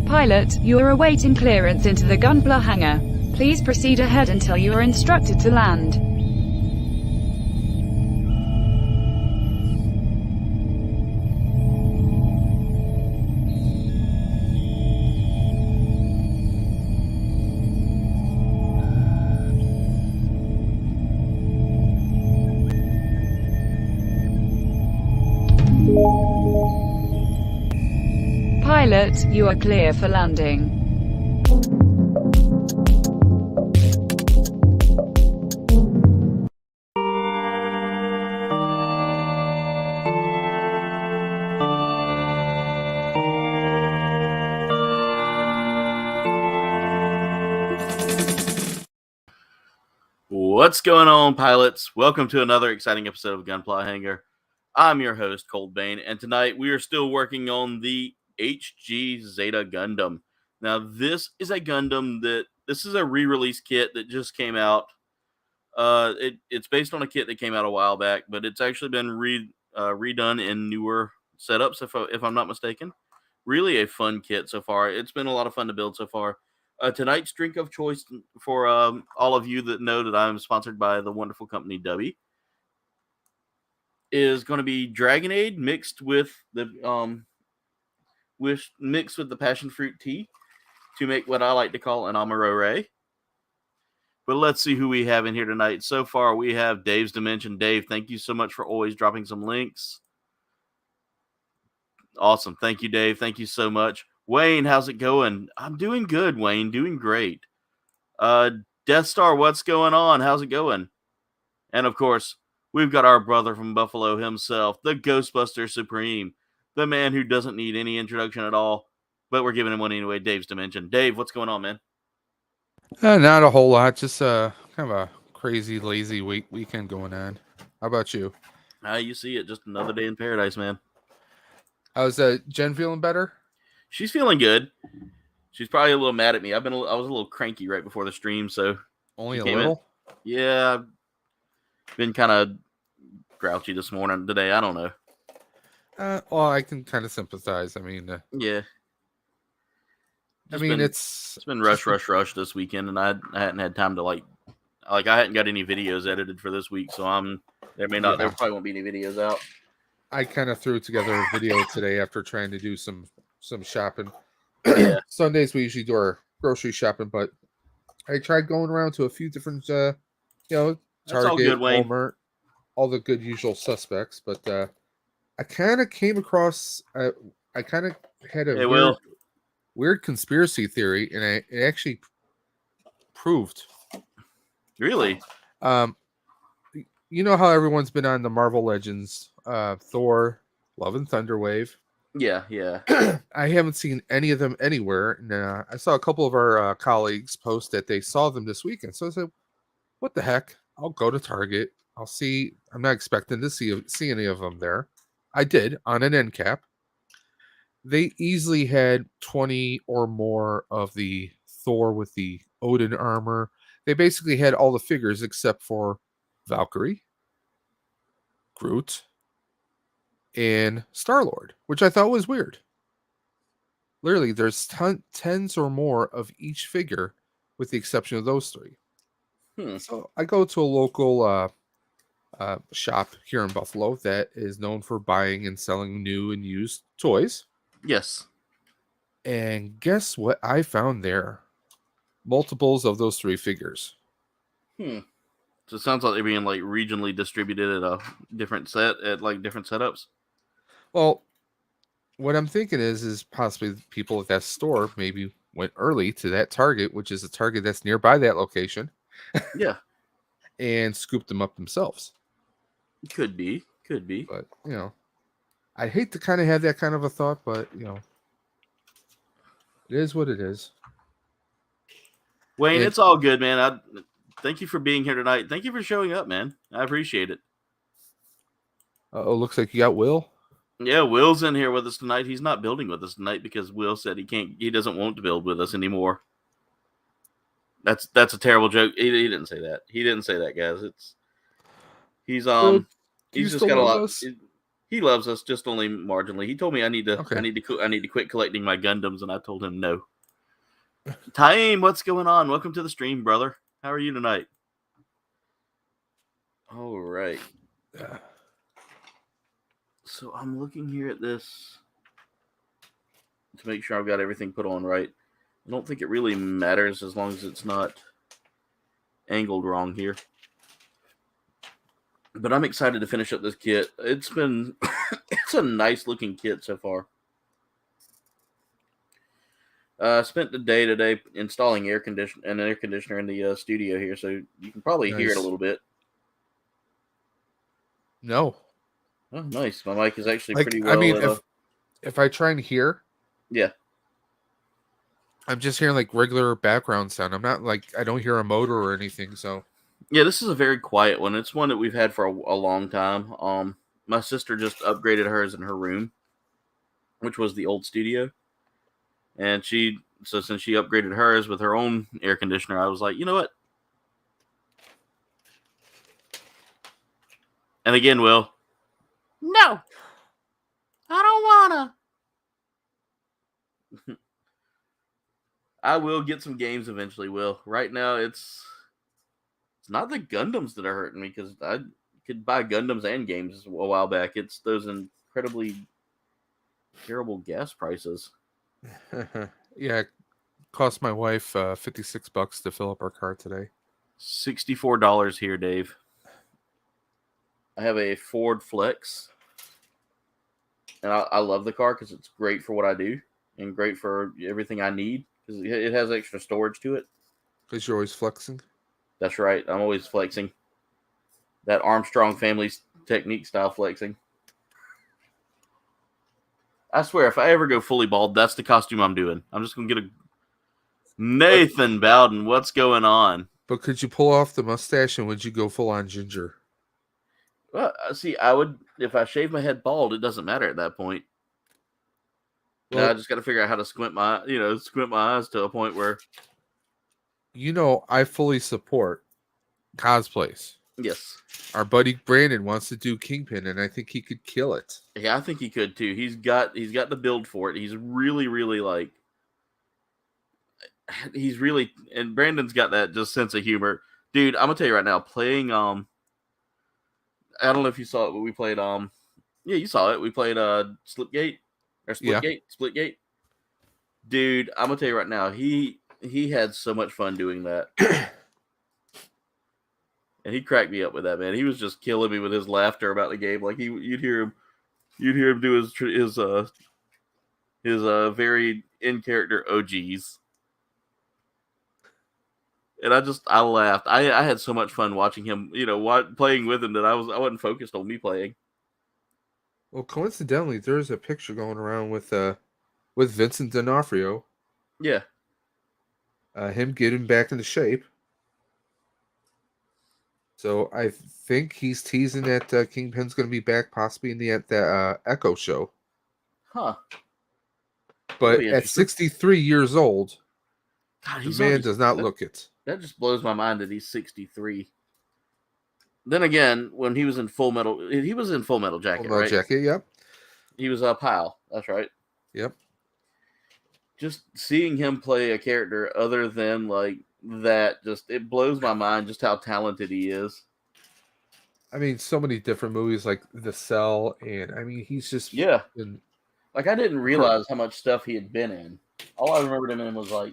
Pilot, you are awaiting clearance into the Gunpla Hangar. Please proceed ahead until you are instructed to land. Pilot, you are clear for landing. What's going on, pilots? Welcome to another exciting episode of Gunpla Hangar. I'm your host, Cold Bane, and tonight we are still working on the HG Zeta Gundam. Now, this is a Gundam this is a re-release kit that just came out. It's based on a kit that came out a while back, but it's actually been redone in newer setups, if I'm not mistaken. Really a fun kit so far. It's been a lot of fun to build so far. Tonight's drink of choice for all of you that know that I'm sponsored by the wonderful company Dubby is going to be Dragonade mixed with the passion fruit tea to make what I like to call an Amarore. But let's see who we have in here tonight. So far, we have Dave's Dimension. Dave, thank you so much for always dropping some links. Awesome. Thank you, Dave. Thank you so much. Wayne, how's it going? I'm doing good, Wayne. Doing great. Death Star, what's going on? How's it going? And, of course, we've got our brother from Buffalo himself, the Ghostbuster Supreme, the man who doesn't need any introduction at all, but we're giving him one anyway, Dave's Dimension. Dave, what's going on, man? Not a whole lot. Just kind of a crazy, lazy weekend going on. How about you? You see it. Just another day in paradise, man. How's Jen feeling better? She's feeling good. She's probably a little mad at me. I was a little cranky right before the stream, so only a little. Yeah, I've been kind of grouchy this morning today. I don't know. Well, I can kind of sympathize. I mean, yeah. It's been rush this weekend, and I hadn't had time to I hadn't got any videos edited for this week, so there probably won't be any videos out. I kind of threw together a video today after trying to do some shopping. Yeah. Sundays we usually do our grocery shopping, but I tried going around to a few different, Target, Walmart, all the good usual suspects. But I kind of came across, I kind of had a weird conspiracy theory, and it actually proved. Really? You know how everyone's been on the Marvel Legends, Thor, Love and Thunder wave. Yeah. I haven't seen any of them anywhere. And, I saw a couple of our colleagues post that they saw them this weekend. So I said, what the heck? I'll go to Target. I'll see. I'm not expecting to see any of them there. I did on an end cap. They easily had 20 or more of the Thor with the Odin armor. They basically had all the figures except for Valkyrie, Groot, and Star-Lord, which I thought was weird. Literally, there's tens or more of each figure, with the exception of those three. So I go to a local shop here in Buffalo that is known for buying and selling new and used toys. Yes. And guess what I found there? Multiples of those three figures. So it sounds like they're being regionally distributed at a different setups. Well, what I'm thinking is possibly people at that store maybe went early to that Target, which is a Target that's nearby that location. Yeah. And scooped them up themselves. Could be. But, I hate to kind of have that kind of a thought, but, it is what it is. Wayne, it's all good, man. Thank you for being here tonight. Thank you for showing up, man. I appreciate it. Looks like you got Will. Yeah, Will's in here with us tonight. He's not building with us tonight because Will said he doesn't want to build with us anymore. That's a terrible joke. He didn't say that. He didn't say that, guys. He's just got a lot. He loves us, just only marginally. He told me I need to Okay. quit collecting my Gundams, and I told him no. Tome, what's going on? Welcome to the stream, brother. How are you tonight? All right. So I'm looking here at this to make sure I've got everything put on right. I don't think it really matters as long as it's not angled wrong here. But I'm excited to finish up this kit. It's been it's a nice looking kit so far. I spent the day today installing an air conditioner in the studio here, so you can probably hear it a little bit. No. Oh, nice. My mic is actually pretty well. I mean, if I try and hear, yeah, I'm just hearing like regular background sound. I'm not like I don't hear a motor or anything. So yeah, this is a very quiet one. It's one that we've had for a long time. My sister just upgraded hers in her room, which was the old studio, and so since she upgraded hers with her own air conditioner, I was like, you know what? And again, Will, no, I don't wanna. I will get some games eventually, Will. Right now, it's not the Gundams that are hurting me, because I could buy Gundams and games a while back. It's those incredibly terrible gas prices. yeah, it cost my wife $56 to fill up her car today. $64 here, Dave. I have a Ford Flex, and I love the car because it's great for what I do and great for everything I need, because it has extra storage to it. Because you're always flexing? That's right. I'm always flexing. That Armstrong family technique style flexing. I swear, if I ever go fully bald, that's the costume I'm doing. I'm just going to get a... Nathan Bowden, what's going on? But could you pull off the mustache, and would you go full on ginger? Well, see, I would... If I shave my head bald, it doesn't matter at that point. Well, I just got to figure out how to squint my eyes to a point where... I fully support cosplays. Yes. Our buddy Brandon wants to do Kingpin, and I think he could kill it. Yeah, I think he could too. He's got the build for it. He's really, really like... And Brandon's got that just sense of humor. Dude, I'm going to tell you right now, playing... I don't know if you saw it, but we played... Yeah, you saw it. We played Splitgate. Or Splitgate? Yeah. Splitgate. Dude, I'm going to tell you right now, he had so much fun doing that. And he cracked me up with that, man. He was just killing me with his laughter about the game. Like you'd hear him do his very in character OGs. And I laughed. I had so much fun watching him, playing with him, that I wasn't focused on me playing. Well, coincidentally, there's a picture going around with Vincent D'Onofrio. Yeah. Him getting back into shape. So I think he's teasing that Kingpin's going to be back, possibly in the Echo show. Huh. But at 63 years old, God, the man does not look it. That just blows my mind that he's 63. Then again, when he was in Full Metal Jacket, Full Metal right? Jacket, yep. He was a Pyle. That's right. Yep. Just seeing him play a character other than like that, it blows my mind just how talented he is. I mean, so many different movies like The Cell, and I mean, he's just like, I didn't realize how much stuff he had been in. All I remembered him in was like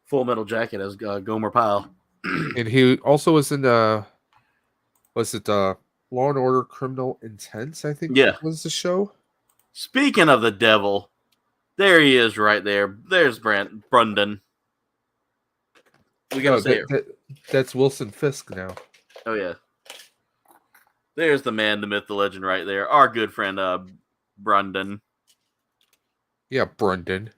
Full Metal Jacket as Gomer Pyle. And he also was in Law and Order Criminal Intense, I think was the show. Speaking of the devil, there he is right there. There's Brundon. We gotta say it. That's Wilson Fisk now. Oh, yeah. There's the man, the myth, the legend right there. Our good friend, Brundon. Yeah, Brundon.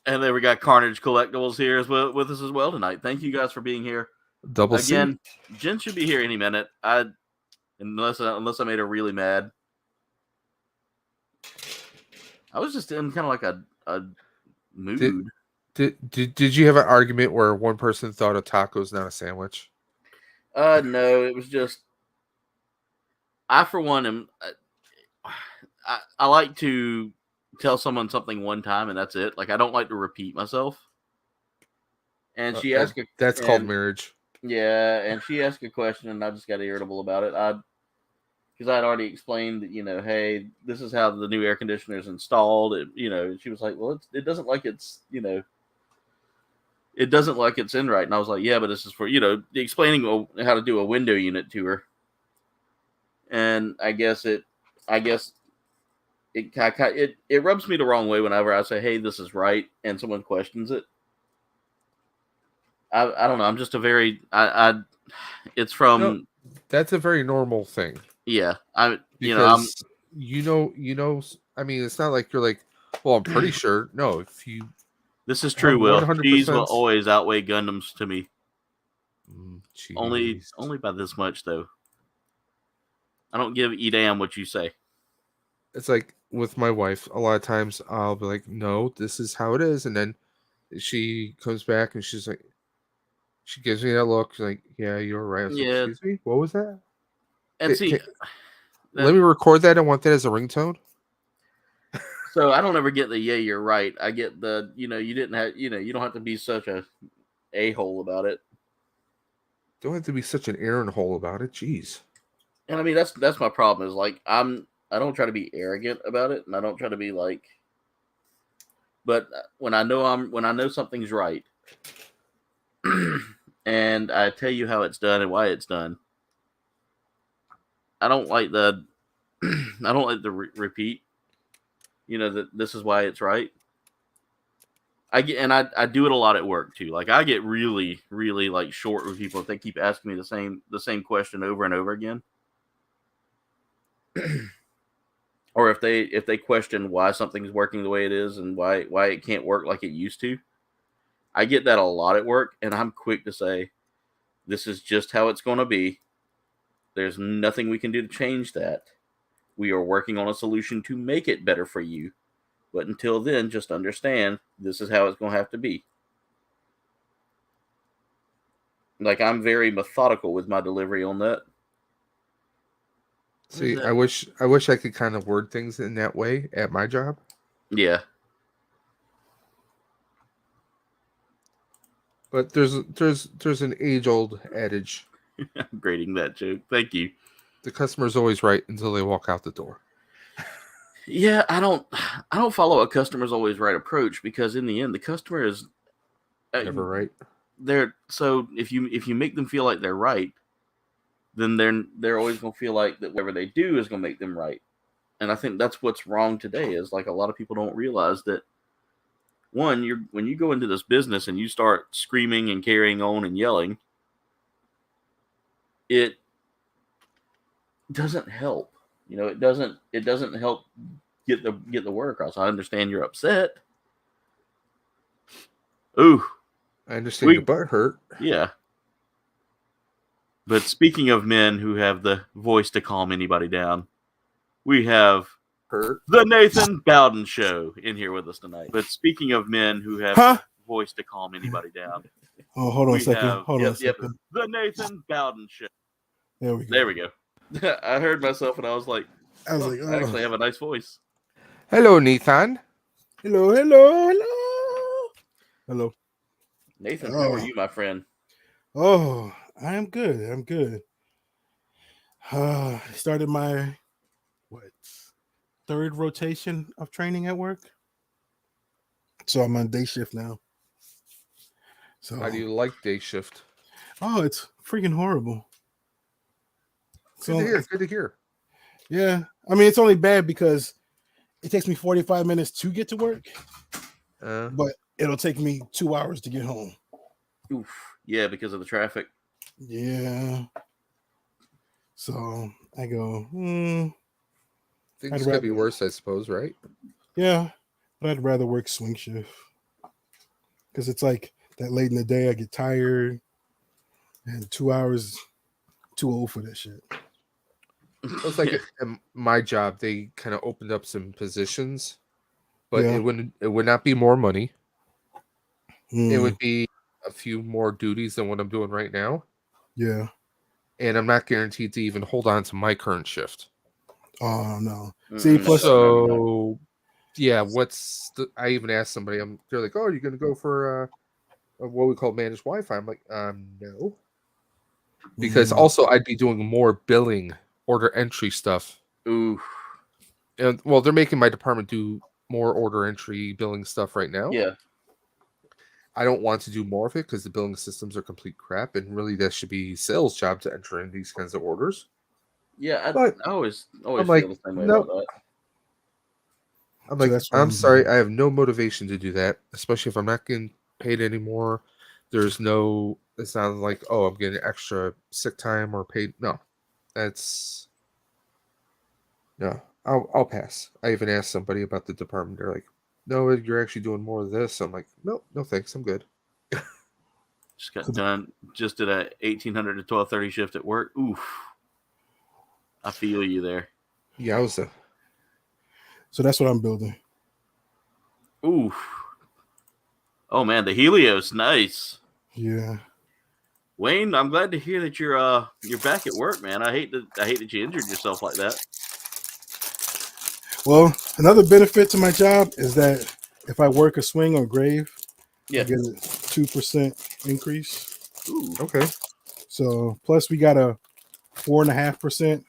And then we got Carnage Collectibles here with us as well tonight. Thank you guys for being here. Double again. Jen should be here any minute. Unless I made her really mad. I was just in kind of like a mood. Did you have an argument where one person thought a taco is not a sandwich? No, it was just I for one am. I like to tell someone something one time and that's it. Like I don't like to repeat myself. And she asked, that's called marriage. Yeah, and she asked a question, and I just got irritable about it. Because I'd already explained that, hey, this is how the new air conditioner is installed. She was like, well, it doesn't like it's, it doesn't like it's in right. And I was like, yeah, but this is for, explaining how to do a window unit to her. And I guess it rubs me the wrong way whenever I say, hey, this is right, and someone questions it. I don't know. I'm just a very it's from. No, that's a very normal thing. Yeah, I mean, it's not like you're like, well, I'm pretty sure. No, if you. This is true, Will. 100%. Cheese will always outweigh Gundams to me. Only by this much, though. I don't give a damn what you say. It's like with my wife. A lot of times I'll be like, no, this is how it is. And then she comes back and she's like, she gives me that look. She's like, yeah, you're right. I was like, excuse me? What was that? And let me record that. I want that as a ringtone. So I don't ever get the, yeah, you're right. I get the, you didn't have, you don't have to be such a hole about it. Don't have to be such an errand hole about it. Jeez. And I mean, that's my problem is like, I don't try to be arrogant about it. And I don't try to be like, but when I know something's right and I tell you how it's done and why it's done, I don't like the repeat, that this is why it's right. I do it a lot at work too. Like I get really, really like short with people if they keep asking me the same question over and over again. Or if they question why something's working the way it is and why it can't work like it used to. I get that a lot at work, and I'm quick to say, this is just how it's going to be. There's nothing we can do to change that. We are working on a solution to make it better for you. But until then, just understand this is how it's going to have to be. Like, I'm very methodical with my delivery on that. See, I wish I could kind of word things in that way at my job. Yeah. But there's an age-old adage. I'm grading that joke. Thank you. The customer's always right until they walk out the door. Yeah, I don't follow a customer's always right approach because in the end, the customer is never right. So if you make them feel like they're right, then they're always going to feel like that whatever they do is going to make them right. And I think that's what's wrong today is like a lot of people don't realize that when you go into this business and you start screaming and carrying on and yelling, it doesn't help. It doesn't help get the word across. I understand you're upset. Ooh. I understand your butt hurt. Yeah. But speaking of men who have the voice to calm anybody down, we have the Nathan Bowden Show in here with us tonight. But speaking of men who have the voice to calm anybody down. Oh, hold on a second. Hold on a second. The Nathan Bowden Show. There we go. I heard myself and I was like, I actually have a nice voice. Hello, Nathan. Hello. Nathan, how are you, my friend? Oh, I'm good. Started my third rotation of training at work. So I'm on day shift now. So how do you like day shift? Oh, it's freaking horrible. Good to hear. Yeah. I mean, it's only bad because it takes me 45 minutes to get to work. But it'll take me 2 hours to get home. Oof. Yeah, because of the traffic. Yeah. So I go, Things could be worse, I suppose, right? Yeah. But I'd rather work swing shift. Because it's like that late in the day, I get tired. And 2 hours, too old for that shit. It's like my job, they kind of opened up some positions, but it would not be more money. It would be a few more duties than what I'm doing right now. Yeah. and I'm not guaranteed to even hold on to my current shift. Oh no. See, Mm-mm. plus So, yeah, I even asked somebody, they're like, oh, are you going to go for what we call managed Wi-Fi? I'm like, no. Because also I'd be doing more billing, order entry stuff. Ooh. And, well, they're making my department do more order entry billing stuff right now. Yeah. I don't want to do more of it because the billing systems are complete crap, and really that should be sales job to enter in these kinds of orders. Yeah, But I always I'm feel like, the same way no. about that. I'm So like, that's what I'm I'm sorry, doing. I have no motivation to do that, especially if I'm not getting paid anymore. It's not like, oh, I'm getting extra sick time or paid. No, I'll pass. I even asked somebody about the department. They're like, no, you're actually doing more of this. I'm like, no thanks, I'm good. Just got done. Just did a 1800 to 1230 shift at work. Oof. I feel you there. Yowza. So that's what I'm building. Oof. Oh man, the Helios, nice. Yeah. Wayne, I'm glad to hear that you're back at work, man. I hate that you injured yourself like that. Well, another benefit to my job is that if I work a swing or grave, Yeah. I get a 2% increase. Ooh. Okay. So plus we got a 4.5%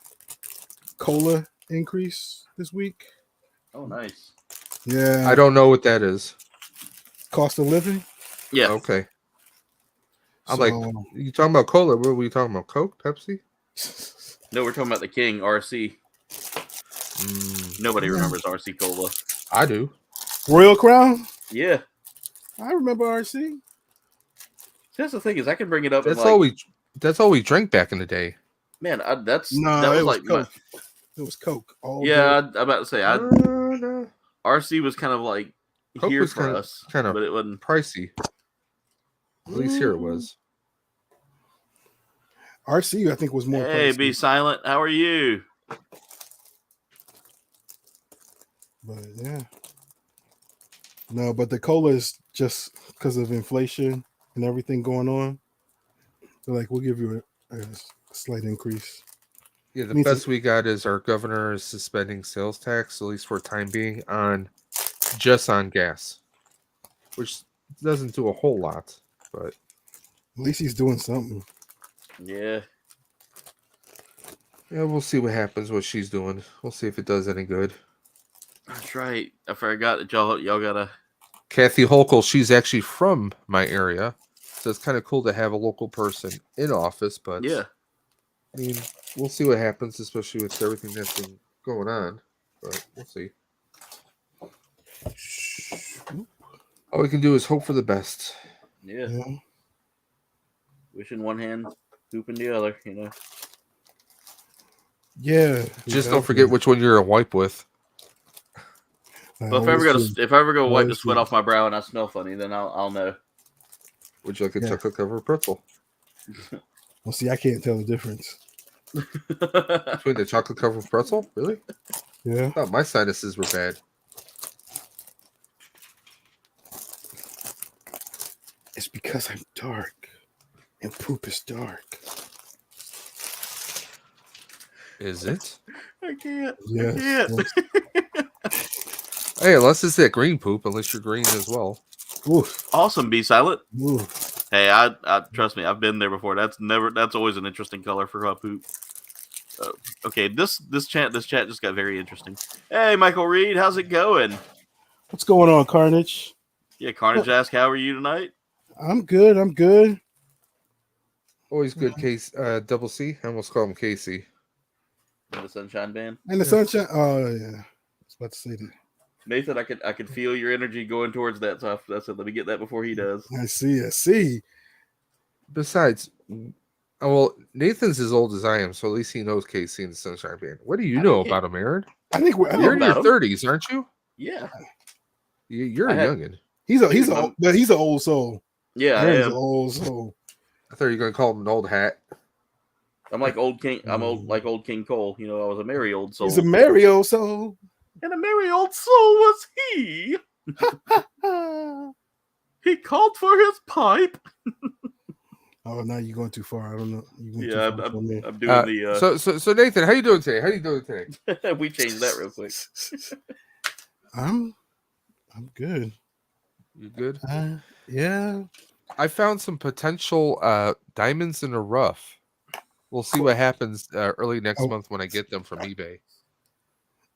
COLA increase this week. Oh, nice. Yeah. I don't know what that is. Cost of living. Yeah. Okay. I'm So, like, you talking about cola? What were you talking about? Coke? Pepsi? No, we're talking about the King RC. Nobody remembers RC Cola. I do. Royal Crown. Yeah. I remember RC. That's the thing is, I can bring it up. That's all we drank back in the day. Man, that was it was like Coke. It was Coke. All yeah. I'm about to say, No. RC was kind of like Coke here was for us, kind of but it wasn't pricey. At least here it was. RC, I think, was more. Hey, pricey. be silent. How are you? But yeah, no, but the cola is just because of inflation and everything going on. They're like, we'll give you a slight increase. Yeah, the best we got is our governor is suspending sales tax, at least for a time being, just on gas, which doesn't do a whole lot, but at least he's doing something. Yeah. Yeah, we'll see what happens, what she's doing. We'll see if it does any good. That's right. I forgot that y'all gotta. Kathy Holkel, she's actually from my area, so it's kind of cool to have a local person in office. But yeah, I mean, we'll see what happens, especially with everything that's been going on. But we'll see. All we can do is hope for the best. Yeah. Wishing one hand, hooping the other. You know. Yeah. Just don't forget which one you're a wipe with. Well, if I ever go wipe the sweat off my brow and I smell funny, then I'll know. Would you like a chocolate covered pretzel? Well, see, I can't tell the difference between the chocolate covered pretzel. Really? Yeah. I thought my sinuses were bad. It's because I'm dark, and poop is dark. Is it? I can't. Yes. I can't. Hey, unless it's that green poop, unless you're green as well. Oof. Awesome, be silent. Oof. Hey, I trust me, I've been there before. That's always an interesting color for a poop. Okay, this chat just got very interesting. Hey, Michael Reed, how's it going? What's going on, Carnage? Yeah, Carnage asked, how are you tonight? I'm good. Always good, Case. Double C. I almost call him Casey. And the Sunshine Band. And the Sunshine. Oh yeah, I was about to say that. Nathan, I could feel your energy going towards that. So I said, let me get that before he does. I see. Besides, well, Nathan's as old as I am, so at least he knows Casey and the Sunshine Band. What do you know about him, Aaron? I think you're in your 30s, aren't you? Yeah. You're a youngin'. He's an old soul. Yeah, Aaron's an old soul. I thought you were gonna call him an old hat. I'm like old King. I'm like old King Cole. You know, I was a merry old soul. He's a merry old soul. And a merry old soul was he. He called for his pipe. Oh, now you're going too far. I don't know. You went Yeah, too far for me. I'm doing the. So Nathan, how you doing today? How you doing today? We changed that real quick. I'm good. You good? Yeah. I found some potential diamonds in the rough. We'll see what happens early next Oh. month when I get them from eBay.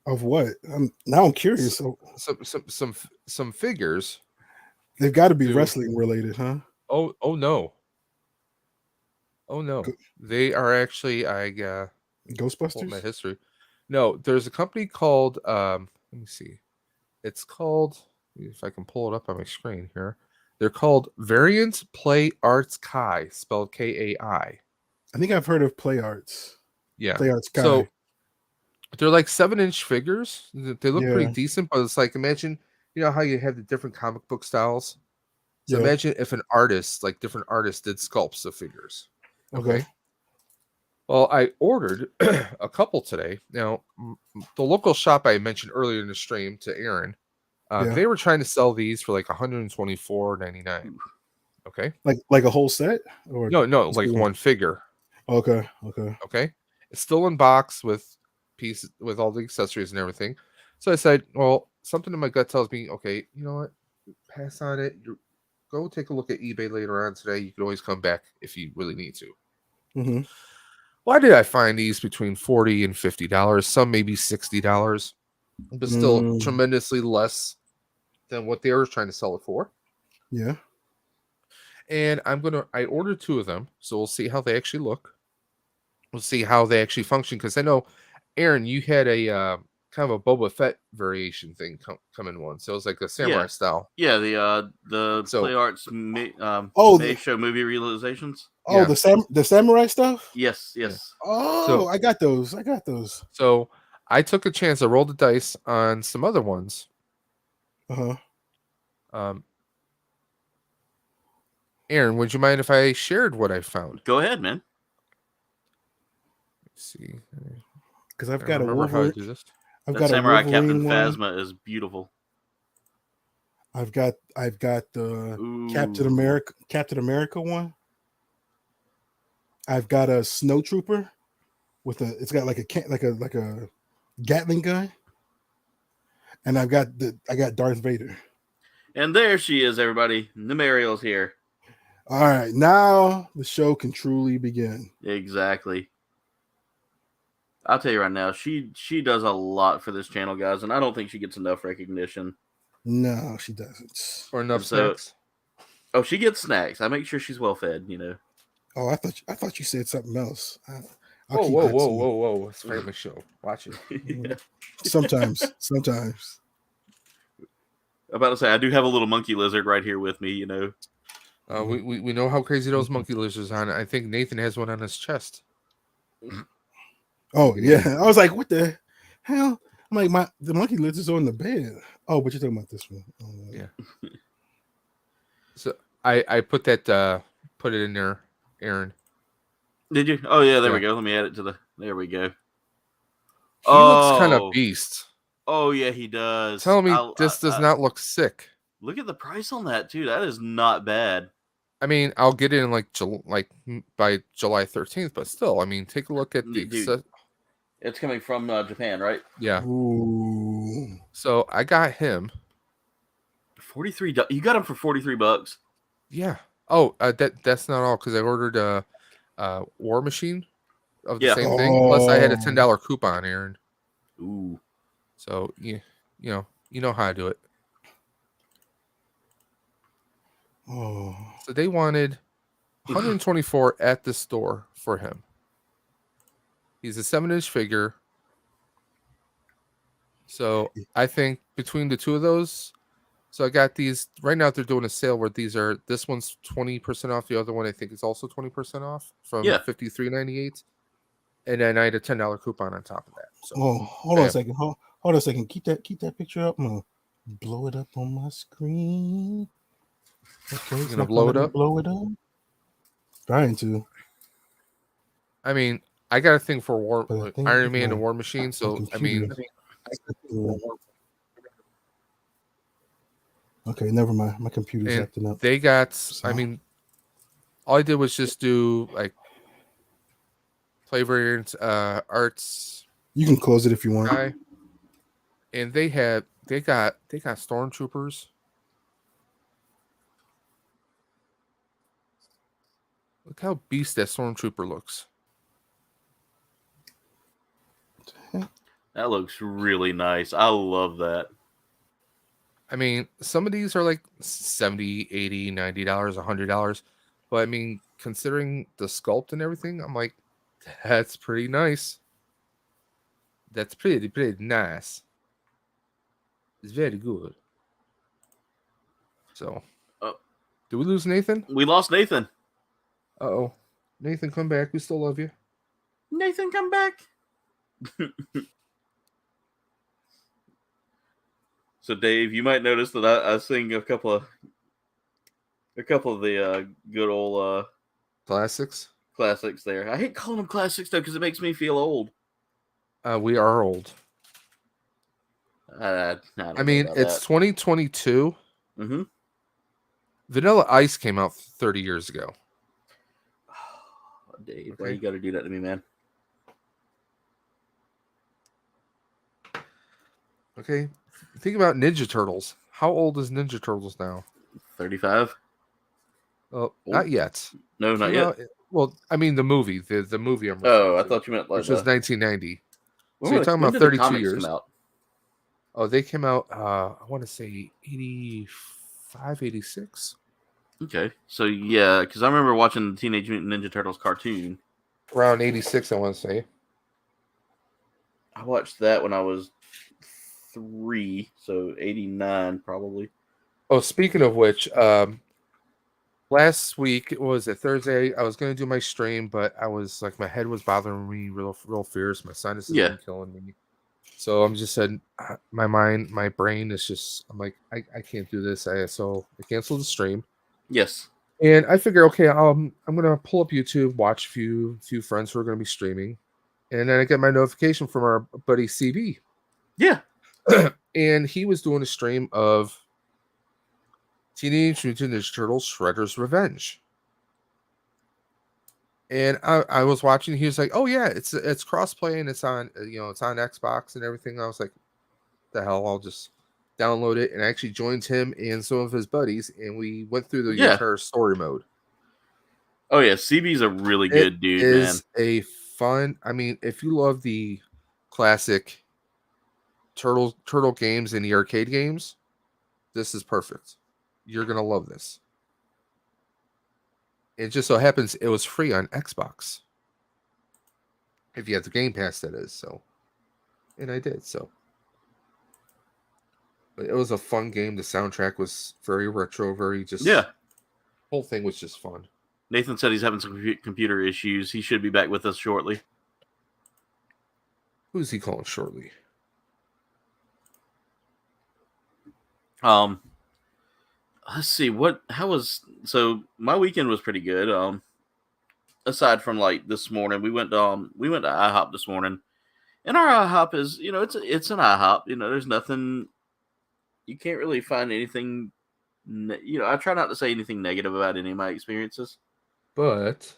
Of what? I'm curious. So, Some figures. they've got to be Dude. wrestling related, huh? Oh no. Oh no. Go- They are actually pulled my Ghostbusters. history. No, there's a company called let me see. It's called, if I can pull it up on my screen here. They're called Variant Play Arts Kai, spelled Kai. I think I've heard of Play Arts. Yeah. Play Arts Guy. So they're like 7-inch figures. They look pretty Yeah. decent, but it's like, imagine, you know how you have the different comic book styles. So Yeah. imagine if an artist, like different artists, did sculpts of figures. Okay. Well, I ordered a couple today. Now, the local shop I mentioned earlier in the stream to Aaron, Yeah. they were trying to sell these for like $124.99. Okay. Like a whole set, or No, just like one figure. Okay. Okay. It's still in box with pieces, with all the accessories and everything. So I said, well, something in my gut tells me, okay, you know what? Pass on it. Go take a look at eBay later on today. You can always come back if you really need to. Mm-hmm. Why did I find these between $40 and $50? Some maybe $60, but still tremendously less than what they were trying to sell it for. Yeah. And I ordered 2 of them, so we'll see how they actually look. We'll see how they actually function, because I know, Aaron, you had a kind of a Boba Fett variation thing come in one, so it's like a samurai style. Yeah, the So- Play Arts the- show movie realizations. Oh, Yeah. the samurai stuff. Yes. Oh, So- I got those. So I took a chance. I rolled the dice on some other ones. Aaron, would you mind if I shared what I found? Go ahead, man. Let's see. Because I've I got a remember how to Wolverine. do this. I've That got a Samurai Wolverine Captain one. Phasma is beautiful. I've got the Ooh. Captain America one. I've got a Snow Trooper with it's got like a Gatling gun, and I got Darth Vader. And there she is, everybody. Numerial's here. All right, now the show can truly begin. Exactly. I'll tell you right now, she does a lot for this channel, guys, and I don't think she gets enough recognition. No, she doesn't. Or enough So- snacks. Oh, she gets snacks. I make sure she's well fed, you know. Oh, I thought you said something else. Whoa. It's a family show. Watch it. Yeah. Sometimes. I'm about to say, I do have a little monkey lizard right here with me, you know. We know how crazy those monkey lizards are. I think Nathan has one on his chest. Oh yeah, I was like, what the hell? I'm like, the monkey lizard's on the bed. Oh, but you're talking about this one. Oh, Yeah. So I put it in there, Aaron. Did you? Oh, yeah, there we Yeah. go. Let me add it to there we go. He looks kind of beast. Oh, yeah, he does. Tell me this does not look sick. Look at the price on that, too. That is not bad. I mean, I'll get it in by July 13th, but still, I mean, take a look at the Dude. It's coming from Japan, right? yeah. Ooh. So I got him. $43. You got him for $43. Yeah. Oh, that's not all, because I ordered a War Machine of the Yeah. same thing. Plus, I had a Oh. $10 coupon, Aaron. Ooh. So you know how to do it. Oh. So they wanted 124 at the store for him. He's a 7-inch figure. So I think between the 2 of those, so I got these right now. They're doing a sale where this one's 20% off. The other one I think is also 20% off from $53.98, and then I had a $10 coupon on top of that. So Hold on a second. Hold on a second. Keep that picture up. I'm gonna blow it up on my screen. Okay, You're gonna blow it up? Blow it up. Trying to. I mean, I got a thing for But I think Iron Man my- and War Machine. So I computer- mean, Okay, never mind. My computer's And acting up. they got. So- I mean, All I did was just do like play variants, arts You can close it if you want. guy, and they got stormtroopers. Look how beast that stormtrooper looks. That looks really nice. I love that. I mean, some of these are like $70, $80, $90, $100. But I mean, considering the sculpt and everything, I'm like, that's pretty nice. That's pretty nice. It's very good. So, did we lose Nathan? We lost Nathan. Uh-oh. Nathan, come back. We still love you. Nathan, come back. So, Dave, you might notice that I sing a couple of the good old Classics. classics there. I hate calling them classics though because it makes me feel old. We are old. I mean, it's 2022. Mm-hmm. Vanilla Ice came out 30 years ago. Oh, Dave, why you got to do that to me, man? Okay. Think about Ninja Turtles. How old is Ninja Turtles now? 35. Oh, not yet. No, not yet. Well, I mean the movie. The movie I'm I thought you meant like which was 1990. So you're talking about 32 years. Come out? Oh, they came out, I want to say 85, 86. Okay. So, yeah, because I remember watching the Teenage Mutant Ninja Turtles cartoon. Around 86, I want to say. I watched that when I was 3, so 89 probably. Oh, speaking of which, last week, was it Thursday? I was going to do my stream, but I was like, my head was bothering me real fierce. My sinuses been killing me. So I'm just said, my brain is just, I'm like, I can't do this. So I canceled the stream. Yes. And I figure, okay, I'm gonna pull up YouTube, watch a few friends who are gonna be streaming, and then I get my notification from our buddy CB. Yeah. And he was doing a stream of Teenage Mutant Ninja Turtles Shredder's Revenge. And I was watching. He was like, "Oh yeah, it's crossplay and it's on it's on Xbox and everything." I was like, "The hell!" I'll just download it. And I actually joined him and some of his buddies, and we went through the entire story mode. Oh yeah, CB's a really good dude. It is a fun. I mean, if you love the classic turtle games and the arcade games, this is perfect. You're gonna love this. It just so happens it was free on Xbox. If you have the Game Pass, that is. So, and I did so. But it was a fun game. The soundtrack was very retro, very just whole thing was just fun. Nathan said he's having some computer issues. He should be back with us shortly. Who's he calling shortly? Let's see so my weekend was pretty good. Aside from like this morning, we went to IHOP this morning, and our IHOP is it's an IHOP. There's nothing. You can't really find anything. I try not to say anything negative about any of my experiences, but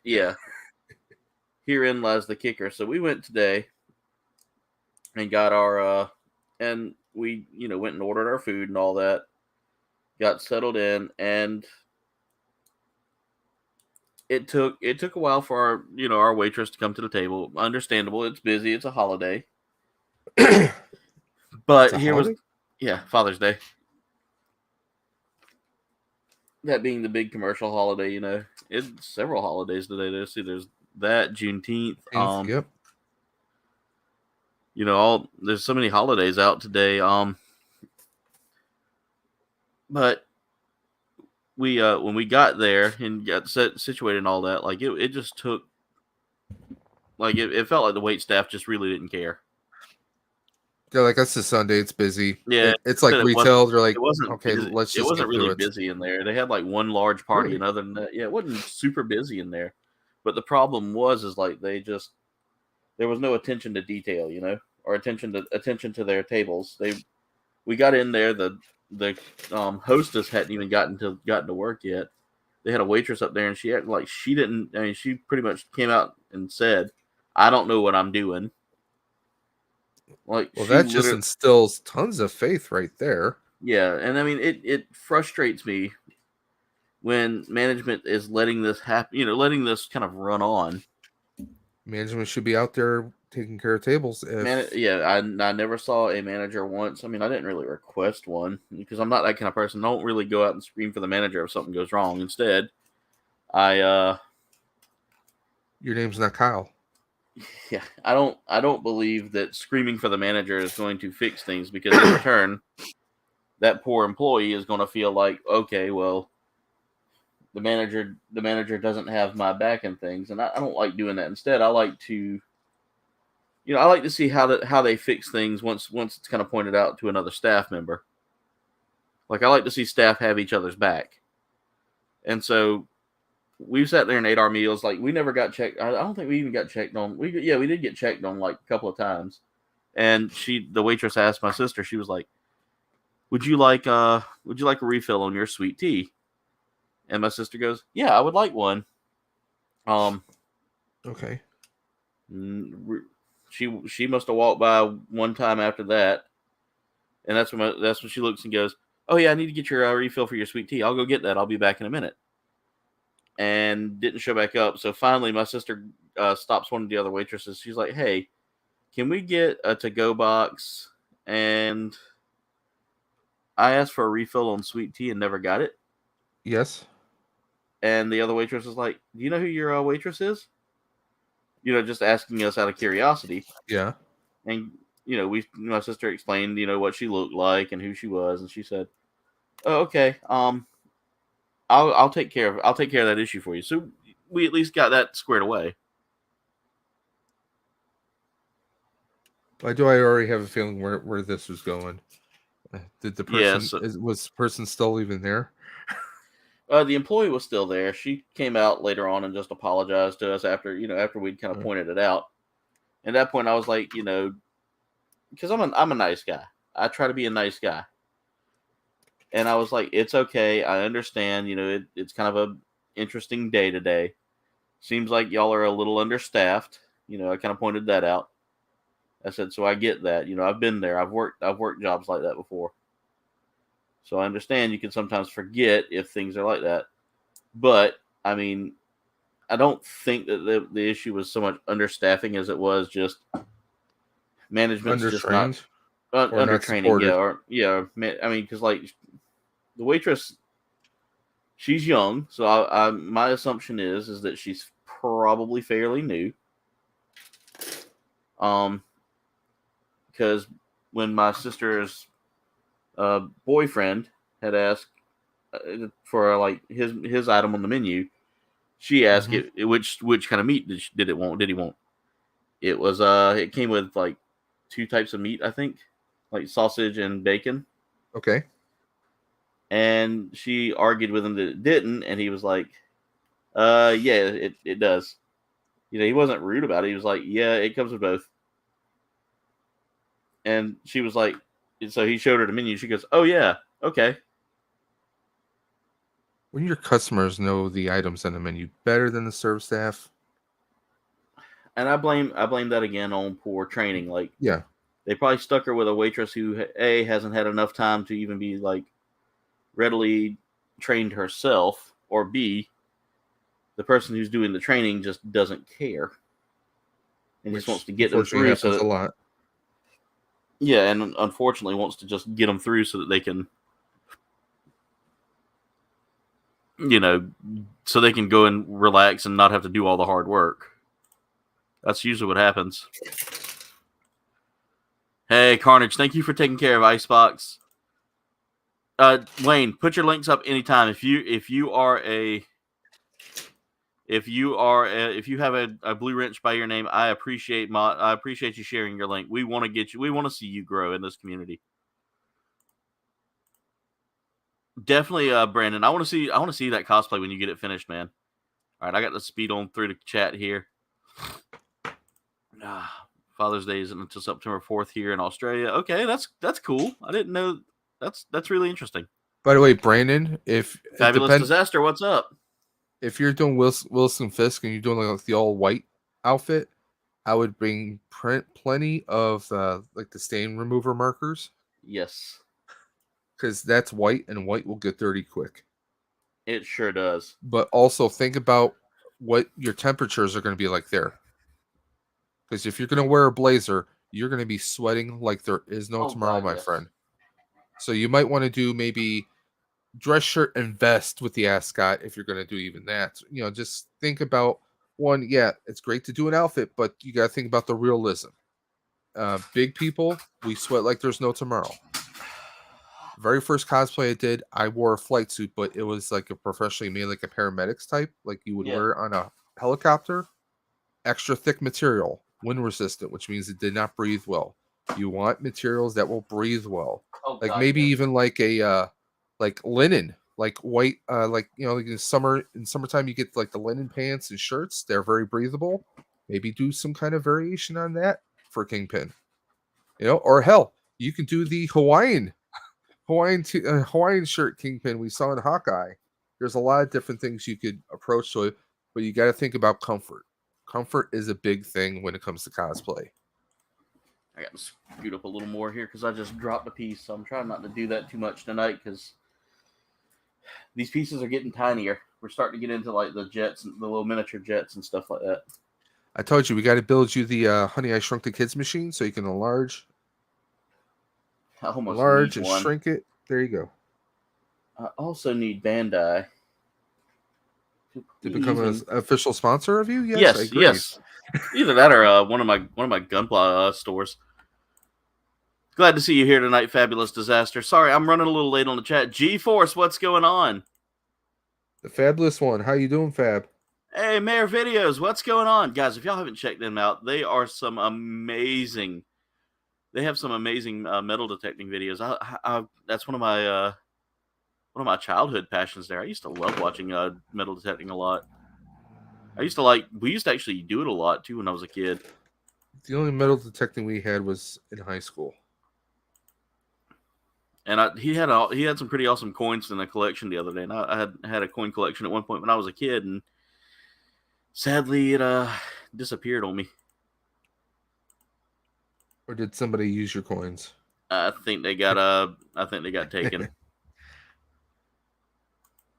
yeah, herein lies the kicker. So we went today and got our and we went and ordered our food and all that. Got settled in, and it took a while for our waitress to come to the table. Understandable, it's busy, it's a holiday. But Father's Day. That being the big commercial holiday, it's several holidays today. There's that Juneteenth. Yep. There's so many holidays out today. But we when we got there and got situated and all that, like it just took, like it felt like the wait staff just really didn't care. They're like, "That's a Sunday. It's busy." Yeah, it's like retail. They're like, it wasn't okay, busy. let's just. It wasn't really it. busy in there. They had like one large party, and other than that, it wasn't super busy in there. But the problem is like there was no attention to detail, or attention to their tables. We got in there. The hostess hadn't even gotten to work yet. they had a waitress up there, and she acted like she didn't. I mean, she pretty much came out and said, "I don't know what I'm doing." Like, Well, she that just literally, instills tons of faith right there. yeah. And I mean, it frustrates me when management is letting this happen. Letting this kind of run on. Management should be out there taking care of tables. If Yeah, I never saw a manager once. I mean, I didn't really request one because I'm not that kind of person. I don't really go out and scream for the manager if something goes wrong. Instead, I your name's not Kyle. yeah, I don't believe that screaming for the manager is going to fix things, because in return, that poor employee is going to feel like, okay, well, the manager doesn't have my back and things, and I don't like doing that. Instead, I like to see how they fix things once it's kind of pointed out to another staff member. Like, I like to see staff have each other's back. And so we sat there and ate our meals. Like, we never got checked. I don't think we even got checked on. We did get checked on like a couple of times. And the waitress asked my sister, she was like, would you like a refill on your sweet tea? And my sister goes, yeah, I would like one. Okay. She must have walked by one time after that, and that's when she looks and goes, oh yeah, I need to get your refill for your sweet tea. I'll go get that. I'll be back in a minute. And didn't show back up. So finally, my sister stops one of the other waitresses. She's like, hey, can we get a to-go box? And I asked for a refill on sweet tea and never got it. Yes. And the other waitress was like, do you know who your waitress is? Just asking us out of curiosity. Yeah. And, my sister explained, what she looked like and who she was. And she said, oh, okay. I'll take care of that issue for you. So we at least got that squared away. Why do I already have a feeling where this was going? Did the person was the person still even there? The employee was still there. She came out later on and just apologized to us after we'd kind of pointed it out. And at that point, I was like, because I'm a nice guy. I try to be a nice guy. And I was like, it's okay. I understand. It's kind of a interesting day today. Seems like y'all are a little understaffed. I kind of pointed that out. I said, so I get that. I've been there. I've worked jobs like that before. So I understand you can sometimes forget if things are like that. But, I mean, I don't think that the issue was so much understaffing as it was just management's just not undertraining. I mean, because, like, the waitress, she's young. So my assumption is that she's probably fairly new. Because when my sister's boyfriend had asked for like his item on the menu, she asked which kind of meat did he want. It was it came with like 2 types of meat, I think, like sausage and bacon. Okay. And she argued with him that it didn't, and he was like, yeah, it does. He wasn't rude about it. He was like, yeah, it comes with both. And she was like, so he showed her the menu. She goes, oh, yeah, okay. When your customers know the items on the menu better than the serve staff. And I blame that again on poor training. Like, yeah, they probably stuck her with a waitress who, A, hasn't had enough time to even be, like, readily trained herself, or B, the person who's doing the training just doesn't care. And just wants to get them through. So that, a lot. Yeah, and unfortunately wants to just get them through so that they can, so they can go and relax and not have to do all the hard work. That's usually what happens. Hey, Carnage, thank you for taking care of Icebox. Wayne, put your links up anytime. If you have a blue wrench by your name, I appreciate you sharing your link. We want to see you grow in this community. Definitely, Brandon. I want to see that cosplay when you get it finished, man. All right, I got the speed on through the chat here. Father's Day isn't until September 4th here in Australia. Okay, that's cool. I didn't know. That's really interesting. By the way, Brandon, if Fabulous Disaster, what's up? if you're doing Wilson Fisk and you're doing like the all white outfit, I would bring plenty of like the stain remover markers Yes, because that's white and white will get dirty quick. it sure does. But also think about what your temperatures are going to be like there. Because if you're going to wear a blazer, you're going to be sweating like there is no tomorrow, God, my yes. friend. So you might want to do maybe dress shirt and vest with the ascot if you're going to do even that. You know, just think about one. Yeah, it's great to do an outfit, but you got to think about the realism. Big people, we sweat like there's no tomorrow. Very first cosplay I did, I wore a flight suit, but it was like a professionally made, like a paramedics type, like you would Yeah. wear on a helicopter. Extra thick material, wind resistant, which means it did not breathe well. You want materials that will breathe well, like God, maybe yes. even like a like linen, like white, like you know, like in summertime you get like the linen pants and shirts. They're very breathable. Maybe do some kind of variation on that for Kingpin, you know, or hell, you can do the Hawaiian shirt Kingpin we saw in Hawkeye. There's a lot of different things you could approach to it, but you got to think about comfort. Comfort is a big thing when it comes to cosplay. I got to scoot up a little more here because I just dropped a piece, so I'm trying not to do that too much tonight because these pieces are getting tinier. We're starting to get into like the jets, and the little miniature jets and stuff like that. I told you we got to build you the Honey I Shrunk the Kids machine so you can enlarge I almost and need one. shrink it. There you go. I also need Bandai To become an official sponsor of you? Yes, Yes, I agree. yes. Either that or one of my Gunpla stores. Glad to see you here tonight, Fabulous Disaster. Sorry, I'm running a little late on the chat. G-Force, what's going on? The Fabulous one. How you doing, Fab? Hey, Mayor Videos, what's going on? Guys, if y'all haven't checked them out, they are some amazing... They have some amazing metal detecting videos. That's one of my childhood passions there. I used to love watching metal detecting a lot. We used to actually do it a lot, too, when I was a kid. The only metal detecting we had was in high school. And he had some pretty awesome coins in the collection the other day. And I had a coin collection at one point when I was a kid, and sadly it disappeared on me. Or did somebody use your coins? I think they got taken.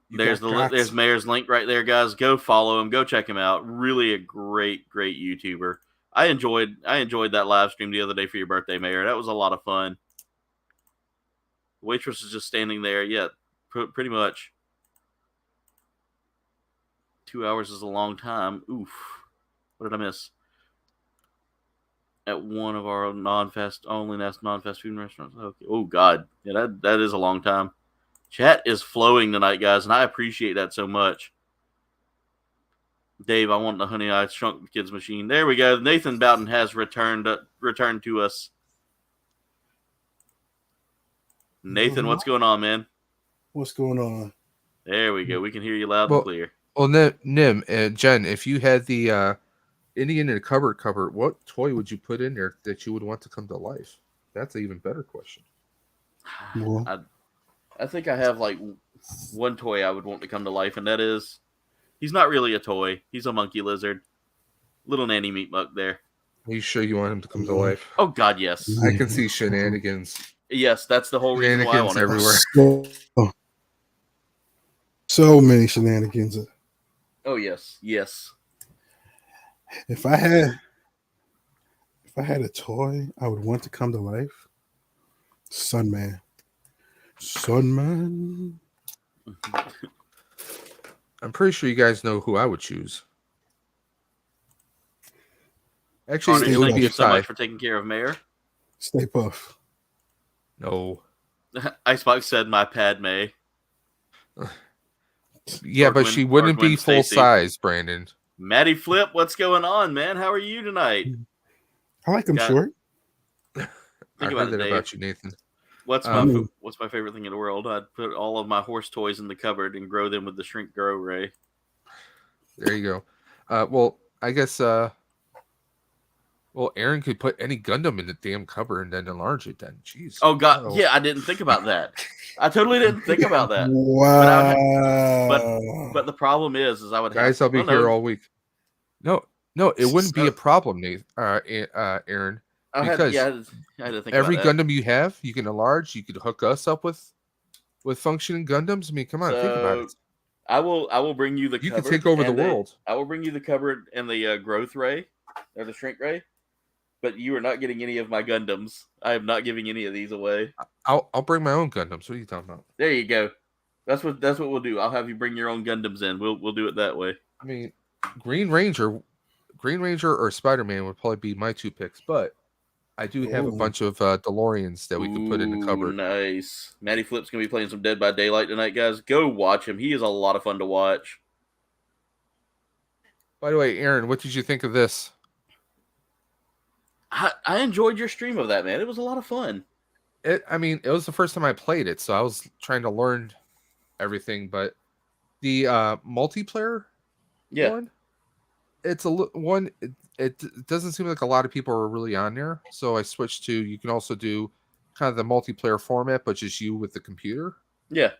There's Mayor's link right there, guys. Go follow him. Go check him out. Really a great YouTuber. I enjoyed that live stream the other day for your birthday, Mayor. That was a lot of fun. The waitress is just standing there. Yeah, pretty much. 2 hours is a long time. Oof. What did I miss? At one of our non-fast food restaurants. Okay. Oh God, yeah, that is a long time. Chat is flowing tonight, guys, and I appreciate that so much. Dave, I want the Honey I Shrunk the Kids machine. There we go. Nathan Bowden has returned to us. Nathan, what's going on, man? What's going on? There we go. We can hear you loud and clear. Well, Nim, Jen, if you had the Indian in a cupboard cover, what toy would you put in there that you would want to come to life? That's an even better question. Well, I think I have like one toy I would want to come to life, and that is, he's not really a toy. He's a monkey lizard. Little Nanny Meat Muck there. Are you sure you want him to come to life? Oh God, yes. I can see shenanigans. Yes, that's the whole reason why I want it. Everywhere. So many shenanigans. Oh yes. If I had a toy I would want to come to life, Sunman. I'm pretty sure you guys know who I would choose. Actually, Carnage, it would thank be you a so tie. much for taking care of Mayor. Stay Puff. No. Icebox said my Padme. Yeah, but she wouldn't be full size, Brandon. Maddie Flip, what's going on, man? How are you tonight? I like him short. I heard that about you, Nathan. What's my favorite thing in the world? I'd put all of my horse toys in the cupboard and grow them with the shrink grow ray. There you go. Well, I guess Well, Aaron could put any Gundam in the damn cover and then enlarge it. Then, jeez. Oh God, Uh-oh. yeah, I didn't think about that. I totally didn't think about that. Wow. But the problem is I would Guys, have. I'll be here all week. No, it wouldn't be So- a problem, Nate, Aaron, I had because to think every about that. Gundam you have, you can enlarge. You could hook us up with functioning Gundams. I mean, come on, think about So it. I will bring you the You cupboard. can take over the and world. I will bring you the cupboard and the growth ray or the shrink ray. But you are not getting any of my Gundams. I am not giving any of these away. I'll bring my own Gundams. What are you talking about? There you go. That's what we'll do. I'll have you bring your own Gundams in. We'll do it that way. I mean, Green Ranger or Spider-Man would probably be my two picks, but I do have a Ooh. bunch of DeLoreans that we can put in the cupboard. Nice. Matty Flip's gonna be playing some Dead by Daylight tonight, guys. Go watch him. He is a lot of fun to watch. By the way, Aaron, what did you think of this? I enjoyed your stream of that, man. It was a lot of fun. It was the first time I played it, so I was trying to learn everything. But the multiplayer one, it's one. It doesn't seem like a lot of people are really on there, so I switched to. You can also do kind of the multiplayer format, but just you with the computer. Yeah.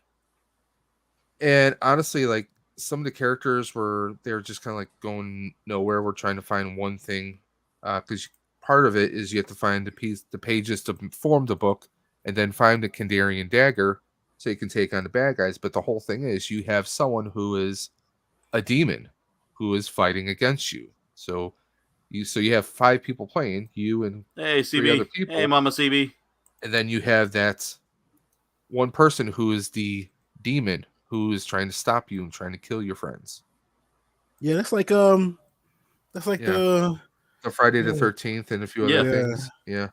And honestly, like some of the characters they're just kind of like going nowhere. We're trying to find one thing because part of it is you have to find the pages to form the book, and then find the Kandarian dagger so you can take on the bad guys. But the whole thing is you have someone who is a demon who is fighting against you. So you have 5 people playing, you and Hey, 3 other CB. people. Hey, Mama CB. And then you have that one person who is the demon who is trying to stop you and trying to kill your friends. Yeah, that's like Yeah. the Friday the 13th and a few other things. Yeah.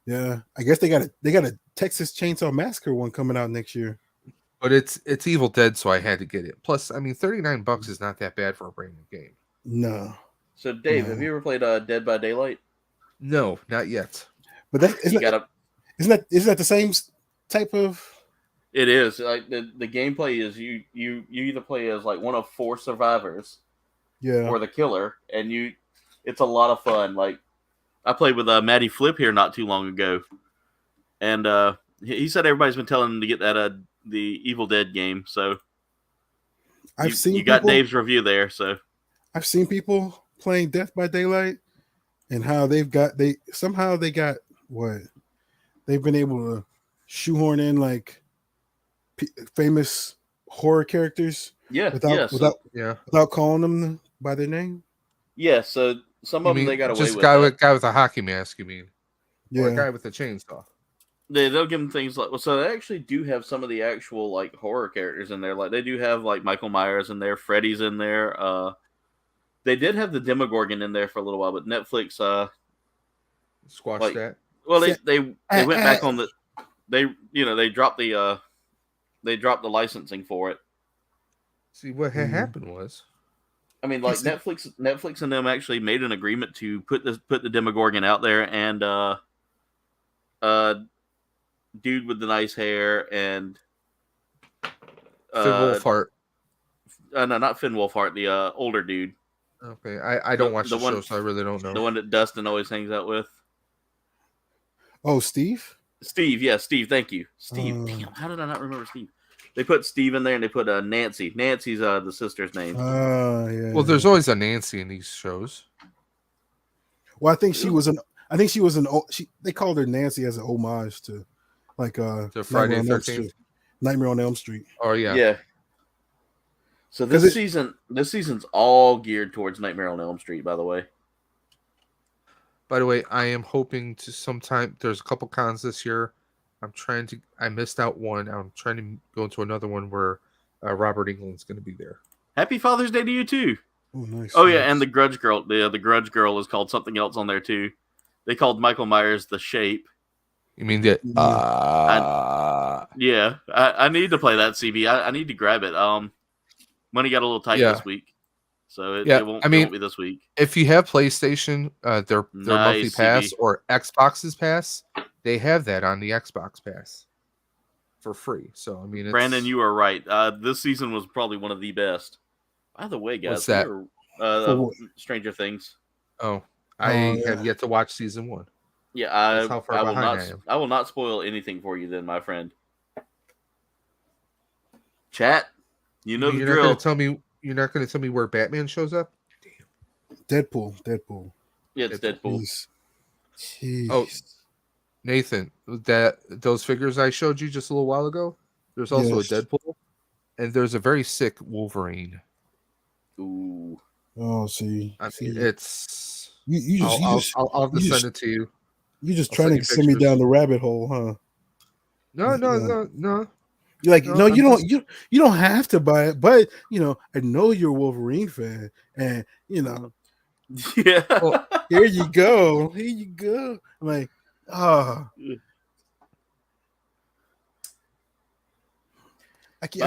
Yeah, I guess they got a Texas Chainsaw Massacre one coming out next year. But it's Evil Dead, so I had to get it. Plus, I mean, $39 is not that bad for a brand new game. No. So, Dave, No. have you ever played Dead by Daylight? No, not yet. But that isn't that the same type of? It is. Like the gameplay is you either play as like one of 4 survivors, Yeah. or the killer, and it's a lot of fun. Like I played with Matty Flip here not too long ago, and he said everybody's been telling him to get that the Evil Dead game. So you got Dave's review there. So I've seen people playing Death by Daylight, and how they've got what they've been able to shoehorn in like famous horror characters. Without calling them by their name. Yeah, so some of them they got away just with. Guy with a hockey mask, you mean? Yeah. Or a guy with a chainsaw. They'll give them things like so they actually do have some of the actual like horror characters in there. Like they do have like Michael Myers in there, Freddy's in there. They did have the Demogorgon in there for a little while, but Netflix squashed that. Well, they went back on the they dropped the licensing for it. See what had happened was, I mean, like Netflix and them actually made an agreement to put the Demogorgon out there, and dude with the nice hair and Finn Wolfhard. No, not Finn Wolfhard, the older dude. Okay, I don't watch the show, so I really don't know. The one that Dustin always hangs out with. Oh, Steve? Steve, yeah, Steve, thank you. Steve, damn, how did I not remember Steve? They put Steve in there, and they put Nancy. Nancy's the sister's name. Yeah. Well, there's always a Nancy in these shows. Well, I think she was they called her Nancy as an homage to like to Friday the 13th. Nightmare on Elm Street. Oh yeah. Yeah. So this season's all geared towards Nightmare on Elm Street, by the way. By the way, I am hoping to sometime. There's a couple cons this year. I missed out one. I'm trying to go into another one where Robert Englund's going to be there. Happy Father's Day to you too. Oh, nice. Oh yeah, and the Grudge Girl. The Grudge Girl is called something else on there too. They called Michael Myers the Shape. You mean that? Yeah, I need to play that CB. I need to grab it. Money got a little tight this week, so it won't be this week. If you have PlayStation, their monthly pass CB. or Xbox's pass, they have that on the Xbox pass for free. So I mean, Brandon, you are right. This season was probably one of the best. By the way, guys, What's that? Stranger Things. Oh, I have yet to watch season 1. Yeah, That's how far I will behind not. I am. I will not spoil anything for you, then, my friend. Chat, you know the You're drill. not going to tell me. You're not going to tell me where Batman shows up. Deadpool. Yeah, it's Deadpool. Jeez. Oh, Nathan, those figures I showed you just a little while ago. There's also Yes. a Deadpool, and there's a very sick Wolverine. Ooh. Oh, see, It's. I'll I'll have to send it to you. You just I'll trying send to you send me pictures. down the rabbit hole, huh? No. You're like, no, I'm you don't. just- You don't have to buy it, but I know you're a Wolverine fan, and Yeah. Well, here you go. Here you go. I'm like, By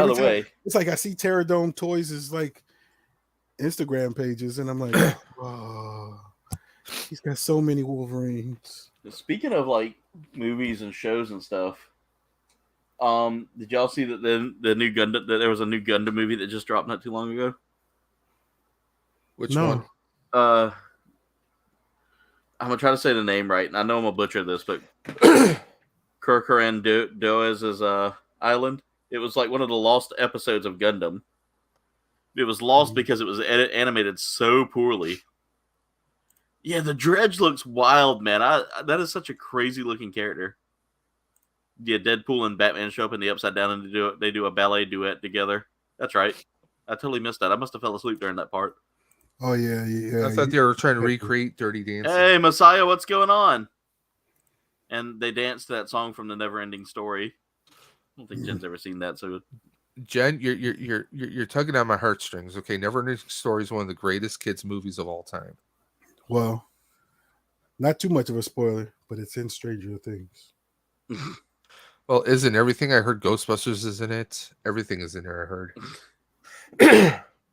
the way, it's like I see Terradome Toys is like Instagram pages, and I'm like, oh, he's got so many Wolverines. speaking of like movies and shows and stuff, did y'all see that the new Gundam, that there was a new Gundam movie that just dropped not too long ago? which No. one? I'm gonna try to say the name right, and I know I'm gonna butcher this, but Kurkuran Doez's Island. It was like one of the lost episodes of Gundam. It was lost because it was animated so poorly. Yeah, the Dredge looks wild, man. That is such a crazy looking character. Yeah, Deadpool and Batman show up in the Upside Down and they do a ballet duet together. That's right. I totally missed that. I must have fell asleep during that part. Oh yeah. I thought they were trying to recreate Dirty Dancing. Hey, Messiah, what's going on? And they danced to that song from the Never-Ending Story. I don't think Jen's ever seen that. So, Jen, you're tugging on my heartstrings. Okay, Neverending Story is one of the greatest kids movies of all time. Well, not too much of a spoiler, but it's in Stranger Things. Well, isn't everything? I heard Ghostbusters is in it. Everything is in there, I heard.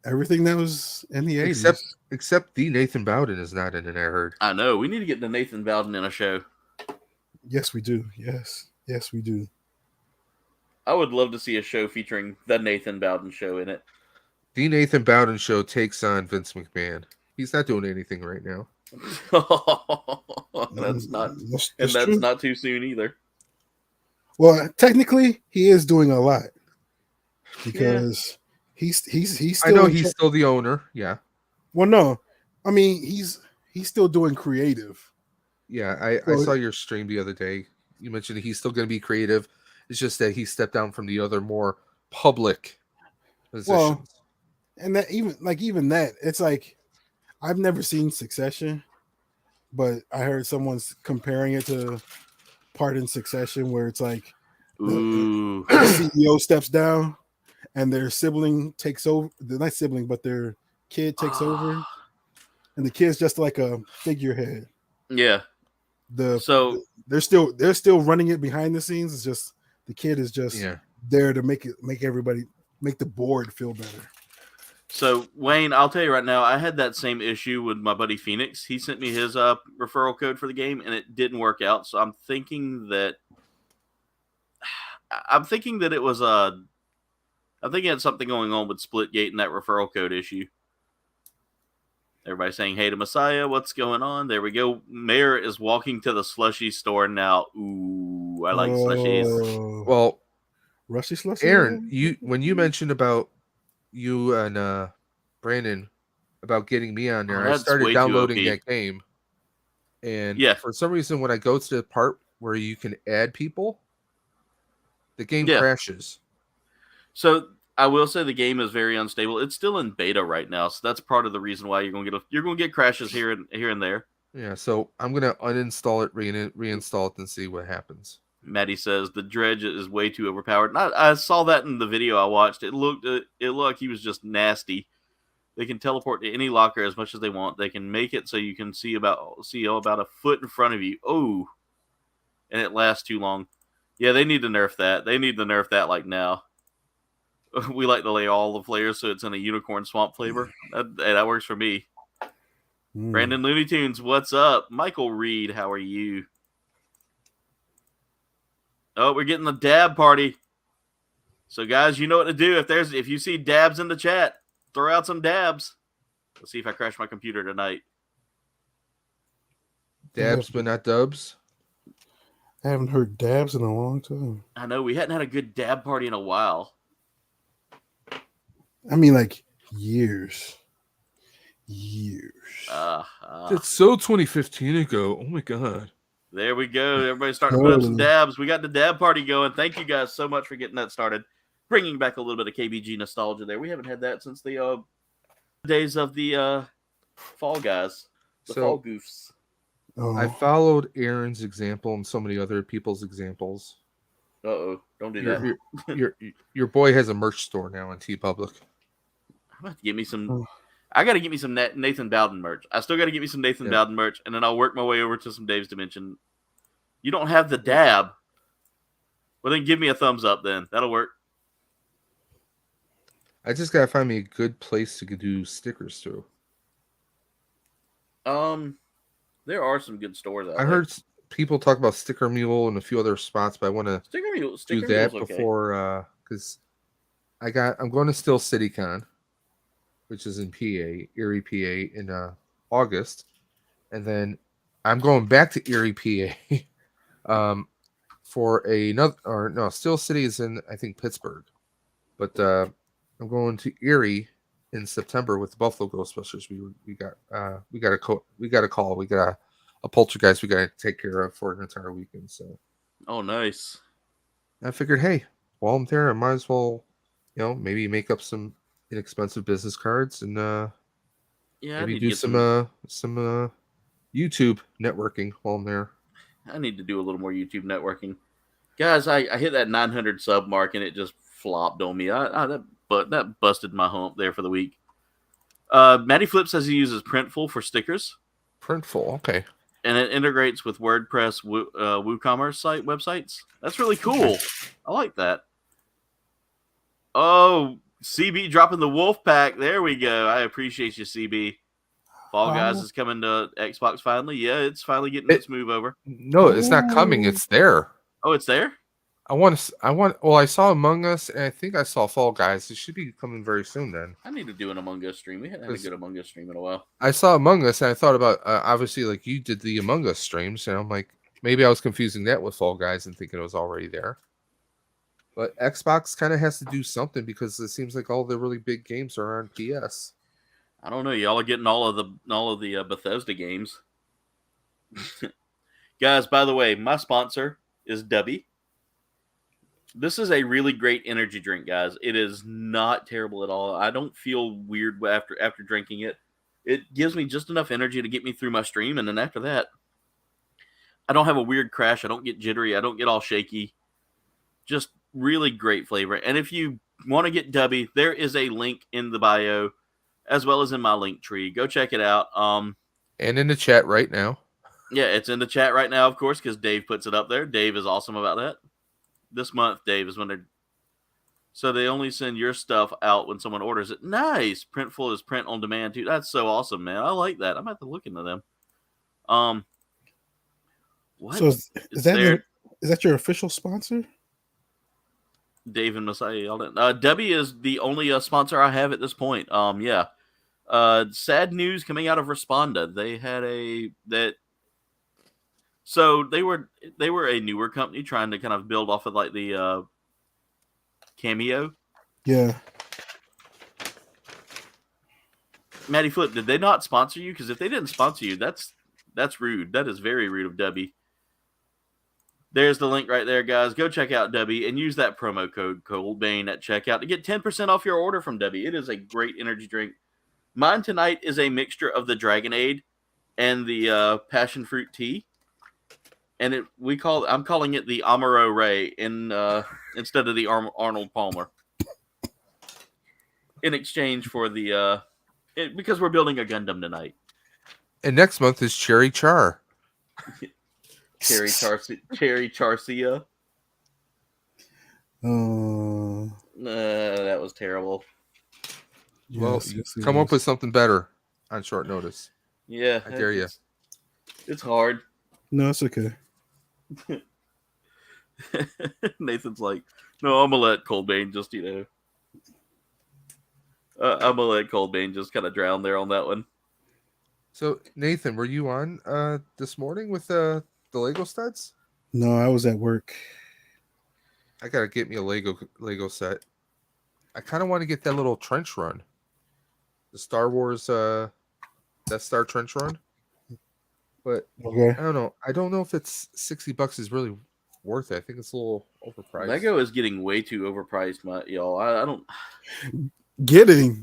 Everything that was in the 80s. Except the Nathan Bowden is not in it, I heard. I know. We need to get the Nathan Bowden in a show. Yes, we do. Yes, we do. I would love to see a show featuring the Nathan Bowden show in it. The Nathan Bowden show takes on Vince McMahon. He's not doing anything right now. That's true. not too soon either. Well, technically, he is doing a lot because he's still. I know he's still the owner. Yeah. Well, no, I mean he's still doing creative. Yeah, I saw your stream the other day. You mentioned he's still going to be creative. It's just that he stepped down from the other more public positions. Well, and that even that, it's like I've never seen Succession, but I heard someone's comparing it to part in Succession where it's like the CEO steps down and their sibling takes over. They're not sibling, but their kid takes over, and the kid's just like a figurehead. Yeah. They're still running it behind the scenes. It's just the kid is just there to make the board feel better. So Wayne, I'll tell you right now, I had that same issue with my buddy Phoenix. He sent me his referral code for the game, and it didn't work out. So I'm thinking that it was I'm thinking it had something going on with Splitgate and that referral code issue. Everybody saying hey to Messiah, what's going on? There we go. Mayor is walking to the slushy store now. Ooh, I like slushies. Well, Rushy slushy. Aaron, when you mentioned about you and Brandon about getting me on there, I started downloading that game, and for some reason, when I go to the part where you can add people, the game crashes. So I will say the game is very unstable. It's still in beta right now, so that's part of the reason why you're going to get crashes here and there. Yeah, so I'm going to uninstall it, reinstall it, and see what happens. Maddie says the Dredge is way too overpowered. And I saw that in the video I watched. It looked like he was just nasty. They can teleport to any locker as much as they want. They can make it so you can see about a foot in front of you. Oh, and it lasts too long. Yeah, they need to nerf that. They need to nerf that like now. We like to lay all the flavors so it's in a unicorn swamp flavor. That works for me. Brandon Looney Tunes, what's up? Michael Reed, how are you? Oh, we're getting the dab party. So guys, you know what to do. If you see dabs in the chat, throw out some dabs. Let's see if I crash my computer tonight. Dabs, but not dubs. I haven't heard dabs in a long time. I know we hadn't had a good dab party in a while. I mean, like years. That's so 2015 ago. Oh my god. There we go. Everybody's starting to put up some dabs. We got the dab party going. Thank you guys so much for getting that started. Bringing back a little bit of KBG nostalgia there. We haven't had that since the days of the Fall Guys, the Fall Goofs. I followed Aaron's example and so many other people's examples. Uh-oh. Don't do that. Your boy has a merch store now on TeePublic. I'm about to get me some... I got to get me some Nathan Bowden merch. I still got to get me some Nathan Bowden merch, and then I'll work my way over to some Dave's Dimension. You don't have the dab? Well, then give me a thumbs up then. That'll work. I just got to find me a good place to do stickers to. There are some good stores out there. I heard people talk about Sticker Mule and a few other spots, but I want to do that before, because I'm going to Steel City Con, which is in PA, Erie, PA, in August, and then I'm going back to Erie, PA, for another. Or no, Steel City is in, I think, Pittsburgh, but I'm going to Erie in September with the Buffalo Ghostbusters. We got a call. We got a poltergeist we got to take care of for an entire weekend. So, oh, nice. I figured, hey, while I'm there, I might as well, maybe make up some inexpensive business cards and maybe do some YouTube networking while I'm there. I need to do a little more YouTube networking, guys. I hit that 900 sub mark and it just flopped on me. That busted my hump there for the week. Matty Flip says he uses Printful for stickers. Printful, okay. And it integrates with WordPress WooCommerce site websites. That's really cool. I like that. Oh, CB dropping the wolf pack. There we go. I appreciate you, CB. Fall Guys is coming to Xbox finally. Yeah, it's finally getting its move over. No, it's not coming. It's there. Oh, it's there? I saw Among Us, and I think I saw Fall Guys. It should be coming very soon then. I need to do an Among Us stream. We haven't had a good Among Us stream in a while. I saw Among Us, and I thought about, obviously, like you did the Among Us streams, and I'm like, maybe I was confusing that with Fall Guys and thinking it was already there. But Xbox kind of has to do something because it seems like all the really big games are on PS. I don't know. Y'all are getting all of the Bethesda games. Guys, by the way, my sponsor is Dubby. This is a really great energy drink, guys. It is not terrible at all. I don't feel weird after drinking it. It gives me just enough energy to get me through my stream, and then after that, I don't have a weird crash. I don't get jittery. I don't get all shaky. Just really great flavor. And if you want to get Dubby, there is a link in the bio as well as in my link tree. Go check it out. And in the chat right now. Yeah, it's in the chat right now, of course, because Dave puts it up there. Dave is awesome about that. This month, Dave, is when they're... So they only send your stuff out when someone orders it. Nice! Printful is print on demand, too. That's so awesome, man. I like that. I'm about to look into them. What? So is that your official sponsor? Dave and Messiah. Debbie is the only sponsor I have at this point. Yeah. Sad news coming out of Responda. They had So they were a newer company trying to kind of build off of like the Cameo. Yeah. Matty Flip, did they not sponsor you? Because if they didn't sponsor you, that's rude. That is very rude of Debbie. There's the link right there, guys. Go check out Debbie and use that promo code Coldbane at checkout to get 10% off your order from Debbie. It is a great energy drink. Mine tonight is a mixture of the Dragonade and the passion fruit tea. And I'm calling it the Amaro Ray instead of the Arnold Palmer. In exchange for because we're building a Gundam tonight. And next month is Cherry Char. Cherry Charcia. That was terrible. Well, come up with something better on short notice. Yeah. I dare you. It's hard. No, it's okay. Nathan's like, no, I'm gonna let Coldbane just, I'm gonna let Coldbane just kind of drown there on that one. So Nathan, were you on this morning with the Lego studs? No, I was at work. I gotta get me a Lego set. I kind of want to get that little trench run, the Star Wars Death Star trench run. But Okay. I don't know. I don't know if it's $60 is really worth it. I think it's a little overpriced. Lego is getting way too overpriced, y'all. I don't. Getting.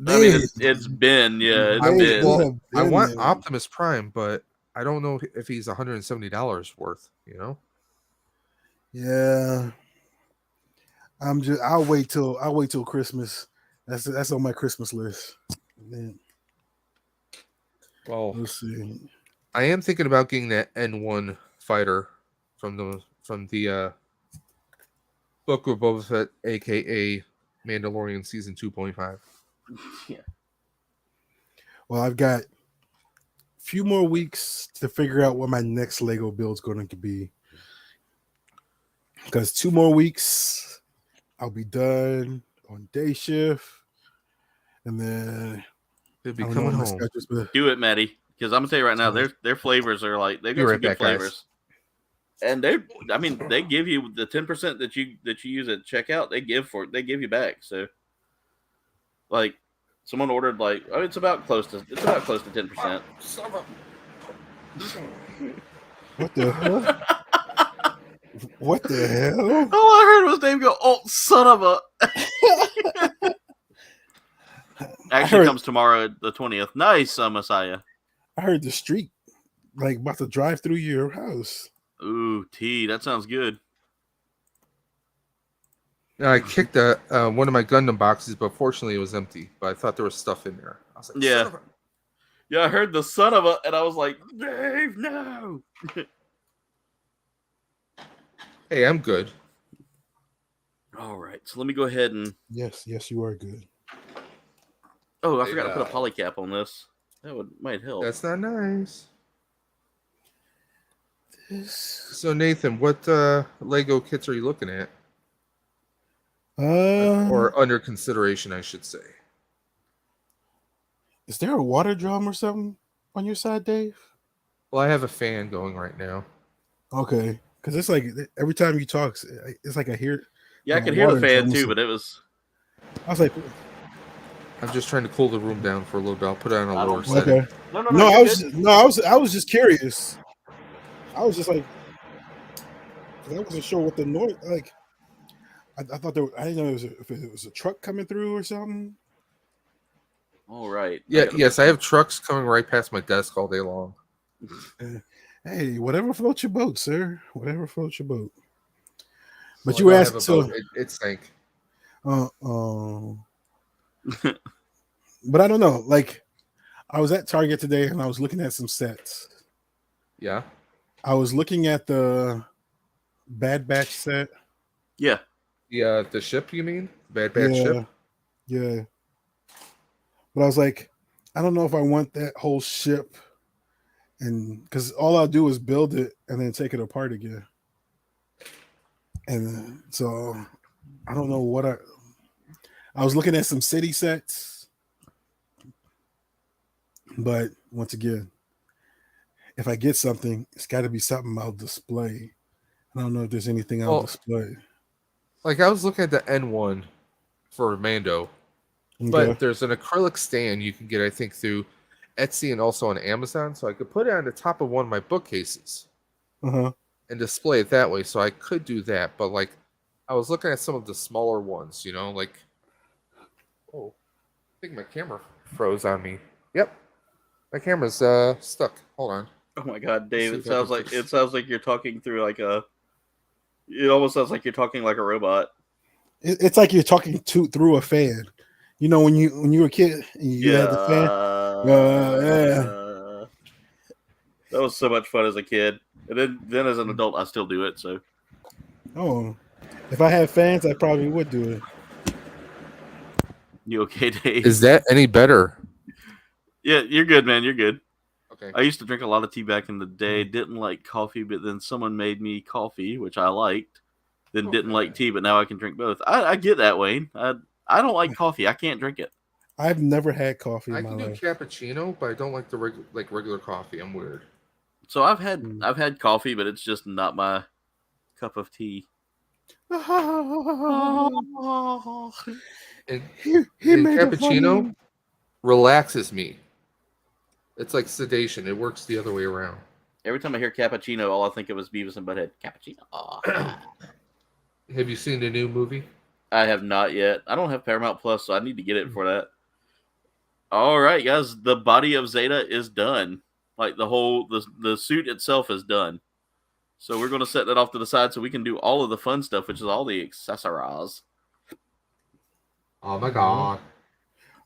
I mean, it's been, yeah, it's been. Well, I want Optimus Prime, but I don't know if he's $170 worth. You know? Yeah. I'll wait till Christmas. That's on my Christmas list. Man, Well, we'll see. I am thinking about getting that N1 fighter from the Book of Boba Fett, aka Mandalorian season 2.5. Yeah. Well, I've got a few more weeks to figure out what my next Lego build's going to be. Because 2 more weeks, I'll be done on day shift, and then They'll be coming home. Do it, Maddie. Because I'm gonna tell you right now, their flavors are like they've got some good flavors, and they give you the 10% that you use at checkout. They give you back. So, like, someone ordered it's about close to 10%. What the hell? What the hell? All I heard was Dave go, "Oh, son of a!" Actually, comes tomorrow, the 20th. Nice, Messiah. I heard the street about to drive through your house. Ooh, tea. That sounds good. I kicked one of my Gundam boxes, but fortunately it was empty. But I thought there was stuff in there. I was like, yeah. Yeah, I heard the son of a, and I was like, Dave, no. Hey, I'm good. All right, so let me go ahead and... Yes, you are good. Oh, I forgot to put a polycap on this. That might help. That's not nice. So, Nathan, what Lego kits are you looking at? Or under consideration, I should say. Is there a water drum or something on your side, Dave? Well, I have a fan going right now. Okay. Because it's like every time you talk, it's like I hear... Yeah, I could hear the fan too, but it was... I was like... I'm just trying to cool the room down for a little bit. I'll put it on a lower setting. Okay. No, I was just curious. I was just like... I wasn't sure what the noise... Like, I thought there... I didn't know if it was a truck coming through or something. All right. Yeah, yes, I have trucks coming right past my desk all day long. Hey, whatever floats your boat, sir. Whatever floats your boat. But well, you asked, so it sank. But I don't know. Like, I was at Target today and I was looking at some sets. Yeah. I was looking at the Bad Batch set. Yeah. The ship, you mean? Bad Batch ship? Yeah. But I was like, I don't know if I want that whole ship, and because all I'll do is build it and then take it apart again. And so I don't know what I was looking at some city sets, but once again, if I get something, it's got to be something I'll display. I don't know if there's anything I'll display. Like, I was looking at the N1 for Mando, but there's an acrylic stand you can get, I think, through Etsy and also on Amazon, so I could put it on the top of one of my bookcases and display it that way. So I could do that, but like, I was looking at some of the smaller ones, like, oh, I think my camera froze on me. Yep, my camera's stuck. Hold on. Oh my God, Dave! It sounds like you're talking through like a. It almost sounds like you're talking like a robot. It's like you're talking through a fan. You know, when you were a kid and you had the fan. That was so much fun as a kid, and then as an adult, I still do it. So. Oh, if I had fans, I probably would do it. You okay, Dave? Is that any better? Yeah, you're good, man. You're good. Okay. I used to drink a lot of tea back in the day. Didn't like coffee, but then someone made me coffee, which I liked. Then didn't like tea, but now I can drink both. I get that, Wayne. I don't like coffee. I can't drink it. I've never had coffee I in my can do life. cappuccino, but I don't like the regular coffee. I'm weird. So I've had coffee, but it's just not my cup of tea. And, He and made a cappuccino funny. relaxes me. It's like sedation. It works the other way around. Every time I hear cappuccino, all I think of is Beavis and Butthead. Cappuccino. Have you seen the new movie? I have not yet. I don't have Paramount Plus, so I need to get it for that. All right, guys. The body of Zeta is done. Like the suit itself is done. So we're going to set that off to the side so we can do all of the fun stuff, which is all the accessories. Oh my god!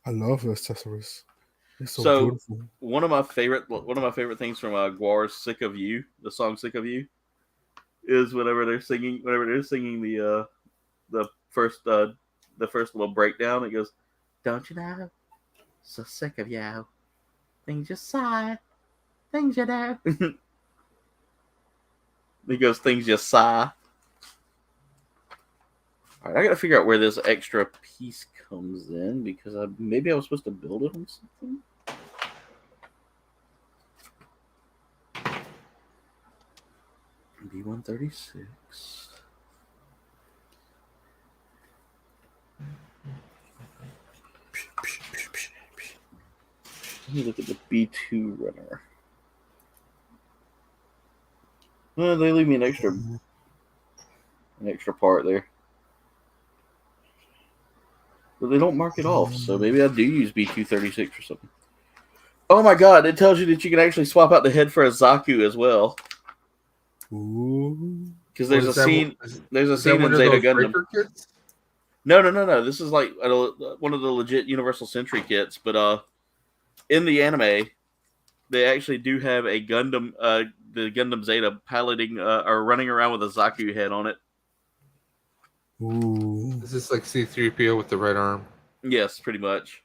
I love accessories. It's so So beautiful. one of my favorite things from Guar's "Sick of You," the song "Sick of You," is whenever they're singing the first little breakdown. It goes, "Don't you know? So sick of you. Things you sigh, things you do." He goes, "Things you sigh." All right, I got to figure out where this extra piece comes in because maybe I was supposed to build it on something. B136. Let me look at the B2 runner. Well, they leave me an extra part there. But they don't mark it off, so maybe I do use B236 or something. Oh my god, it tells you that you can actually swap out the head for a Zaku as well. Ooh. Because there's a scene in Zeta Gundam. Kits? No. This is like one of the legit Universal Century kits, but in the anime, they actually do have a Gundam, the Gundam Zeta piloting or running around with a Zaku head on it. Ooh. Is this like C-3PO with the red arm? Yes, pretty much.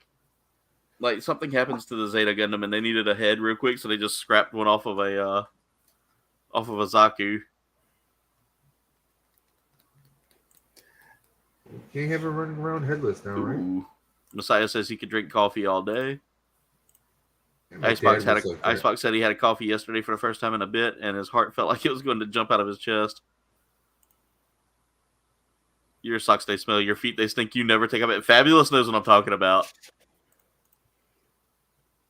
Like something happens to the Zeta Gundam and they needed a head real quick, so they just scrapped one off of a Zaku. Can't have it running around headless now, right? Ooh. Messiah says he could drink coffee all day. Yeah, my Icebox dad was like that. Icebox said he had a coffee yesterday for the first time in a bit, and his heart felt like it was going to jump out of his chest. Your socks, they smell. Your feet, they stink. You never take up. Fabulous knows what I'm talking about.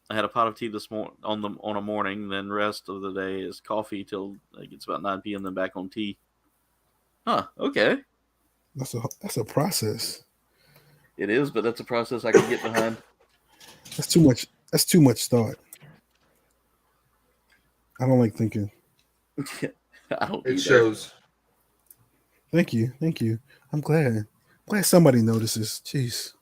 I had a pot of tea this morning on a morning. Then rest of the day is coffee till like it's about 9 p.m. Then back on tea. Huh? Okay. That's a process. It is, but that's a process I can get behind. That's too much. That's too much thought. I don't like thinking. I don't. It either. shows. Thank you. I'm glad somebody notices. Jeez.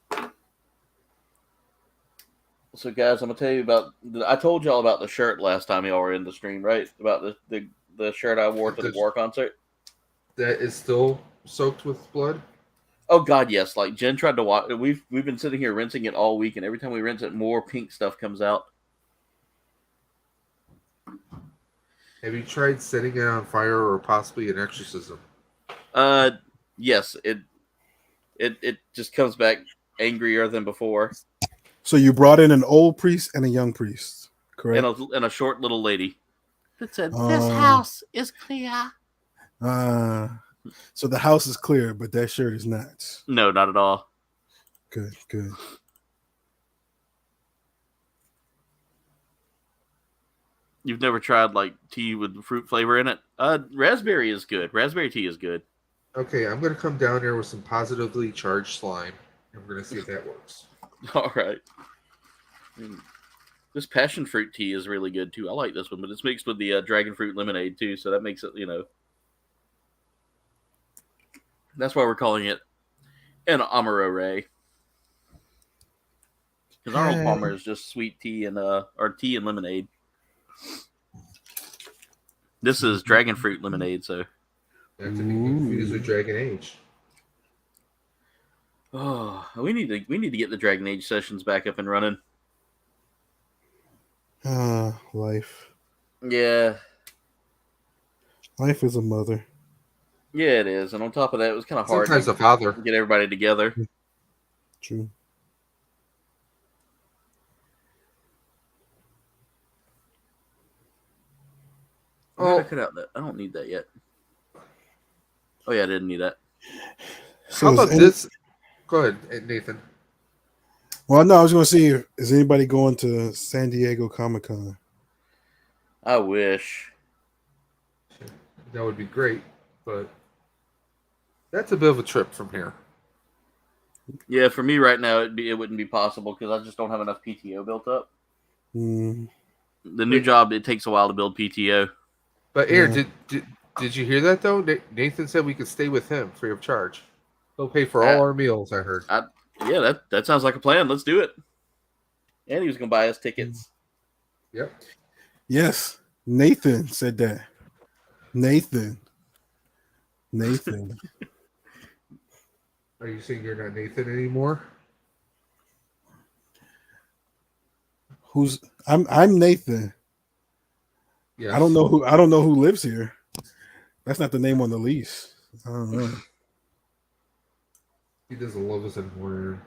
So, guys, I'm gonna tell you about. I told y'all about the shirt last time y'all were in the stream, right? About the shirt I wore to the War concert. That is still soaked with blood? Oh God, yes. Like Jen tried to watch. We've been sitting here rinsing it all week, and every time we rinse it, more pink stuff comes out. Have you tried setting it on fire or possibly an exorcism? Yes. It just comes back angrier than before. So you brought in an old priest and a young priest, correct? And a short little lady that said, "This house is clear." So the house is clear, but that shirt is not. No, not at all. Good. You've never tried like tea with fruit flavor in it? Raspberry is good. Raspberry tea is good. Okay, I'm going to come down here with some positively charged slime, and we're going to see if that works. All right. This passion fruit tea is really good too. I like this one, but it's mixed with the dragon fruit lemonade too, so that makes it, that's why we're calling it an Amaro Ray. Because Arnold Palmer is just sweet tea and or tea and lemonade. This is dragon fruit lemonade, so. Not to be confused with Dragon Age. Oh, we need to get the Dragon Age sessions back up and running. Life. Yeah. Life is a mother. Yeah, it is. And on top of that, it was kind of hard Sometimes a father. to get everybody together. True. Why did I cut out that? I don't need that yet. Oh yeah, I didn't need that. So how about this? Go ahead, Nathan. Well, no, I was going to see is anybody going to San Diego Comic-Con? I wish. That would be great, but that's a bit of a trip from here. Yeah, for me right now, it wouldn't be possible because I just don't have enough PTO built up. Mm, The new job, it takes a while to build PTO. But Aaron, did you hear that though? Nathan said we could stay with him free of charge. He'll pay for all our meals. I heard. Yeah, that sounds like a plan. Let's do it. And he was going to buy us tickets. Yep. yes, Nathan said that. Nathan. Are you saying you're not Nathan anymore? I'm Nathan. Yes. I don't know who lives here. That's not the name on the lease. I don't know. He doesn't love us anymore.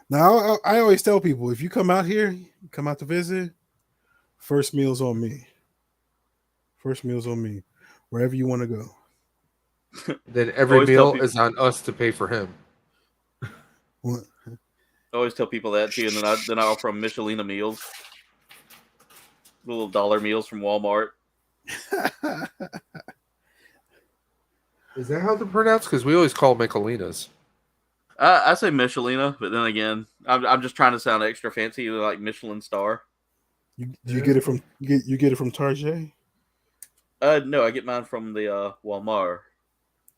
Now I always tell people if you come out here, come out to visit, first meal's on me. First meal's on me. Wherever you want to go. Then every Always tell meal people- is on us to pay for him. What? I always tell people that too, and then I offer them Michelina meals. Little dollar meals from Walmart. Is that how they're pronounced? Because we always call them Michelinas. I say Michelina, but then again, I'm just trying to sound extra fancy, like Michelin star. You get it from you get it from Target? No, I get mine from the Walmart.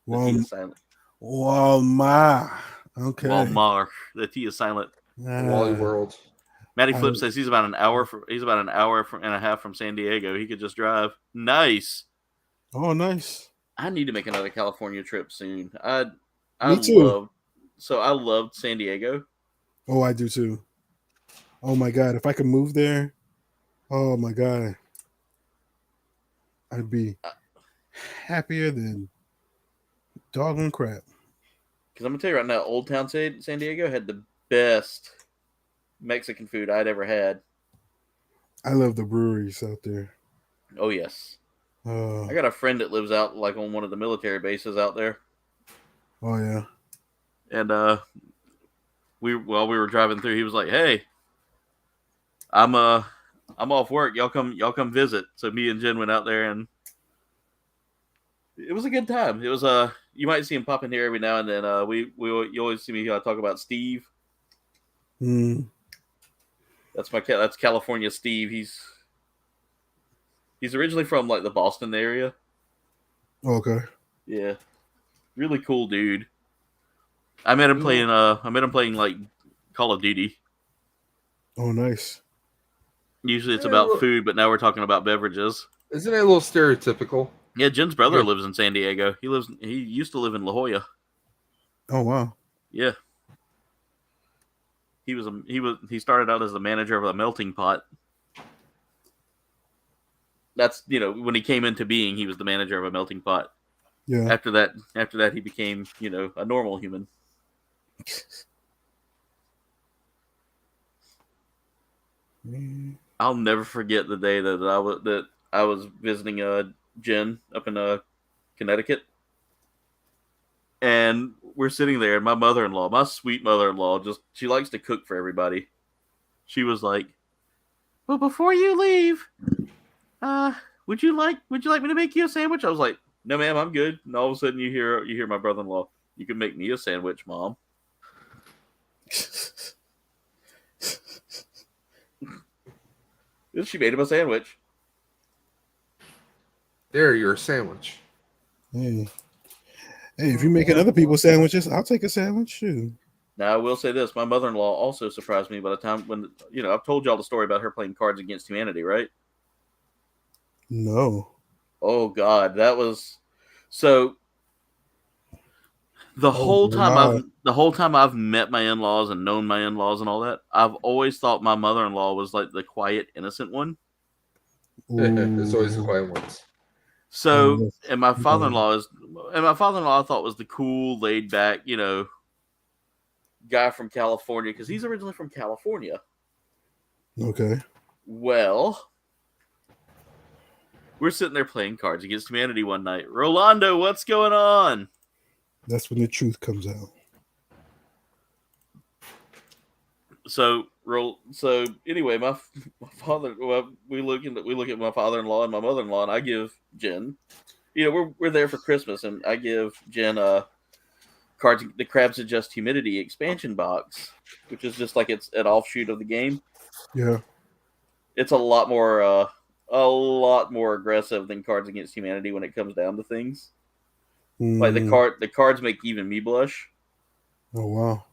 The T is silent. Walmart. Okay. Walmart. The T is silent. Wally World. Matty Flip says he's about an hour and a half from San Diego. He could just drive. Nice. Oh, nice. I need to make another California trip soon. I Me too. I loved San Diego. Oh, I do too. Oh my God. If I could move there, oh my God. I'd be happier than dog and crap. Because I'm going to tell you right now, Old Town San Diego had the best Mexican food I'd ever had. I love the breweries out there. Oh, yes. I got a friend that lives out like on one of the military bases out there. Oh, yeah. And while we were driving through, he was like, "Hey, I'm off work. Y'all come visit." So me and Jen went out there, and it was a good time. It was you might see him pop in here every now and then. You always see me talk about Steve. That's California Steve. He's originally from like the Boston area. Okay. Yeah, really cool dude. I met him playing like Call of Duty. Oh, nice. Usually it's about food, but now we're talking about beverages. Isn't that a little stereotypical? Yeah, Jen's brother lives in San Diego. He used to live in La Jolla. Oh, wow. Yeah. He started out as the manager of a melting pot. That's, when he came into being, he was the manager of a melting pot. Yeah. After that he became, a normal human. I'll never forget the day that I was visiting Jen up in Connecticut, and we're sitting there, and my mother-in-law, my sweet mother-in-law, she likes to cook for everybody. She was like, "Well, before you leave, would you like me to make you a sandwich?" I was like, "No, ma'am, I'm good." And all of a sudden, you hear my brother-in-law, "You can make me a sandwich, Mom." She made him a sandwich. There, you're a sandwich. Hey, if you're making other people sandwiches, I'll take a sandwich too. Now, I will say this. My mother-in-law also surprised me by the time when, I've told y'all the story about her playing Cards Against Humanity, right? No. Oh, God. That was... So, the whole time I've met my in-laws and known my in-laws and all that, I've always thought my mother-in-law was like the quiet, innocent one. It's always the quiet ones. So, and my father-in-law I thought was the cool, laid back, guy from California, because he's originally from California. Okay. Well, we're sitting there playing Cards Against Humanity one night. Rolando, what's going on? That's when the truth comes out. So anyway, my father. Well, we look at my father-in-law and my mother-in-law, and I give Jen. We're there for Christmas, and I give Jen the Crabs Adjust Humidity expansion box, which is just like it's an offshoot of the game. Yeah. It's a lot more aggressive than Cards Against Humanity when it comes down to things. Like the cards make even me blush. Oh wow.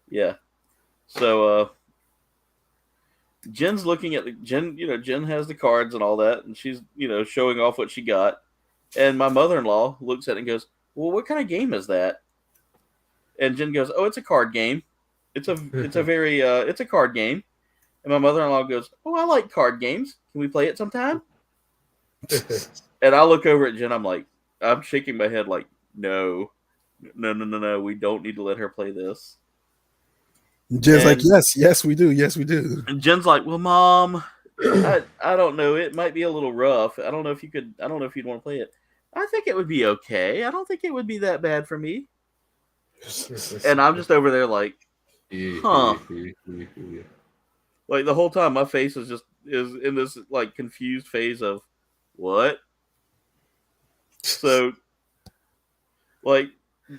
Yeah. So Jen's looking at Jen has the cards and all that, and she's showing off what she got. And my mother-in-law looks at it and goes, "Well, what kind of game is that?" And Jen goes, "Oh, it's a card game. It's a card game." And my mother-in-law goes, "Oh, I like card games. Can we play it sometime?" And I look over at Jen. I'm shaking my head like, no. We don't need to let her play this. Jen's like, yes, we do. Yes, we do. And Jen's like, "Well, Mom, I don't know. It might be a little rough. I don't know if you'd want to play it. I think it would be okay. I don't think it would be that bad for me." And I'm just over there like, huh. Like the whole time my face is in this like confused phase of what? So like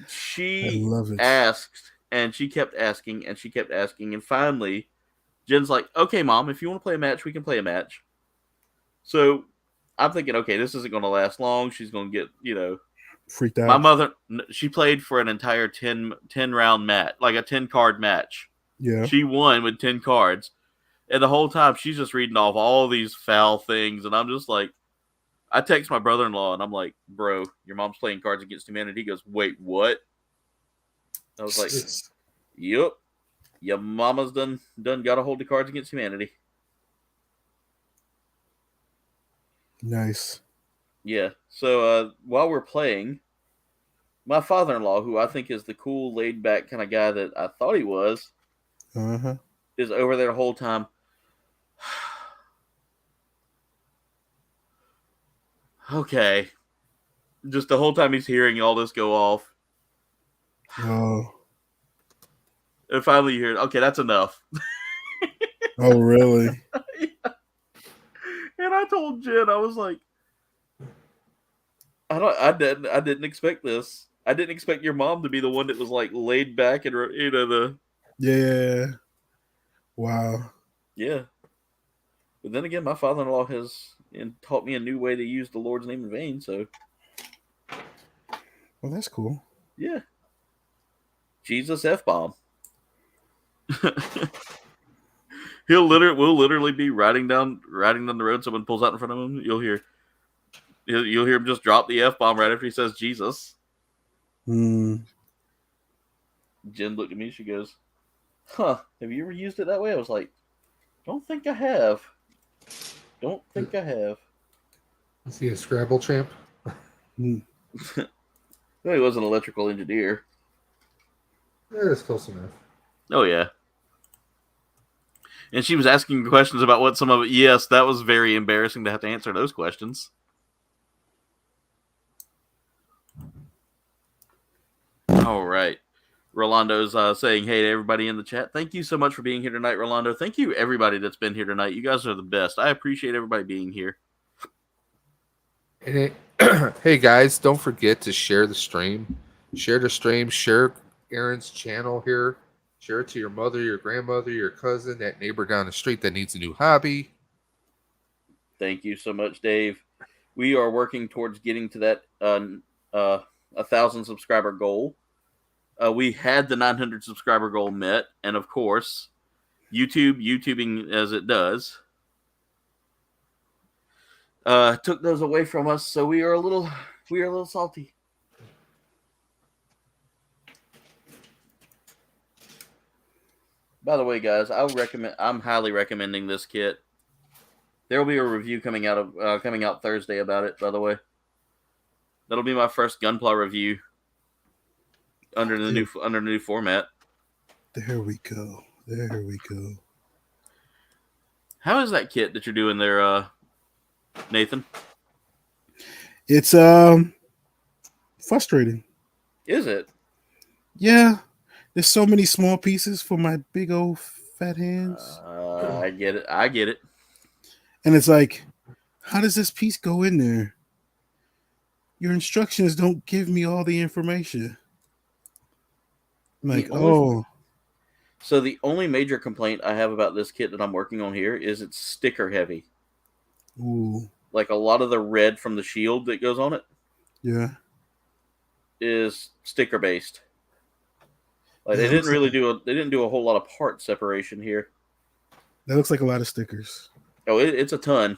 she asked and she kept asking and she kept asking, and finally Jen's like, "Okay, Mom, if you want to play a match, we can play a match." So I'm thinking, okay, this isn't going to last long. She's going to get, freaked out. My mother, she played for an entire 10 round match, like a 10 card match. Yeah. She won with 10 cards. And the whole time she's just reading off all these foul things. And I'm just like, I text my brother-in-law and I'm like, "Bro, your mom's playing Cards Against Humanity." He goes, "Wait, what?" I was like, "Yep. Your mama's done got a hold of Cards Against Humanity." Nice. Yeah. So while we're playing, my father-in-law, who I think is the cool, laid-back kind of guy that I thought he was, is over there the whole time. Okay. Just the whole time he's hearing all this go off. Oh. And finally you hear, "Okay, that's enough." Oh, really? Yeah. And I told Jen, I was like, I didn't expect this. I didn't expect your mom to be the one that was like laid back and Yeah. Wow. Yeah. But then again, my father-in-law has taught me a new way to use the Lord's name in vain. So, well, that's cool. Yeah. Jesus F-bomb. We'll literally be riding down the road. Someone pulls out in front of him. You'll hear him just drop the F-bomb right after he says Jesus. Jen looked at me. She goes, "Huh, have you ever used it that way?" I was like, "Don't think I have. Don't think I have." Is he a Scrabble champ? No, he was an electrical engineer. Yeah, that's close enough. Oh, yeah. And she was asking questions about what some of it... Yes, that was very embarrassing to have to answer those questions. All right. Rolando's saying, "Hey to everybody in the chat. Thank you so much for being here tonight, Rolando. Thank you, everybody that's been here tonight. You guys are the best. I appreciate everybody being here." And hey, guys, don't forget to share the stream. Share the stream. Share Aaron's channel here. Share it to your mother, your grandmother, your cousin, that neighbor down the street that needs a new hobby. Thank you so much, Dave. We are working towards getting to that 1,000 subscriber goal. We had the 900 subscriber goal met, and of course, YouTubing as it does, took those away from us. So we are a little salty. By the way, guys, I'm highly recommending this kit. There will be a review coming out Thursday about it. By the way, that'll be my first Gunpla review under the new format. There we go. How is that kit that you're doing there, Nathan? It's frustrating. Is it? Yeah, there's so many small pieces for my big old fat hands, I get it. I get it. and it's like, how does this piece go in there? Your instructions don't give me all the information. I'm like, So the only major complaint I have about this kit that I'm working on here is it's sticker heavy. ooh, Like a lot of the red from the shield that goes on it yeah. is sticker based. Like Yeah, they didn't do a whole lot of part separation here. That looks like a lot of stickers. Oh, it's a ton.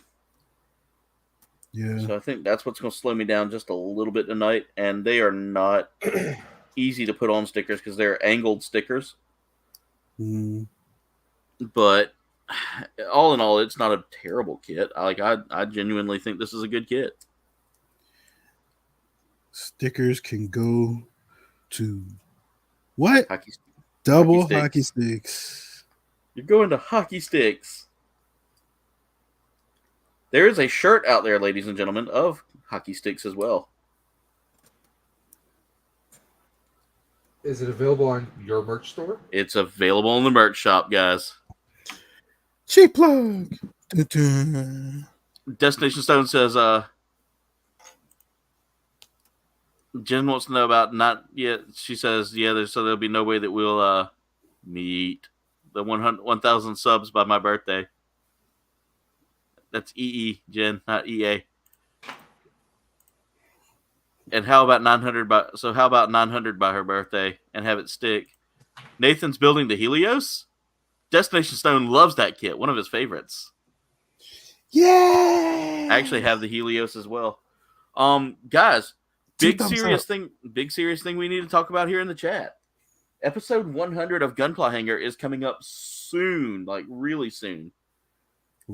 Yeah. So I think that's what's going to slow me down just a little bit tonight. And they are not easy to put on stickers because they're angled stickers. Mm. But all in all, it's not a terrible kit. I genuinely think this is a good kit. Stickers can go to what? Double Double hockey sticks. You're going to hockey sticks. There is a shirt out there, ladies and gentlemen, of hockey sticks as well. Is it available on your merch store? It's available in the merch shop, guys. Cheap plug. Dun-dun. Destination Stone says, Jen wants to know about not yet. She says, yeah, so there'll be no way that we'll meet the 1,000 subs by my birthday. That's EE, Jen, not EA. And how about 900 by her birthday and have it stick? Nathan's building the Helios. Destination Stone loves that kit, one of his favorites. Yeah. I actually have the Helios as well. Guys, big serious thing we need to talk about here in the chat. Episode 100 of Gunpla Hangar is coming up soon, like really soon.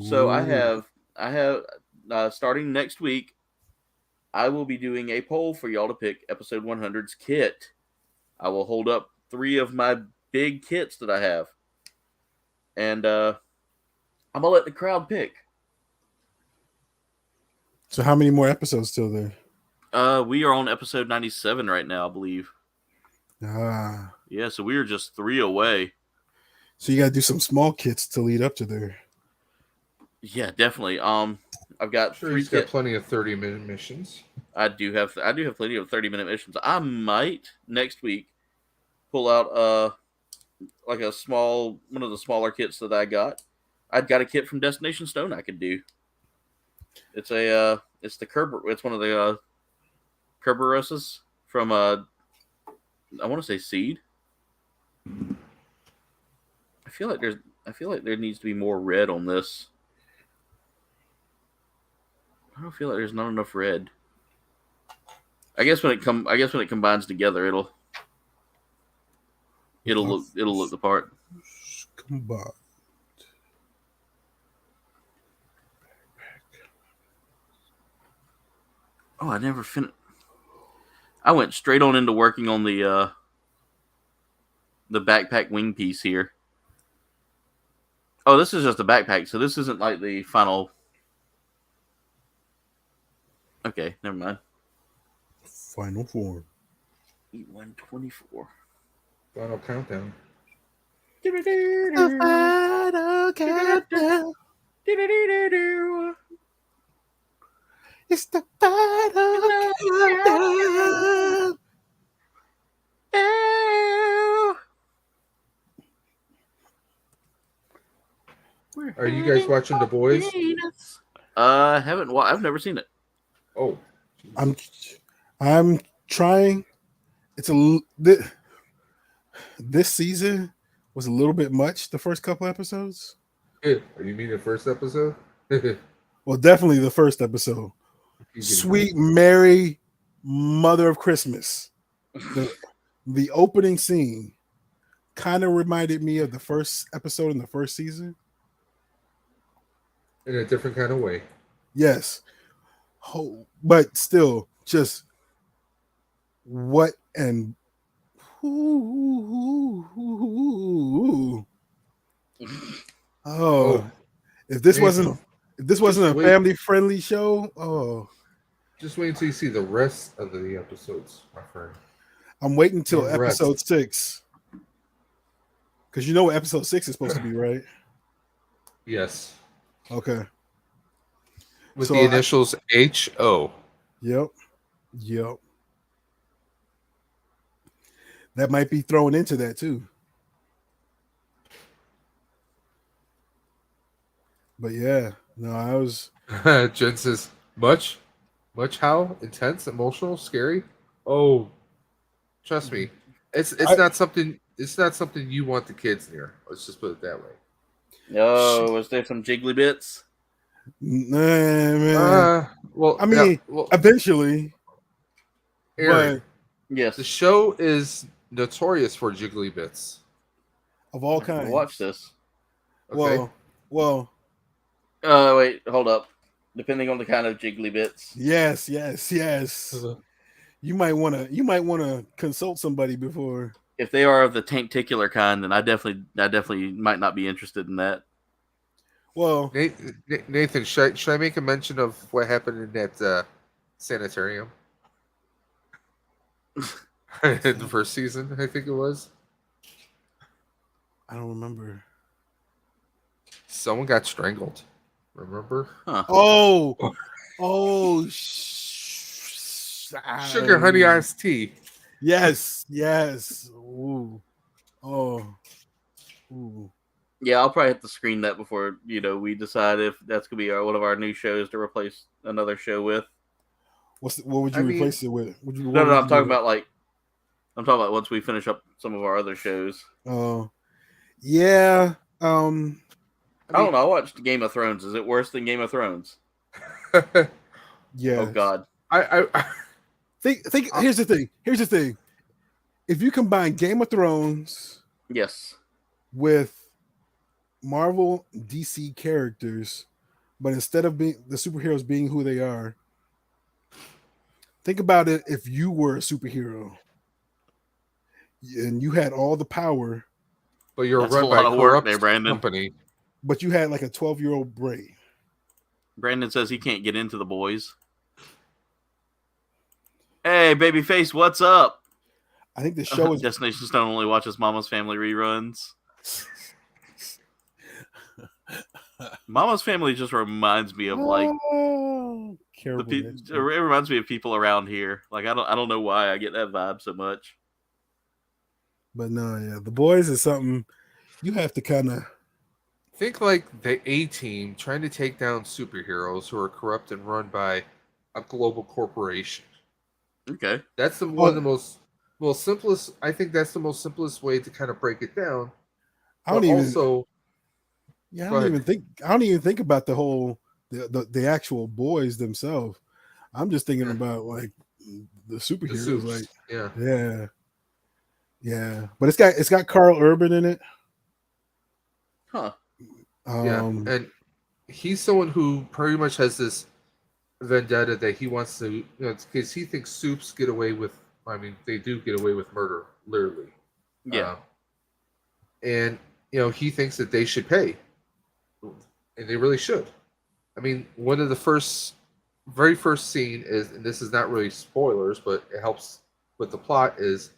So I have starting next week, I will be doing a poll for y'all to pick episode 100's kit. I will hold up 3 of my big kits that I have. And I'm going to let the crowd pick. So how many more episodes still there? We are on episode 97 right now, I believe. Ah. Yeah, so we are just 3 away. So you got to do some small kits to lead up to there. Yeah, definitely. I've got sure he's got plenty of 30-minute missions. I do have plenty of 30-minute missions. I might next week pull out like one of the smaller kits that I got. I'd got a kit from Destination Stone I could do. It's the Kerber. It's one of the Kerberoses from I want to say Seed. I feel like there needs to be more red on this. I don't feel like there's not enough red. I guess when it combines together, it'll look the part. Combined. Oh, I never finished. I went straight on into working on the backpack wing piece here. Oh, this is just a backpack, so this isn't like the final. Okay, never mind. Final form. E124. Final countdown. The final countdown. It's the final countdown. Are you guys watching The Boys? Haven't. I've never seen it. Oh, I'm trying. It's this season was a little bit much. The first couple episodes. you mean the first episode? Well, definitely the first episode. Sweet Mary, Mother of Christmas. The opening scene kind of reminded me of the first episode in the first season. In a different kind of way. Yes. Oh, but still, just what and oh, If this Nathan, wasn't a wait. family friendly show, just wait until you see the rest of the episodes, my friend. I'm waiting till The rest. episode 6. Because you know what episode 6 is supposed to be, right? Yes. Okay. With So the initials HO. Yep. That might be thrown into that too. But yeah, no, I was. Jen says, much how? Intense, emotional, scary? Oh, trust me. It's not something you want the kids near. Let's just put it that way. No, was there some jiggly bits? Nah, man. Well, I mean, eventually. Aaron, Yes. the show is notorious for jiggly bits. Of all kinds. Watch this. Okay. Well. Wait, hold up. Depending on the kind of jiggly bits. Yes. You might want to consult somebody before. If they are of the tenticular kind, then I definitely might not be interested in that. Well, Nathan, should I make a mention of what happened in that sanitarium? In the first season, I think it was. I don't remember. Someone got strangled. Remember? Huh. Sugar honey iced tea. Yes. Ooh. Yeah, I'll probably have to screen that before we decide if that's gonna be one of our new shows to replace another show with. What would you replace it with? No, I'm talking about once we finish up some of our other shows. Yeah. I don't know. I watched Game of Thrones. Is it worse than Game of Thrones? Yeah. Oh God. I think. Here's the thing. If you combine Game of Thrones, yes, with Marvel DC characters, but instead of being the superheroes being who they are, think about it. If you were a superhero and you had all the power, but you're That's run a by lot a of work corrupt there, Brandon. company. but you had like a 12-year-old brain. Brandon says he can't get into the boys. Hey, babyface, what's up? I think the show is Destination Stone only watches Mama's Family reruns. Mama's Family just reminds me of like it reminds me of people around here. Like I don't know why I get that vibe so much. But no, yeah, the boys is something you have to kind of think like the A-Team trying to take down superheroes who are corrupt and run by a global corporation. Okay, that's one of the most simplest. I think that's the most simplest way to kind of break it down. I don't even think about the whole the actual boys themselves. I'm just thinking about like the superheroes. Yeah. But it's got Carl Urban in it. Huh. And he's someone who pretty much has this vendetta that he wants to, because he thinks soups get away with. I mean, they do get away with murder, literally. Yeah. And he thinks that they should pay, and they really should. I mean, one of the very first scene is, and this is not really spoilers, but it helps with the plot, is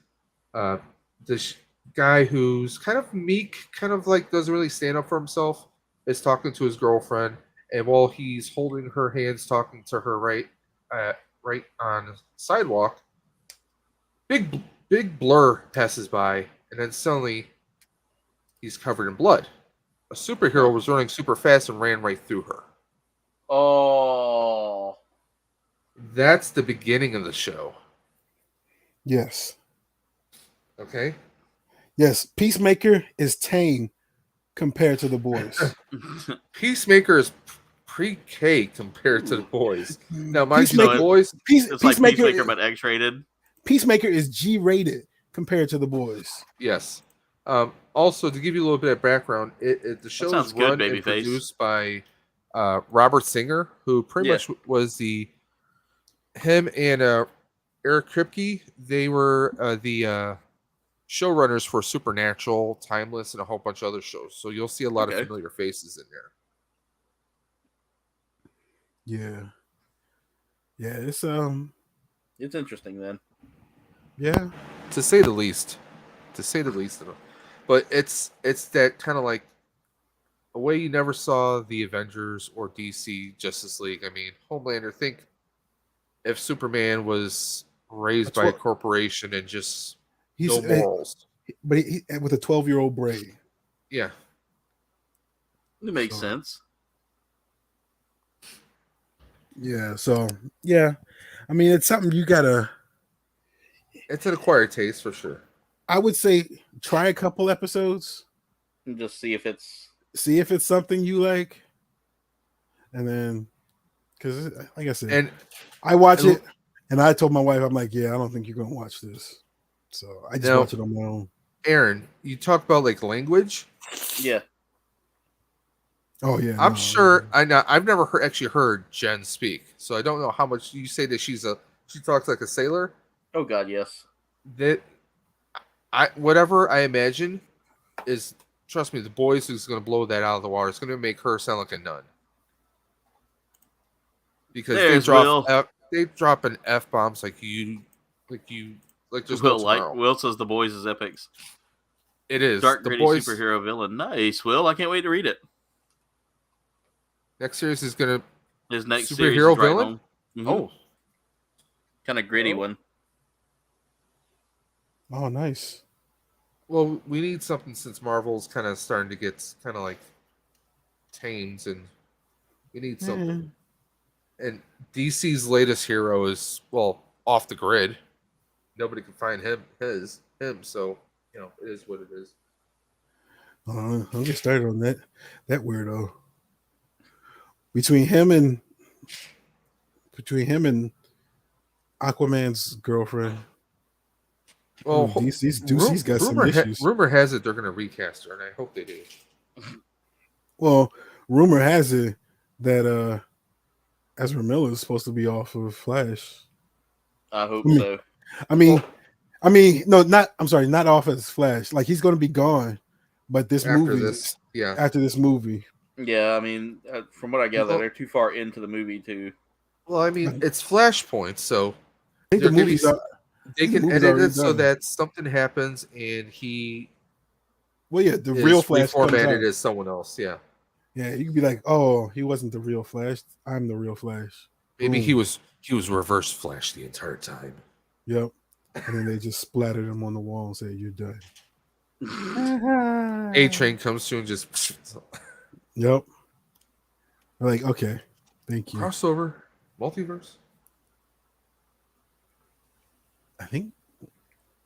this guy who's kind of meek, kind of like doesn't really stand up for himself, is talking to his girlfriend, and while he's holding her hands, talking to her right on the sidewalk, big blur passes by, and then suddenly he's covered in blood. A superhero was running super fast and ran right through her. Oh. That's the beginning of the show. Yes. Okay. Yes, Peacemaker is tame compared to the boys. Peacemaker is pre-K compared to the boys. Now, mind you, the boys... It's like Peacemaker, but X-rated. Peacemaker is G-rated compared to the boys. Yes. Also, to give you a little bit of background, the show is run and produced by Robert Singer, who pretty much was him and Eric Kripke. They were the showrunners for Supernatural, Timeless, and a whole bunch of other shows. So you'll see a lot of familiar faces in there. Yeah. Yeah, It's interesting then. yeah. To say the least. To say the least of it. But it's that kind of like a way you never saw the Avengers or DC Justice League. I mean, Homelander, think if Superman was raised by a corporation and just He's no morals. but he with a 12-year-old brain. Yeah. It makes So- sense. Yeah, so yeah. I mean, it's something you gotta. It's an acquired taste for sure. I would say try a couple episodes, And just see if it's see if it's something you like, and then because like I said, And I watch and- it, and I told my wife, I'm like, yeah, I don't think you're gonna watch this, so I just Now- watch it on my own. Aaron, you talk about like language. yeah. Oh yeah, I'm no. sure I've never actually heard Jen speak, so I don't know how much you say that she talks like a sailor. Oh God, yes. That whatever I imagine is, trust me, the boys who's going to blow that out of the water. It's going to make her sound like a nun because There's Will. they drop an f bombs like there's no tomorrow. Will says the boys is epics. It is Dark the gritty boys. superhero villain. Nice, Will. I can't wait to read it. Next series is going to His next Superhero series is right villain? home. Mhm. oh Kind of gritty Oh. one. Oh, nice. well, we need something since Marvel's kind of starting to get kind of like tamed, and we need something. And DC's latest hero is off the grid. Nobody can find him. So it is what it is. I'll get started on that weirdo. Between him and Aquaman's girlfriend. Well, DC's got some rumor issues. rumor has it they're going to recast her, and I hope they do. Well, rumor has it that Ezra Miller is supposed to be off of Flash. I hope Hmm. so. I mean, no, not. I'm sorry, not off as Flash. Like he's going to be gone, but this After movie, this, yeah. after this movie, Yeah, I mean, from what I gather, Well- they're too far into the movie to. Well, I mean, it's Flashpoint, so I think the They're gonna movies be- are. they The can movie's edit already it so done. that something happens and he Well, yeah, the is real Flash comes reformatted out. as someone else. Yeah, Yeah, you could be like, oh, he wasn't the real Flash. I'm the real Flash. maybe Boom. he was reverse Flash the entire time. Yep. And then they just splattered him on the wall and said, "You're done." A Train comes through and just Yep. They're like, okay, thank you. crossover multiverse. I think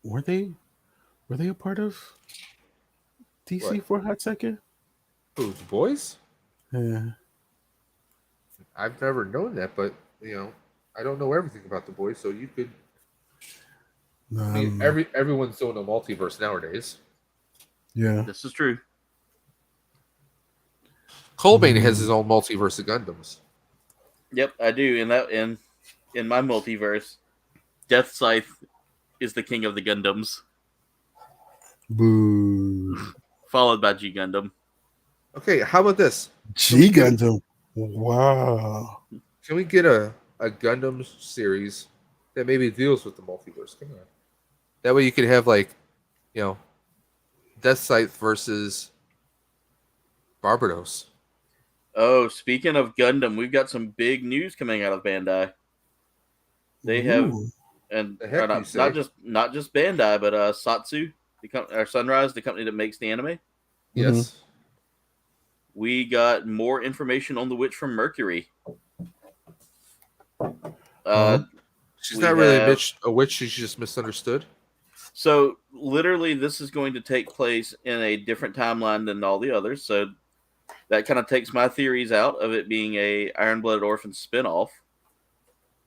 were they a part of DC What? for a hot second? Who, the boys? Yeah. I've never known that, but I don't know everything about the boys, so you could. No, I I mean, don't know. everyone's doing a multiverse nowadays. Yeah. This is true. Colbane has his own multiverse of Gundams. Yep, I do. In my multiverse, Death Scythe is the king of the Gundams, Boo. followed by G Gundam. Okay, how about this? G Gundam. Wow. Can we get a Gundam series that maybe deals with the multiverse? Come on. That way you could have Death Scythe versus Barbados. Oh, speaking of Gundam, we've got some big news coming out of Bandai. They have, Ooh. and The heck you not say? not just Bandai, but Satsu, or Sunrise, the company that makes the anime. Yes. We got more information on the witch from Mercury. She's We not really have- a witch. She's just misunderstood. So literally, this is going to take place in a different timeline than all the others. So that kind of takes my theories out of it being a Iron-Blooded Orphan spinoff.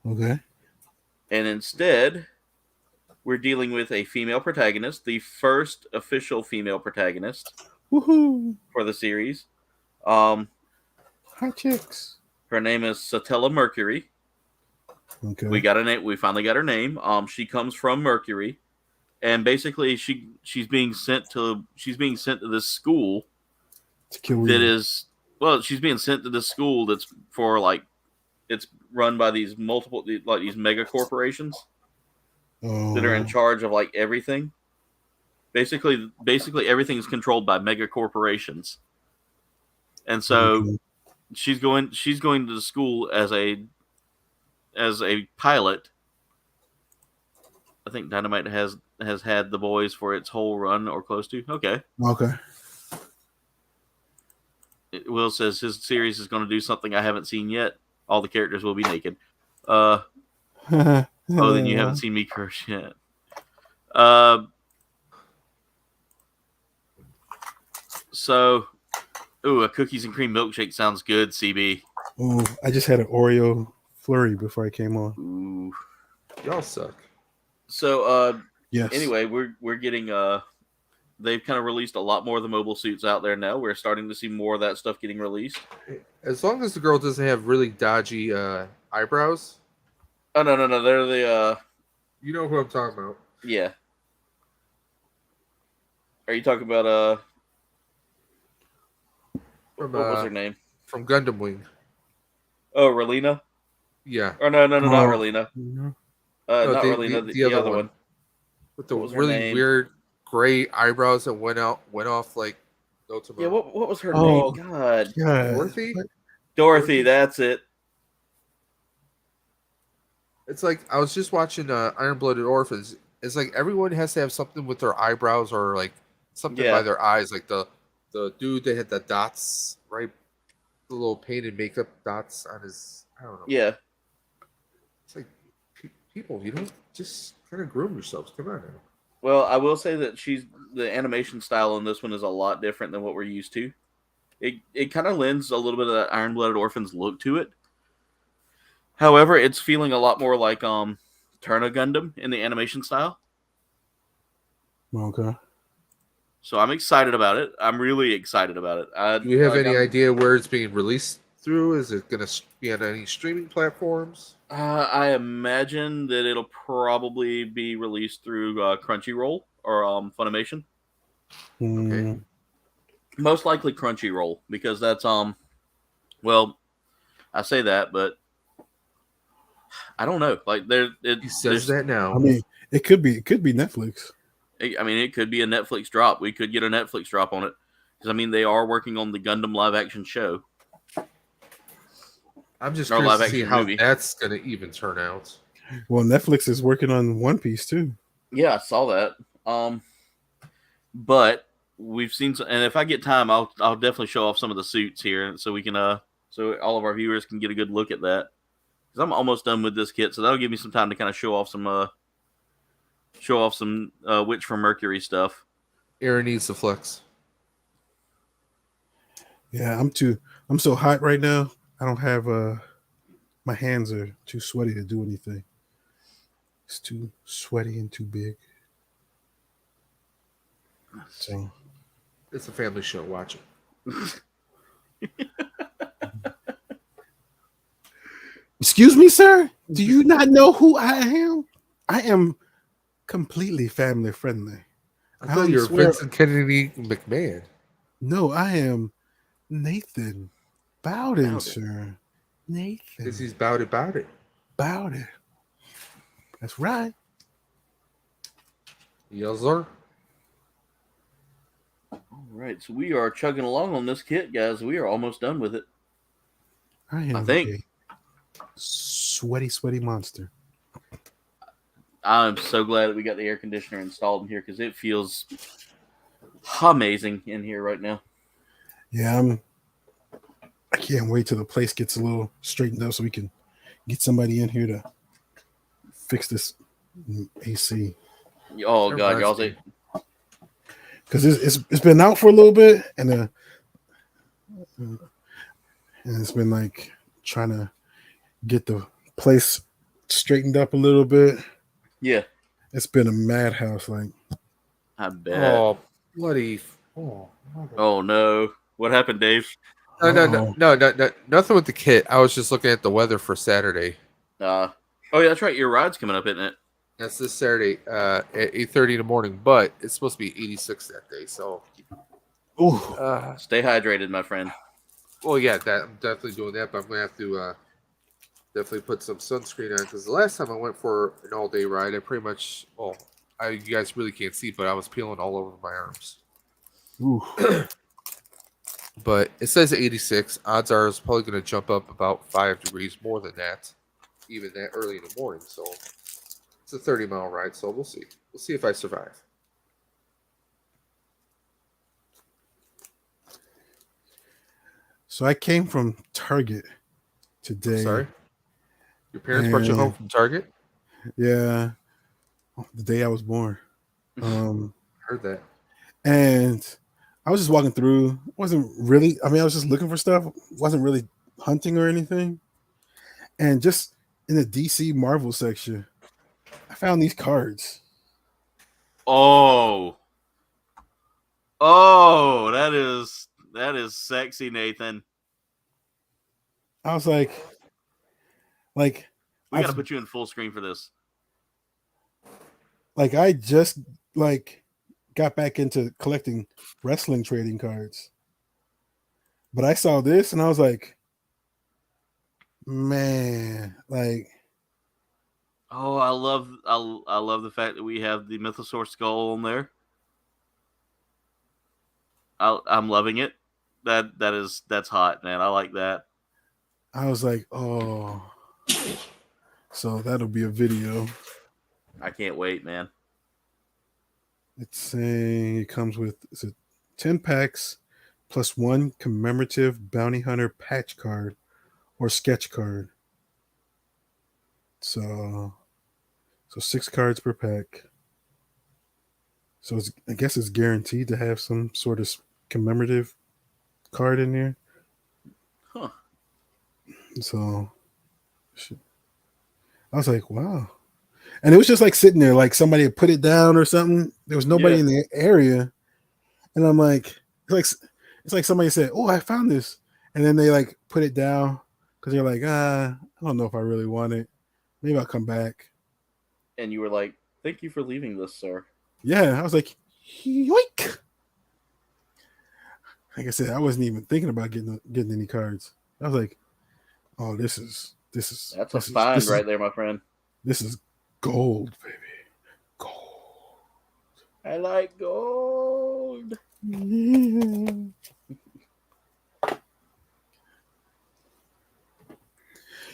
Okay. And instead, we're dealing with a female protagonist, the first official female protagonist Woohoo. for the series. Hot chicks. Her name is Satella Mercury. Okay. We got a name. We finally got her name. She comes from Mercury, and basically she's being sent to this school to kill that Rita. is she's being sent to this school that's for like it's run by these these mega corporations that are in Oh, charge of like everything. Basically everything's controlled by mega corporations. And so okay. she's going to the school as a pilot. I think Dynamite has had the boys for its whole run or close to. Okay. Okay. Will says his series is going to do something I haven't seen yet. All the characters will be naked. Oh, then you haven't seen me curse yet. So, a cookies and cream milkshake sounds good, CB. Oh, I just had an Oreo flurry before I came on. Ooh. Y'all suck. So, Yes. anyway, we're getting they've kind of released a lot more of the mobile suits out there now. We're starting to see more of that stuff getting released. As long as the girl doesn't have really dodgy eyebrows. Oh no, they're the You know who I'm talking about. yeah. Are you talking about From, what was her name? From Gundam Wing. Oh, Relina? Yeah. Or no, not Relina. No. Not the- Relina, the the other one. With the What was her really name? weird gray eyebrows that went off like no tomorrow. Yeah, what was her Oh. name? God. Yeah. Dorothy? Dorothy, that's it. It's like I was just watching Iron Blooded Orphans. It's like everyone has to have something with their eyebrows or like something Yeah. by their eyes. Like the dude that had the dots, right? The little painted makeup dots on his. I don't know. Yeah. It's like people, you don't just kind of groom yourselves. Come on now. Well, I will say that the animation style in this one is a lot different than what we're used to. It kind of lends a little bit of that Iron Blooded Orphans look to it. However, it's feeling a lot more like Turna Gundam in the animation style. Okay. So I'm excited about it. I'm really excited about it. Do you have any idea where it's being released through? Is it going to be on any streaming platforms? I imagine that it'll probably be released through Crunchyroll or Funimation. Okay. Most likely Crunchyroll, because that's well, I say that, but I don't know. Like He says that now. I mean, it could be Netflix. I mean, it could be a Netflix drop. We could get a Netflix drop on it, because I mean, they are working on the Gundam live action show. I'm just Or curious live to see action how movie. that's going to even turn out. Well, Netflix is working on One Piece too. Yeah, I saw that. But we've seen, and if I get time, I'll definitely show off some of the suits here, so we can so all of our viewers can get a good look at that. Because I'm almost done with this kit, so that'll give me some time to kind of show off some Witch from Mercury stuff. Aaron needs to flex. Yeah, I'm so hot right now. I don't have my hands are too sweaty to do anything. It's too sweaty and too big. So It's a family show. Watch it. excuse me, sir. Do you not know who I am? I am completely family friendly. I thought you were Vincent Kennedy McMahon. No, I am Nathan Bowden, Bowden. sir. Nathan Because he's about it. Bowden. That's right. Yes, sir. All right, so we are chugging along on this kit, guys. We are almost done with it. I think. a sweaty monster. I'm so glad that we got the air conditioner installed in here, because it feels amazing in here right now. Yeah, I can't wait till the place gets a little straightened up so we can get somebody in here to fix this AC. Oh God, y'all say because it's been out for a little bit, and it's been like trying to get the place straightened up a little bit. yeah. It's been a madhouse. Like, I bet. Oh, bloody. Oh no. What happened, Dave? No, nothing with the kit. I was just looking at the weather for Saturday. Oh yeah, that's right. Your ride's coming up, isn't it? That's this Saturday at 8:30 in the morning, but it's supposed to be 86 that day. So, Stay hydrated, my friend. well, yeah, I'm definitely doing that, but I'm gonna have to Definitely put some sunscreen on because the last time I went for an all-day ride, I pretty much, you guys really can't see, but I was peeling all over my arms. Ooh. But it says 86. Odds are it's probably going to jump up about 5 degrees more than that, even that early in the morning. So it's a 30-mile ride, so we'll see. We'll see if I survive. So I came from Target today. I'm sorry? Your parents brought you home from Target? Yeah, the day I was born. Heard that. And I was just walking through. Wasn't really. I mean, I was just looking for stuff. Wasn't really hunting or anything. And just in the DC Marvel section, I found these cards. Oh, that is sexy, Nathan. I was like, We got to put you in full screen for this. Like I just got back into collecting wrestling trading cards. But I saw this and I was like, man, like, oh, I love the fact that we have the Mythosaur skull on there. I'm loving it. That's hot, man. I like that. I was like, oh, so that'll be a video. I can't wait, man. It's saying it comes with 10 packs plus 1 commemorative bounty hunter patch card or sketch card. So 6 cards per pack. So I guess it's guaranteed to have some sort of commemorative card in there. Huh. So I was like, wow. And it was just like sitting there, like somebody had put it down or something. There was nobody in the area. And I'm like, it's like somebody said, oh, I found this. And then they like put it down because they're like, I don't know if I really want it. Maybe I'll come back. And you were like, thank you for leaving this, sir. Yeah, I was like, yoink. Like I said, I wasn't even thinking about getting any cards. I was like, oh, this is That's a find right there, my friend. This is gold, baby. Gold. I like gold. Yeah.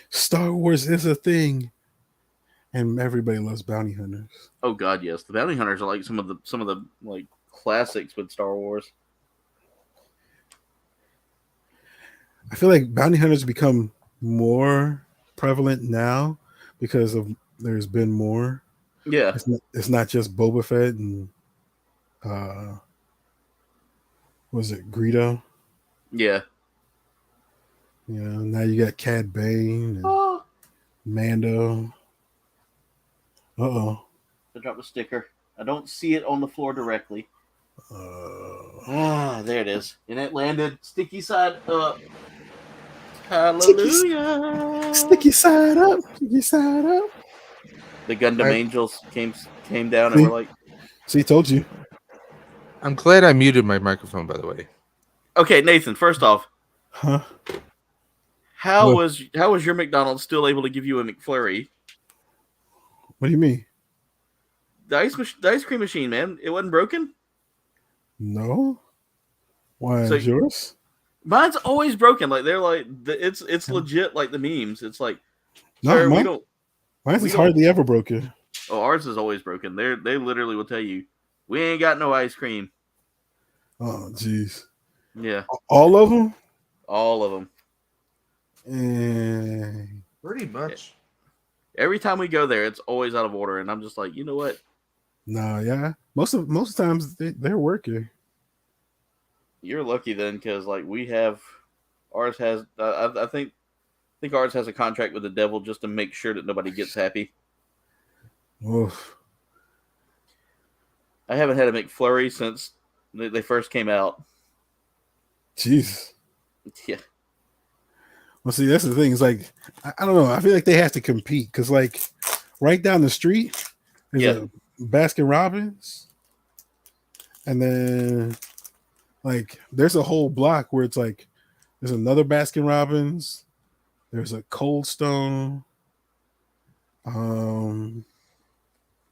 Star Wars is a thing, and everybody loves bounty hunters. Oh God, yes. The bounty hunters are like some of the like classics with Star Wars. I feel like bounty hunters become more prevalent now because there's been more. Yeah. It's not just Boba Fett and was it Greedo? Yeah. You know, now you got Cad Bane and Mando. Uh-oh. I dropped a sticker. I don't see it on the floor directly. There it is. And it landed sticky side up. Hallelujah. Sticky side up. Sticky side up. The Gundam Angels came down and were like, see, told you. I'm glad I muted my microphone, by the way. okay, Nathan, first off. Huh? How was your McDonald's still able to give you a McFlurry? What do you mean? The ice cream machine, man. It wasn't broken? No. Why So, is yours? Mine's always broken. Like they're like it's legit like the memes. It's like No, sir, mine's is hardly ever broken. Oh, ours is always broken. They literally will tell you, we ain't got no ice cream. Oh, jeez. Yeah. All of them? All of them. Pretty much. Every time we go there, it's always out of order, and I'm just like, you know what? No, yeah. Most times they're working. You're lucky then, because like we have, ours has. I think ours has a contract with the devil just to make sure that nobody gets happy. Oof. I haven't had a McFlurry since they first came out. Jeez. Yeah. Well, see, that's the thing. It's like I don't know. I feel like they have to compete because, like, right down the street, there's a Baskin Robbins, and then like there's a whole block where it's like there's another Baskin Robbins, There's a Cold Stone.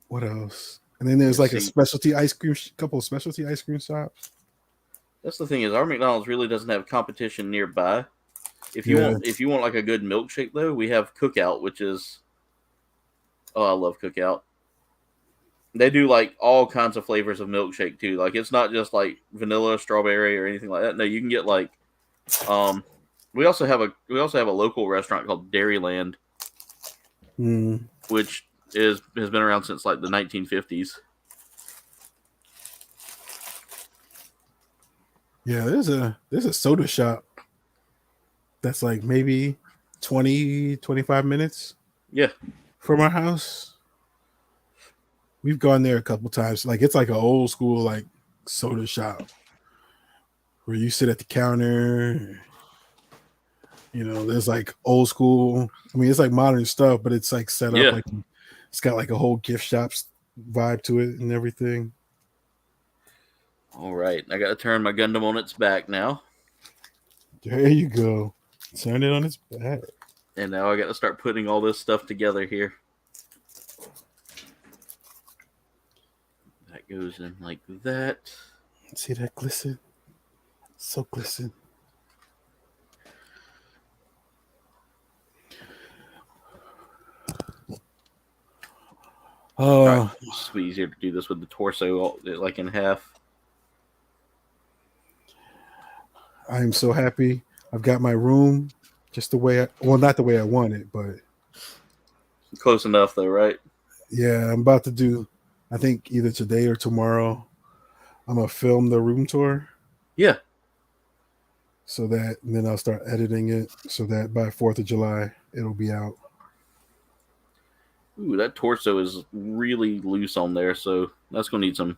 What else? And then there's like a specialty ice cream, couple of specialty ice cream shops. That's the thing is, our McDonald's really doesn't have competition nearby. If you want like a good milkshake though, we have Cookout, which is, oh, I love Cookout. They do like all kinds of flavors of milkshake too. Like it's not just like vanilla, strawberry, or anything like that. No, you can get like, we also have a local restaurant called Dairyland, which has been around since like the 1950s. Yeah, there's a soda shop that's like maybe 20, 25 minutes. Yeah. From our house. We've gone there a couple times. Like it's like an old school like soda shop where you sit at the counter. You know, there's like old school. I mean, it's like modern stuff, but it's like set up like it's got like a whole gift shops vibe to it and everything. All right, I got to turn my Gundam on its back now. There you go. Turn it on its back. And now I got to start putting all this stuff together here. That goes in like that. See that glisten? So glisten. Oh, it's easier to do this with the torso like in half. I am so happy. I've got my room just the way not the way I want it, but close enough though, right? Yeah, I'm about to do, I think either today or tomorrow, I'm gonna film the room tour. Yeah. So that, and then I'll start editing it so that by 4th of July it'll be out. Ooh, that torso is really loose on there, so that's gonna need some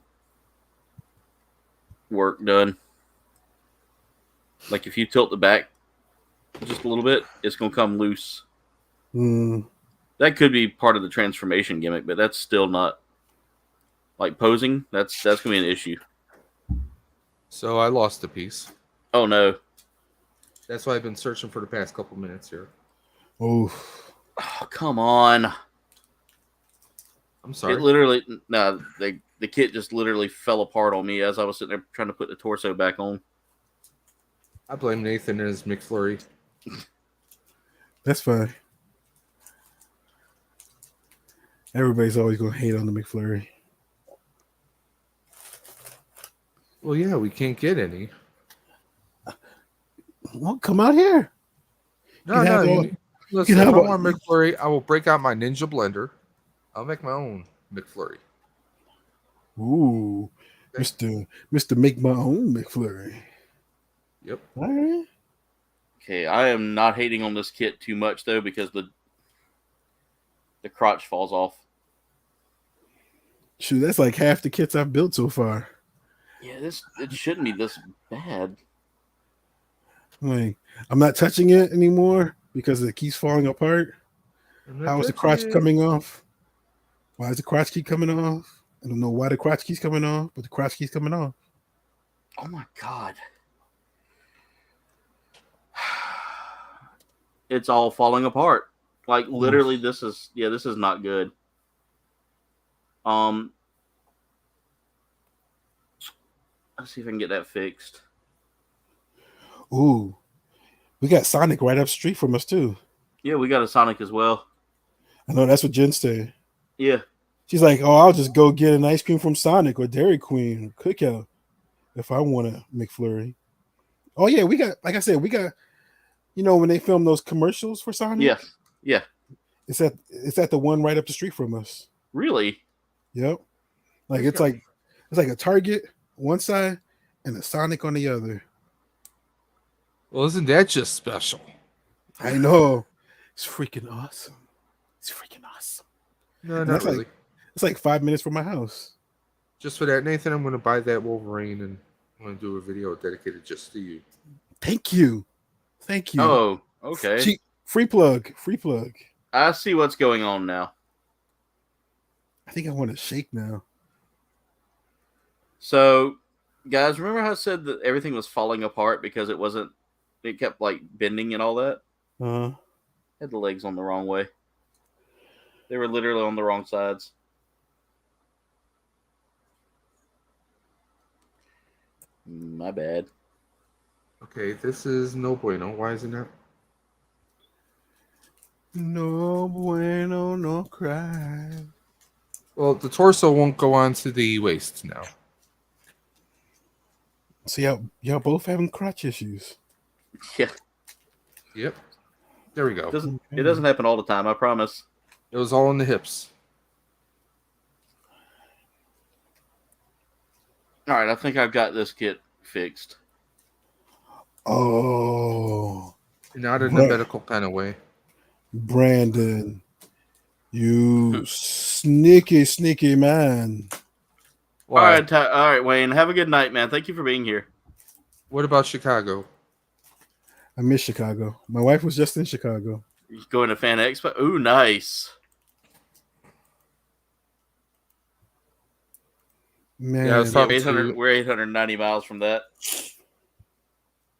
work done. Like if you tilt the back just a little bit, it's gonna come loose. That could be part of the transformation gimmick, but that's still not like posing. That's gonna be an issue. So I lost a piece. Oh no. That's why I've been searching for the past couple minutes here. Oh, come on. I'm sorry. It literally, the kit just literally fell apart on me as I was sitting there trying to put the torso back on. I blame Nathan and his McFlurry. That's fine. Everybody's always going to hate on the McFlurry. Well, yeah, we can't get any. Well, come out here. Listen, if I want McFlurry, I will break out my Ninja blender. I'll make my own McFlurry. Ooh, Mr. Make My Own McFlurry. Yep. All right. Okay, I am not hating on this kit too much though because the crotch falls off. Shoot, that's like half the kits I've built so far. Yeah, it shouldn't be this bad. Like, I'm not touching it anymore because it keeps falling apart. How is the crotch coming off? Why does the crotch keep coming off? I don't know why the crotch keeps coming off, but the crotch keeps coming off. Oh my god. It's all falling apart. Like literally this is not good. Let's see if I can get that fixed. Ooh. We got Sonic right up street from us too. Yeah, we got a Sonic as well. I know that's what Jen said. Yeah. She's like, oh, I'll just go get an ice cream from Sonic or Dairy Queen or Cookout if I want a McFlurry. Oh yeah, we got, like I said, we got, you know, when they film those commercials for Sonic? Yes. Yeah. It's at the one right up the street from us. Really? Yep. Like it's like a Target one side and a Sonic on the other. Well, isn't that just special? I know. It's freaking awesome. It's freaking awesome. No, not really. It's like 5 minutes from my house. Just for that, Nathan, I'm going to buy that Wolverine and I'm going to do a video dedicated just to you. Thank you. Thank you. Oh, okay. Free plug. Free plug. I see what's going on now. I think I want to shake now. So, guys, remember how I said that everything was falling apart because it kept like bending and all that? Had the legs on the wrong way. They were literally on the wrong sides. My bad. Okay, this is no bueno. Why isn't that? No bueno, no cry. Well, the torso won't go onto the waist now. So y'all both having crotch issues. Yeah. Yep. There we go. It doesn't happen all the time, I promise. It was all in the hips. All right, I think I've got this kit fixed. Oh, Not in a medical kind of way. Brandon, you sneaky man. Why? All right, Wayne. Have a good night, man. Thank you for being here. What about Chicago? I miss Chicago. My wife was just in Chicago. You going to Fan Expo? Ooh, nice. Man, Yeah, I was talking 800, we're 890 miles from that.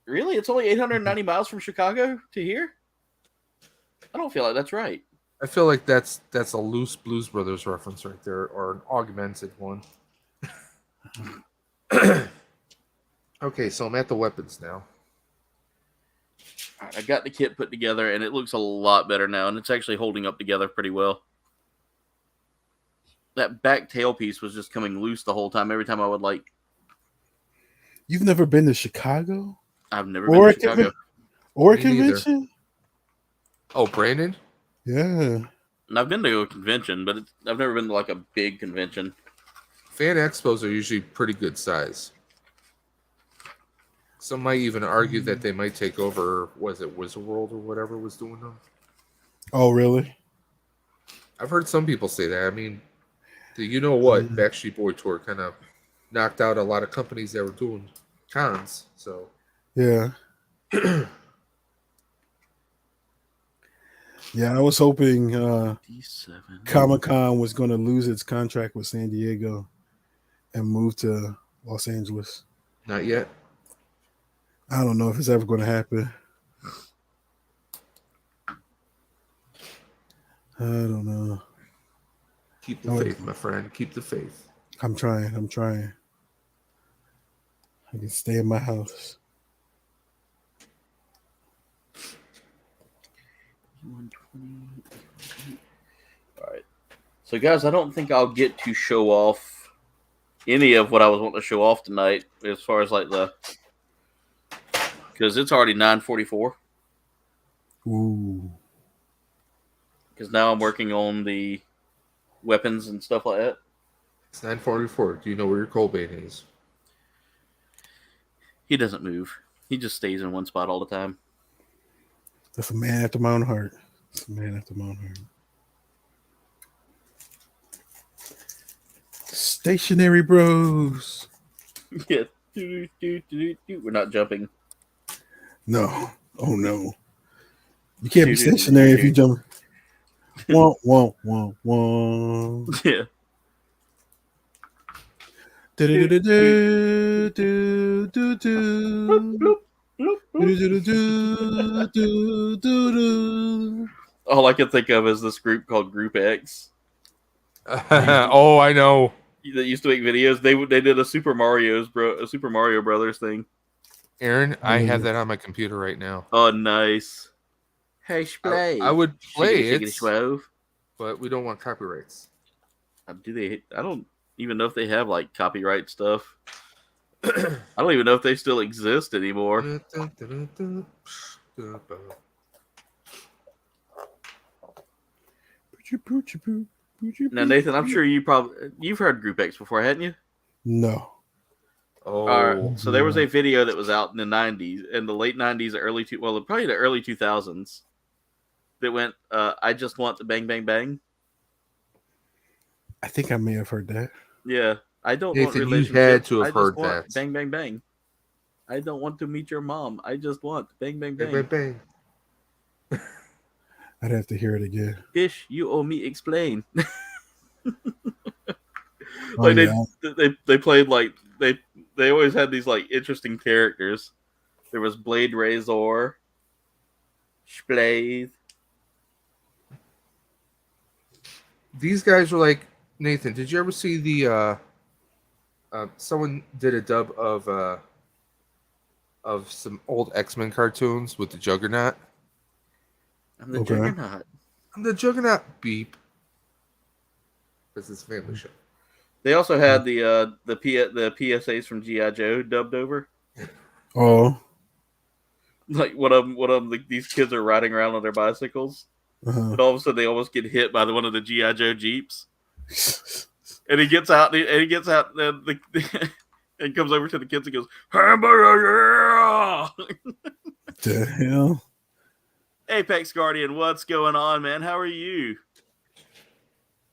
Really? It's only 890 miles from Chicago to here? I don't feel like that's right. I feel like that's a loose Blues Brothers reference right there, or an augmented one. Okay, so I'm at the weapons now. All right, I got the kit put together, and it looks a lot better now, and it's actually holding up together pretty well. That back tail piece was just coming loose the whole time. Every time I would You've never been to Chicago? I've never been to Chicago. Or a Me neither. convention? Oh, Brandon? Yeah. And I've been to a convention, but I've never been to like a big convention. Fan expos are usually pretty good size. Some might even argue that they might take over, was it Wizard World or whatever was doing them? Oh, really? I've heard some people say that. I mean, you know what? Backstreet Boy Tour kind of knocked out a lot of companies that were doing cons. So Yeah. Yeah, I was hoping D7. Comic-Con was going to lose its contract with San Diego and move to Los Angeles. not yet. I don't know if it's ever going to happen. I don't know. Keep the faith, my friend. Keep the faith. I'm trying. I can stay in my house. 120. All right. So, guys, I don't think I'll get to show off any of what I was wanting to show off tonight as far as like because it's already 9:44. Ooh. Because now I'm working on the weapons and stuff like that. It's 9:44. Do you know where your Colbane is? He doesn't move. He just stays in one spot all the time. That's a man after my own heart. That's a man after my own heart. Stationary Bros. Yeah. We're not jumping. No. Oh, no. You can't be stationary if you jump. Womp, womp, womp, womp. Yeah. All I can think of is this group called Group X Oh, I know. that used to make videos. They did a Super Mario Brothers thing. Aaron, I have that on my computer right now. Oh, nice. Hey, play. I would play Shiggity, it, shiggity, but we don't want copyrights. do they? I don't even know if they have like copyright stuff. I don't even know if they still exist anymore. Now, Nathan, I'm sure you've heard Group X before, hadn't you? No. Oh, So there was a video that was out in the 90s, in the late 90s, probably the early 2000s, that went, I just want the bang, bang, bang. I think I may have heard that. Yeah. I don't Nathan, want you relationships. had to have I just heard want that. bang, bang, bang. I don't want to meet your mom. I just want bang, bang, bang. Bang, bang, bang. I'd have to hear it again. Fish, you owe me explain. Oh, Like yeah. they played like they always had these like interesting characters. There was Blade Razor, Splaith, these guys were like, Nathan, did you ever see the someone did a dub of some old X-Men cartoons with the Juggernaut? I'm the Okay. Juggernaut. I'm the Juggernaut, beep. Because it's a family show. They also had the PSAs from G.I. Joe dubbed over. Oh. Like one of them, these kids are riding around on their bicycles, and all of a sudden they almost get hit by one of the G.I. Joe Jeeps. And he gets out, and and comes over to the kids and goes, "Hamburger, yeah!" The hell? Apex Guardian, what's going on, man? How are you?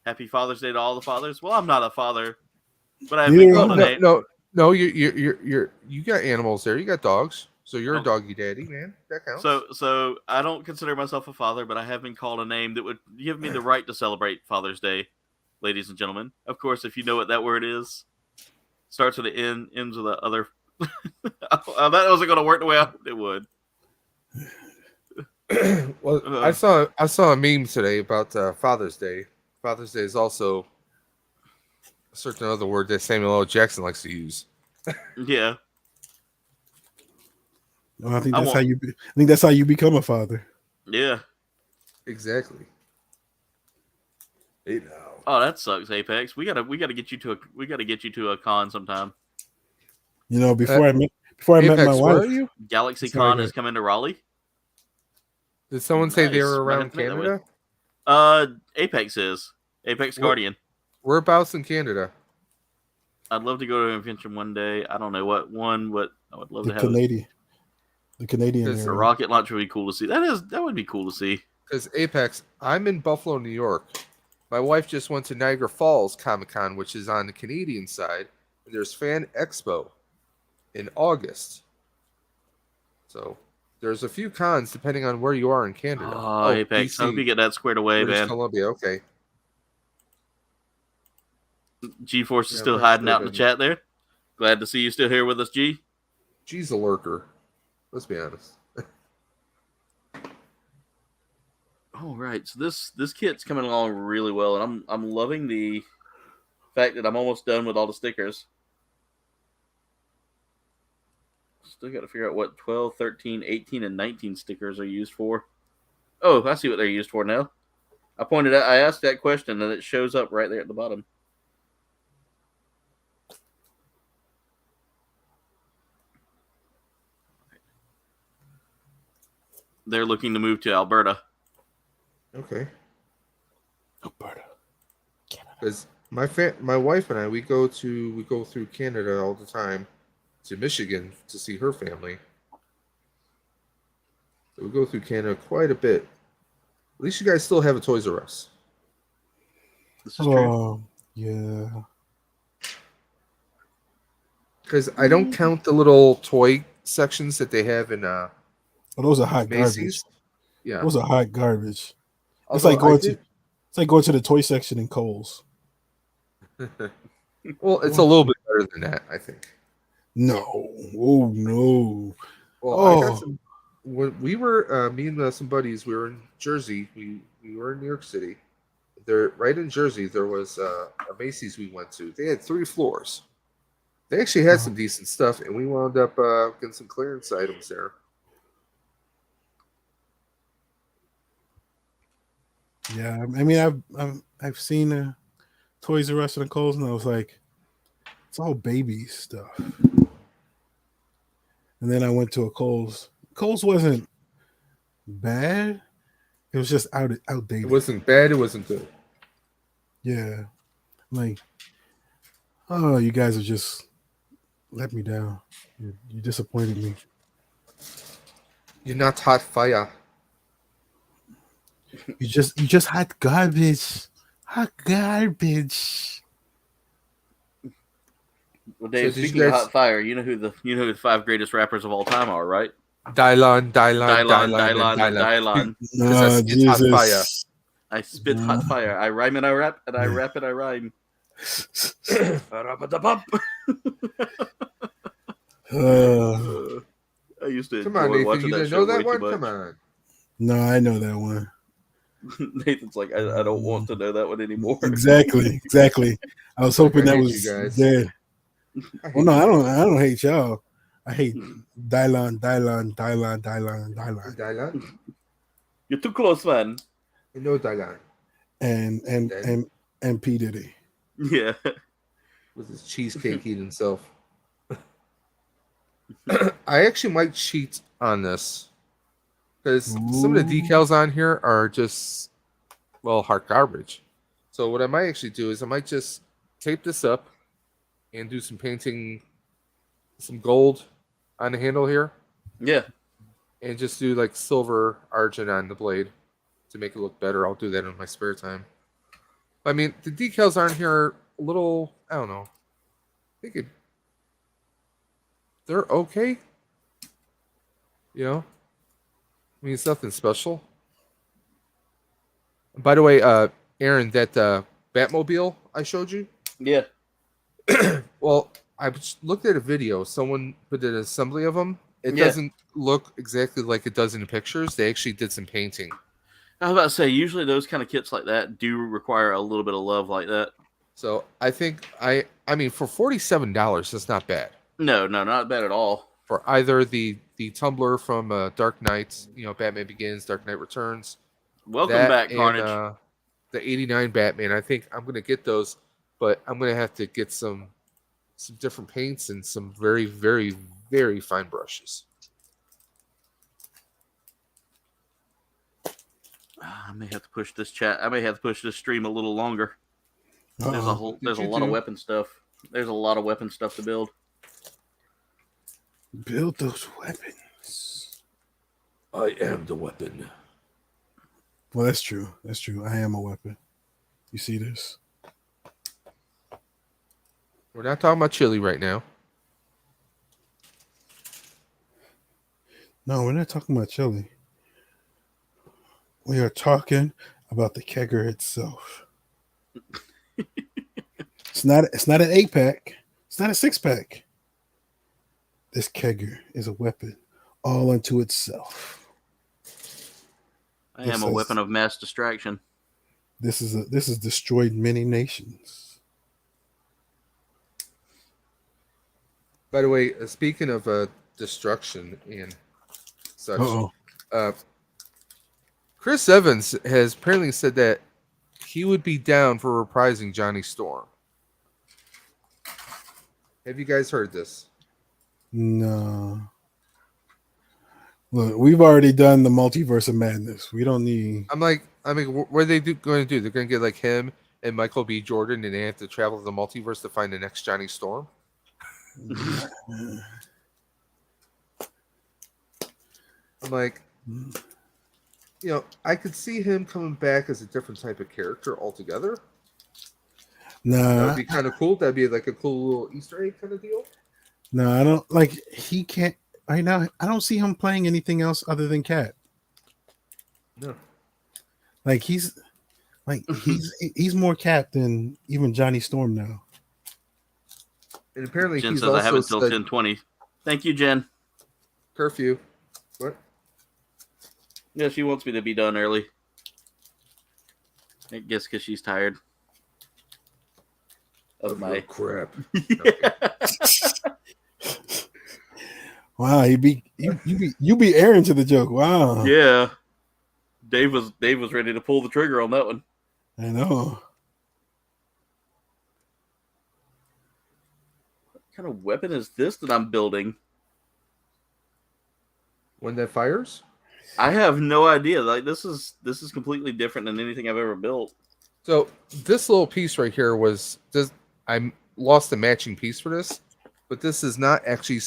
Happy Father's Day to all the fathers. Well, I'm not a father, but I've been called a name. No, you got animals there. You got dogs, so you're a doggy daddy, man. That counts. So I don't consider myself a father, but I have been called a name that would give me the right to celebrate Father's Day, ladies and gentlemen. Of course, if you know what that word is, starts with an N, ends with the other. That wasn't going to work the way I hoped it would. Well, I saw a meme today about Father's Day. Father's Day is also a certain other word that Samuel L. Jackson likes to use. Yeah. Well, I think that's how you become a father. Yeah. Exactly. Hey now. Oh, that sucks, Apex. We gotta get you to a con sometime. You know, before I met Apex, my wife. where are you? Galaxy Con is coming to Raleigh. Did someone say they were Nice. around Canada? Apex is. Apex Guardian. Whereabouts in Canada? I'd love to go to an convention one day. I don't know what one, but I would love to have the Canadian the rocket launch would be cool to see. That would be cool to see. Because Apex, I'm in Buffalo, New York. My wife just went to Niagara Falls Comic-Con, which is on the Canadian side. And there's Fan Expo in August. So there's a few cons depending on where you are in Canada. Oh, Apex. I hope you get that squared away, British man. Columbia, okay. G-Force is still hiding out in the chat there. Glad to see you still here with us, G. G's a lurker. Let's be honest. All right, so this kit's coming along really well, and I'm loving the fact that I'm almost done with all the stickers. Still got to figure out what 12, 13, 18, and 19 stickers are used for. Oh, I see what they're used for now. I asked that question, and it shows up right there at the bottom. They're looking to move to Alberta. Okay. Alberta. Because my wife and I, we go through Canada all the time to Michigan to see her family. So we go through Canada quite a bit. At least you guys still have a Toys R Us. This is true. Yeah. Because I don't count the little toy sections that they have in those are hot Macy's. garbage. Yeah. Those are hot garbage. It's Although like going to the toy section in Kohl's. Well, it's a little bit better than that, I think. No. Oh no. Well, I got some. When we were me and some buddies, we were in Jersey. We were in New York City. There, right in Jersey, there was a Macy's we went to. They had 3 floors. They actually had some decent stuff, and we wound up getting some clearance items there. Yeah, I mean, I've seen Toys R Us and Kohl's, and I was like, it's all baby stuff. And then I went to a Kohl's. Kohl's wasn't bad. It was just outdated. It wasn't bad. It wasn't good. Yeah, like, oh, you guys are just let me down. You disappointed me. You're not hot fire. You just hot garbage. Hot garbage. Well, Dave, So did speaking you of guys- hot fire, you know who the 5 greatest rappers of all time are, right? Dylon. Dylon. Because it's hot fire. I spit hot fire. I rhyme and I rap, and I rap and I rhyme. I used to Come on, enjoy Nathan. watching You that didn't show know that way too one? much. Come on. No, I know that one. Nathan's like, I don't want to know that one anymore. Exactly. I was hoping that hate was you guys. dead. I hate Well, no, you. I don't hate y'all. I hate Dylan. Dylan? You're too close, man. No Dylan. And P. Diddy. Yeah. With his cheesecake eating himself. I actually might cheat on this. Because some of the decals on here are just, well, hard garbage. So what I might actually do is I might just tape this up and do some painting, some gold on the handle here. Yeah. And just do like silver argent on the blade to make it look better. I'll do that in my spare time. I mean, the decals on here a little, I don't know. I think they're okay. You know? I mean, it's nothing special. By the way, Aaron, that Batmobile I showed you? Yeah. Well, I looked at a video. Someone put an assembly of them. It doesn't look exactly like it does in the pictures. They actually did some painting. I was about to say, usually those kind of kits like that do require a little bit of love like that. So I think I mean, for $47, that's not bad. No, not bad at all. For either the Tumbler from Dark Knight, Batman Begins, Dark Knight Returns. Welcome back, Carnage. And, the 89 Batman. I think I'm going to get those, but I'm going to have to get some different paints and some very, very, very fine brushes. I may have to push this chat. I may have to push this stream a little longer. There's a lot of weapon stuff. There's a lot of weapon stuff to build. Build those weapons. I am the weapon. Well, that's true. I am a weapon. You see this? We're not talking about chili right now. No, we're not talking about chili. We are talking about the kegger itself. It's not an 8-pack. It's not a 6-pack. This kegger is a weapon all unto itself. I am a weapon of mass distraction. This has destroyed many nations. By the way, speaking of destruction and such, Chris Evans has apparently said that he would be down for reprising Johnny Storm. Have you guys heard this? No. Look, we've already done the multiverse of madness. We don't need. I mean, what are they going to do? They're going to get like him and Michael B. Jordan, and they have to travel to the multiverse to find the next Johnny Storm. I'm like, I could see him coming back as a different type of character altogether. That would be kind of cool. That'd be like a cool little Easter egg kind of deal. No, I don't like. He can't right now. I don't see him playing anything else other than Cat. No, like he's more Cat than even Johnny Storm now. And apparently, Jen he's says also I have until 10:20. Thank you, Jen. Curfew. What? Yeah, she wants me to be done early. I guess because she's tired of my crap. Wow, you be Aaron to the joke. Wow. Yeah. Dave was ready to pull the trigger on that one. I know. What kind of weapon is this that I'm building? When that fires? I have no idea. Like this is completely different than anything I've ever built. So this little piece right here was just I lost a matching piece for this, but this is not actually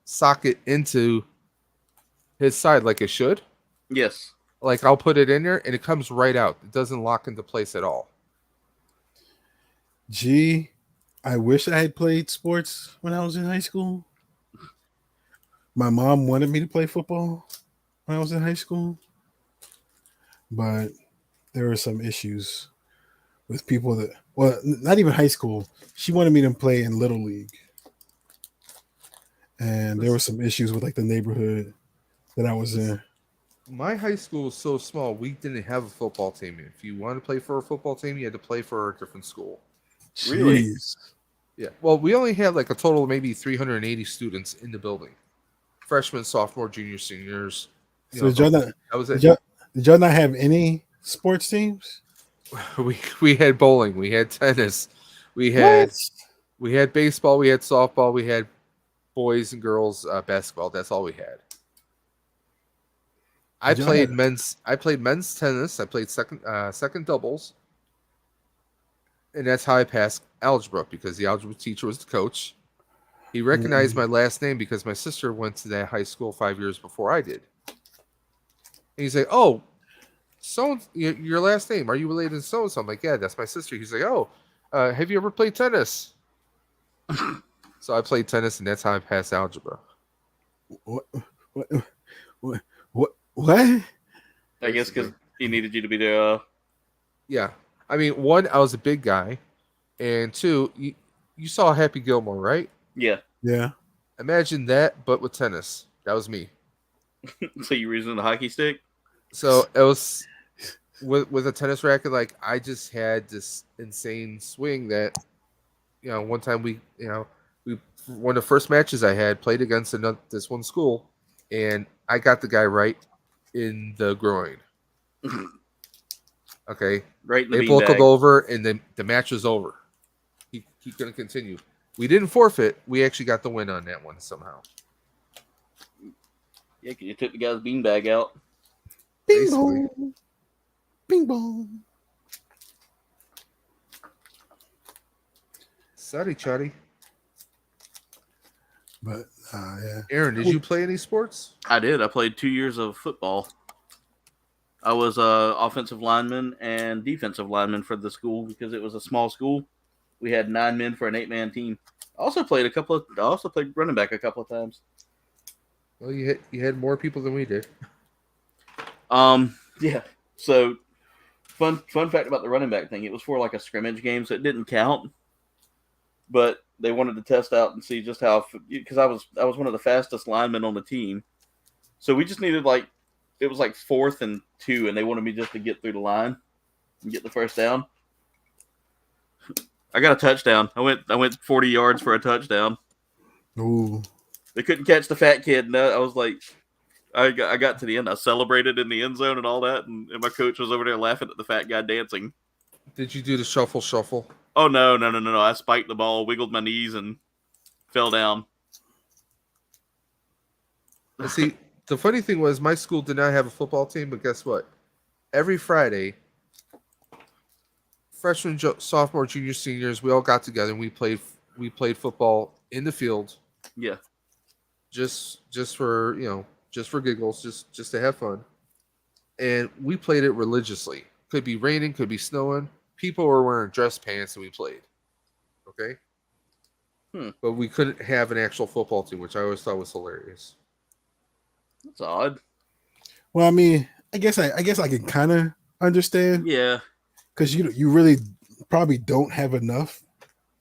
socket into his side like it should. Yes. Like I'll put it in there and it comes right out. It doesn't lock into place at all. Gee, I wish I had played sports when I was in high school. My mom wanted me to play football when I was in high school, but there were some issues with people that, well, not even high school. She wanted me to play in Little League. And there were some issues with like the neighborhood that I was in. My high school was so small, we didn't have a football team. If you wanted to play for a football team, you had to play for a different school. Really? Jeez. Yeah. Well, we only had like a total of maybe 380 students in the building. Freshmen, sophomore, junior, seniors. So did y'all not, that was did it. y'all not have any sports teams? We had bowling, we had tennis, we had What? baseball, we had softball, we had boys and girls basketball. That's all we had. I Did y'all played have- men's tennis. I played second doubles, and that's how I passed algebra because the algebra teacher was the coach. He recognized my last name because my sister went to that high school 5 years before I did. And he's like, "Oh, so your last name? Are you related to so and so?" I'm like, "Yeah, that's my sister." He's like, "Oh, have you ever played tennis?" So I played tennis, and that's how I passed algebra. What? What? I guess because he needed you to be there. Yeah, I mean, one, I was a big guy, and two, you saw Happy Gilmore, right? Yeah. Yeah. Imagine that, but with tennis. That was me. So you were using the hockey stick? So it was with a tennis racket. Like I just had this insane swing that, one time we one of the first matches I had played against this one school, and I got the guy right in the groin. Okay, Right in the they both beanbag. over, and then the match was over. He couldn't continue. We didn't forfeit. We actually got the win on that one somehow. Yeah, 'cause you took the guy's beanbag out. Bing Basically. bong. Bing bong. Sorry, Chuddy. But yeah. Aaron, did you play any sports? I did. I played 2 years of football. I was a offensive lineman and defensive lineman for the school because it was a small school. We had 9 men for an 8-man team. I also played running back a couple of times. Well, you had more people than we did. Yeah. So, fun fact about the running back thing: it was for like a scrimmage game, so it didn't count. But they wanted to test out and see just how, because I was one of the fastest linemen on the team, so we just needed it was like 4th and 2, and they wanted me just to get through the line and get the first down. I got a touchdown. I went 40 yards for a touchdown. Ooh. They couldn't catch the fat kid. And I was like, I got to the end. I celebrated in the end zone and all that, and my coach was over there laughing at the fat guy dancing. Did you do the shuffle? Oh no! I spiked the ball, wiggled my knees, and fell down. See, the funny thing was my school did not have a football team, but guess what? Every Friday, freshmen, sophomore, junior, seniors, we all got together and we played football in the field. Yeah. Just for giggles, just to have fun. And we played it religiously. Could be raining, could be snowing. People were wearing dress pants and we played. Okay? But we couldn't have an actual football team, which I always thought was hilarious. That's odd. Well, I mean, I guess I can kind of understand. Yeah. Because you really probably don't have enough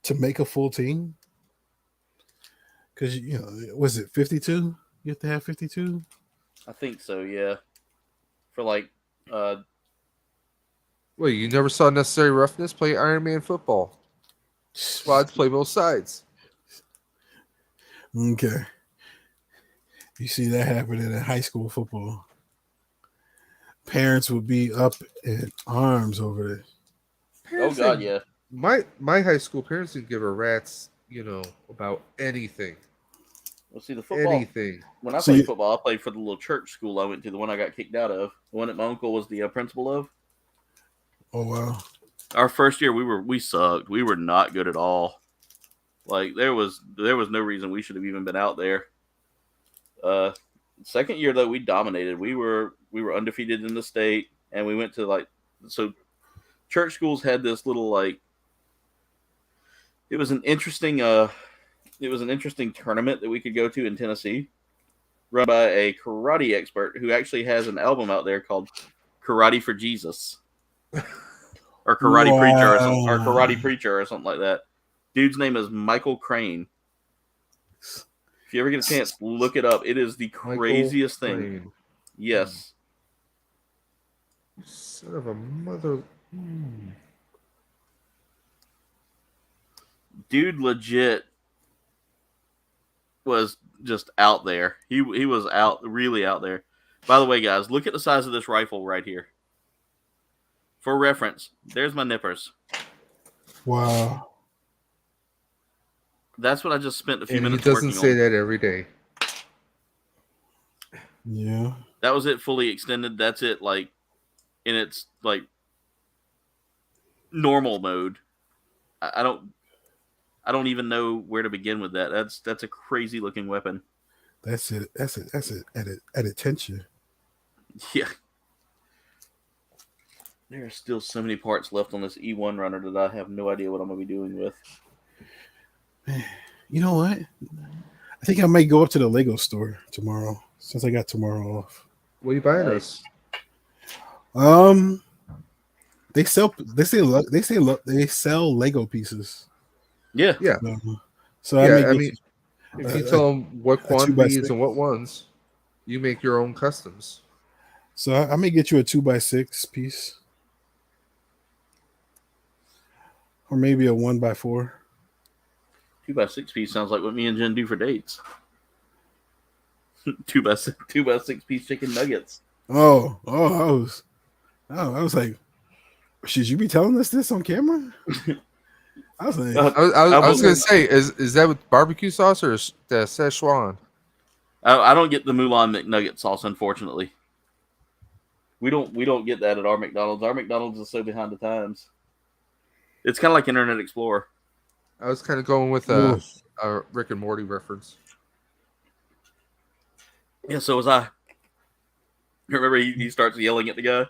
to make a full team. Because was it 52? You have to have 52. I think so. Yeah. For Well, you never saw Necessary Roughness play Iron Man football. Squads play both sides. Okay. You see that happening in high school football. Parents would be up in arms over this. Parents God, yeah. My high school parents didn't give a rat's, about anything. Well, see, the football. Anything. When I played football, I played for the little church school I went to, the one I got kicked out of, the one that my uncle was the principal of. Oh wow! Our first year, we sucked. We were not good at all. Like there was no reason we should have even been out there. Second year though, we dominated. We were undefeated in the state, and we went to church schools had this little it was an interesting tournament that we could go to in Tennessee, run by a karate expert who actually has an album out there called Karate for Jesus. Or Karate Preacher or Karate Preacher or something like that. Dude's name is Michael Crane. If you ever get a chance, look it up. It is the craziest thing. Yes. Son of a mother. Dude legit was just out there. He was really out there. By the way, guys, look at the size of this rifle right here. For reference, there's my nippers. Wow. That's what I just spent a few And he minutes doesn't working say on. that every day. Yeah. That was it fully extended. That's it, like, in its, like, normal mode. I don't even know where to begin with that. That's a crazy looking weapon. That's it. At attention. Yeah. There are still so many parts left on this E1 runner that I have no idea what I'm going to be doing with. You know what? I think I might go up to the Lego store tomorrow since I got tomorrow off. What are you buying Nice. us? They sell Lego pieces. Yeah. Yeah. So I Yeah, I may mean, get if you tell them what a 2x6. quantities and what ones, you make your own customs. so I may get you a 2x6 piece. Or maybe a 1x4. 2x6 piece sounds like what me and Jen do for dates. 2x6 piece chicken nuggets. I was like, should you be telling us this on camera? I was like, I was gonna say, is that with barbecue sauce or is that Szechuan? I don't get the Mulan McNugget sauce, unfortunately. We don't get that at our McDonald's. Our McDonald's is so behind the times. It's kind of like Internet Explorer. I was kind of going with a Rick and Morty reference. Yeah, so was I. Remember, he starts yelling at the guy.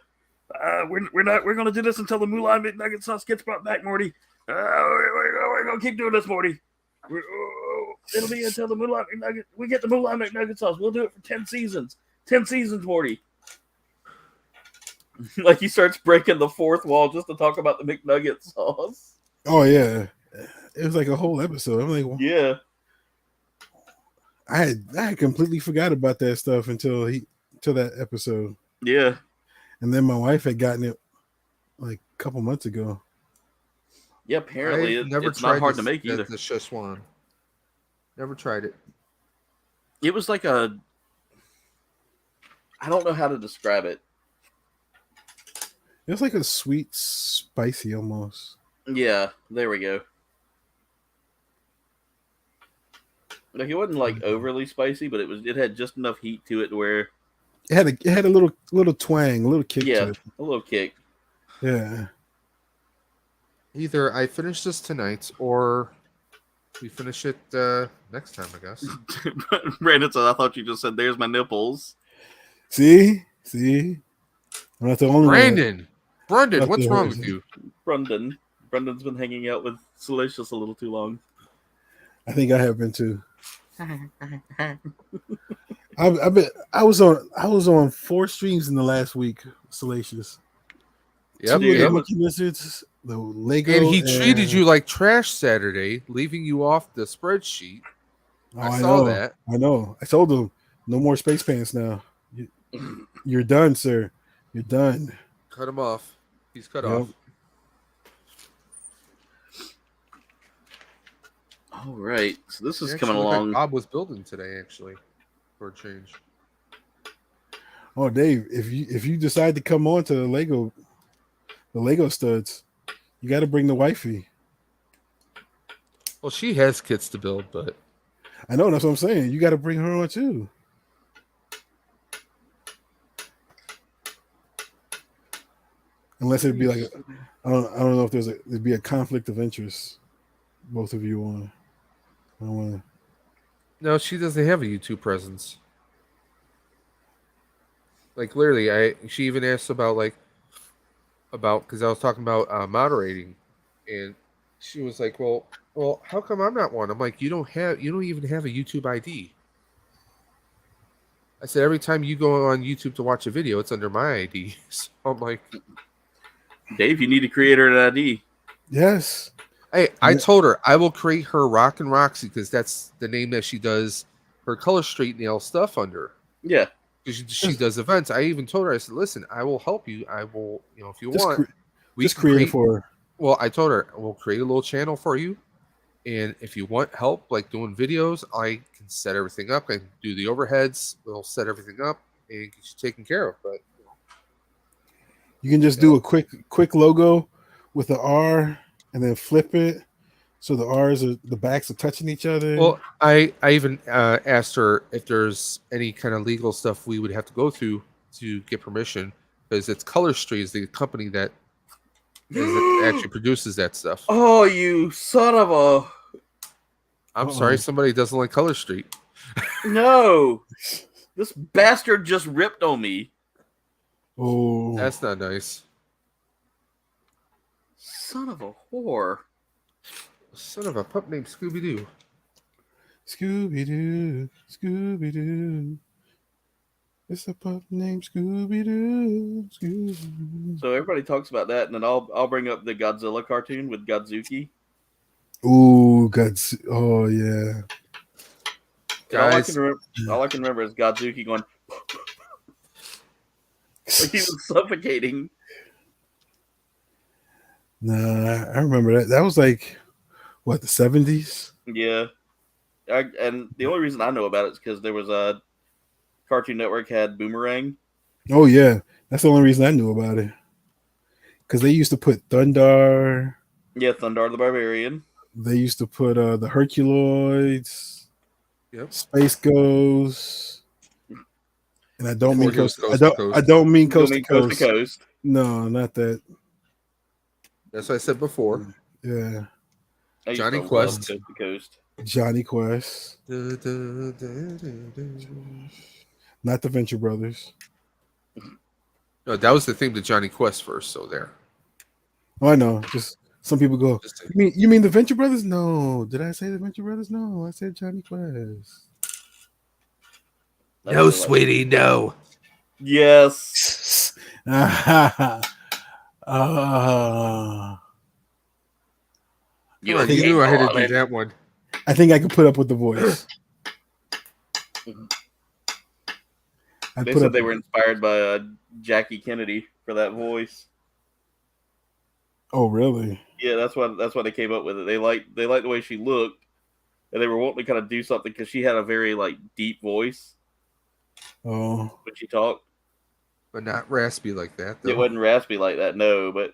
We're gonna do this until the Mulan McNugget sauce gets brought back, Morty. We're gonna keep doing this, Morty. It'll be until the Mulan McNugget. We get the Mulan McNugget sauce. We'll do it for 10 seasons. 10 seasons, Morty. Like he starts breaking the fourth wall just to talk about the McNugget sauce. oh yeah. It was like a whole episode. I'm like, well, Yeah. I had completely forgot about that stuff until that episode. Yeah. And then my wife had gotten it like a couple months ago. Yeah, apparently I've never it's tried not hard to make either. The Szechuan. Never tried it. It was like I don't know how to describe it. It was like a sweet, spicy almost. Yeah, there we go. Like it wasn't like overly spicy, but it had just enough heat to it where It had a little twang, a little kick to it. a little kick. Yeah. Either I finish this tonight or we finish it next time, I guess. Brandon said, "I thought you just said there's my nipples." See, I'm not the only Brandon, Not what's the wrong only with you? Brendan's been hanging out with Salacious a little too long. I think I have been too. I was on 4 streams in the last week. Salacious. Yep. 2 of the yep. Monkey Lizards, the Lego, And he treated you like trash Saturday, leaving you off the spreadsheet. Oh, I saw that. I know. I told him no more space pants now. You're done, sir. You're done. Cut him off. He's cut Yep. off. All right, so this is He coming actually looked like along. Bob was building today, actually, for a change. Oh, Dave, if you decide to come on to the Lego studs, you got to bring the wifey. Well, she has kits to build, but I know, that's what I'm saying. You got to bring her on too. Unless it'd be like I don't know if there'd be a conflict of interest. Both of you on. I don't want to. no, she doesn't have a YouTube presence. Like literally, she even asked about because I was talking about moderating, and she was like, "Well, how come I'm not one?" I'm like, "You don't even have a YouTube ID." I said, "Every time you go on YouTube to watch a video, it's under my ID." So I'm like, Dave, you need to create her an ID. Yes. "Hey, I told her I will create her Rock and Roxy because that's the name that she does her Color Street Nail stuff under." Yeah. She does events. I even told her, I said, listen, I will help you. I will, if you Just want, we just can create it for her. Well, I told her we'll create a little channel for you, and if you want help, like doing videos, I can set everything up. I can do the overheads. We'll set everything up and get you taken care of. But You can just do a quick logo with the R and then flip it so the backs are touching each other. well, I even asked her if there's any kind of legal stuff we would have to go through to get permission, because it's Color Street is the company that actually produces that stuff. Oh, you son of a! I'm sorry, somebody doesn't like Color Street. No, this bastard just ripped on me. Oh, That's not nice. Son of a whore. Son of a pup named Scooby Doo. Scooby Doo, Scooby Doo. It's a pup named Scooby Doo, Scooby Doo. So everybody talks about that, and then I'll bring up the Godzilla cartoon with Godzuki. Ooh, oh yeah. Guys, all I can remember is Godzuki going like he was suffocating. Nah, I remember that. That was like what, the 70s? Yeah, and the only reason I know about it is because there was a Cartoon Network had Boomerang. Oh yeah, that's the only reason I knew about it. Because they used to put Thundar. Yeah, Thundar the Barbarian. They used to put the Herculoids. Yep. Space Ghost. And I don't mean Coast coast. to Coast. I don't mean You don't coast to mean coast to coast. coast. No, not that. That's what I said before. Yeah, I used Johnny to Quest. love Coast to Coast. Johnny Quest, not the Venture Brothers. No, that was the theme to Johnny Quest first. So there. Oh, I know. Just some people go. Just You mean the Venture Brothers? No. Did I say the Venture Brothers? No, I said Johnny Quest. no, sweetie, no. Yes. You knew I had to do that one. I think I could put up with the voice. They said they were inspired by Jackie Kennedy for that voice. Oh, really? Yeah, that's why they came up with it. They liked the way she looked, and they were wanting to kind of do something because she had a very deep voice. Oh, when she talked, but not raspy like that. Though. It wasn't raspy like that, no. But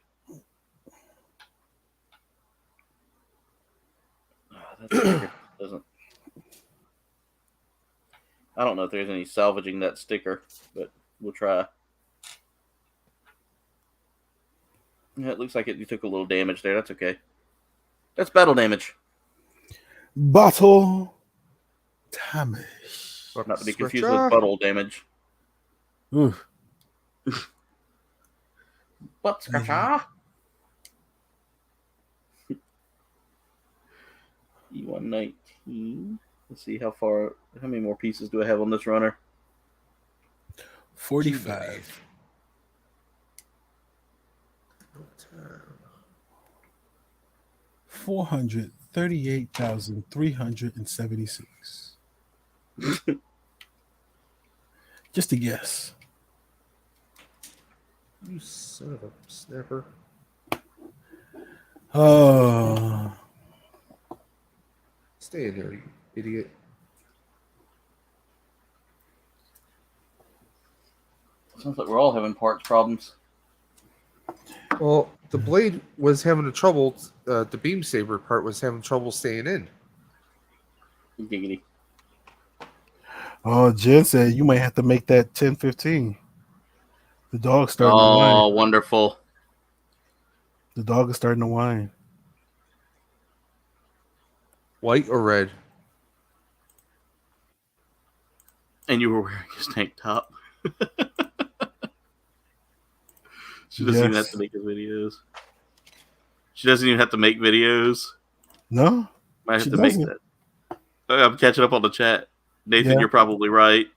that doesn't. I don't know if there's any salvaging that sticker, but we'll try. Yeah, it looks like you took a little damage there. That's okay. That's battle damage. Battle damage. Not to be confused with buttle damage. Ooh. Butt scratcher. E119. Let's see how many more pieces do I have on this runner? 45. 438,376. Just a guess. You son of a snapper. Oh. Stay in there, you idiot. Sounds like we're all having parts problems. Well, the blade was having trouble. The beam saber part was having trouble staying in. Giggity. Oh, Jen said you might have to make that 10-15. The dog's starting to whine. Oh, wonderful. The dog is starting to whine. White or red? And you were wearing his tank top. She doesn't even have to make his videos. She doesn't even have to make videos. No? Might have to make that. I'm catching up on the chat. Nathan, you're probably right.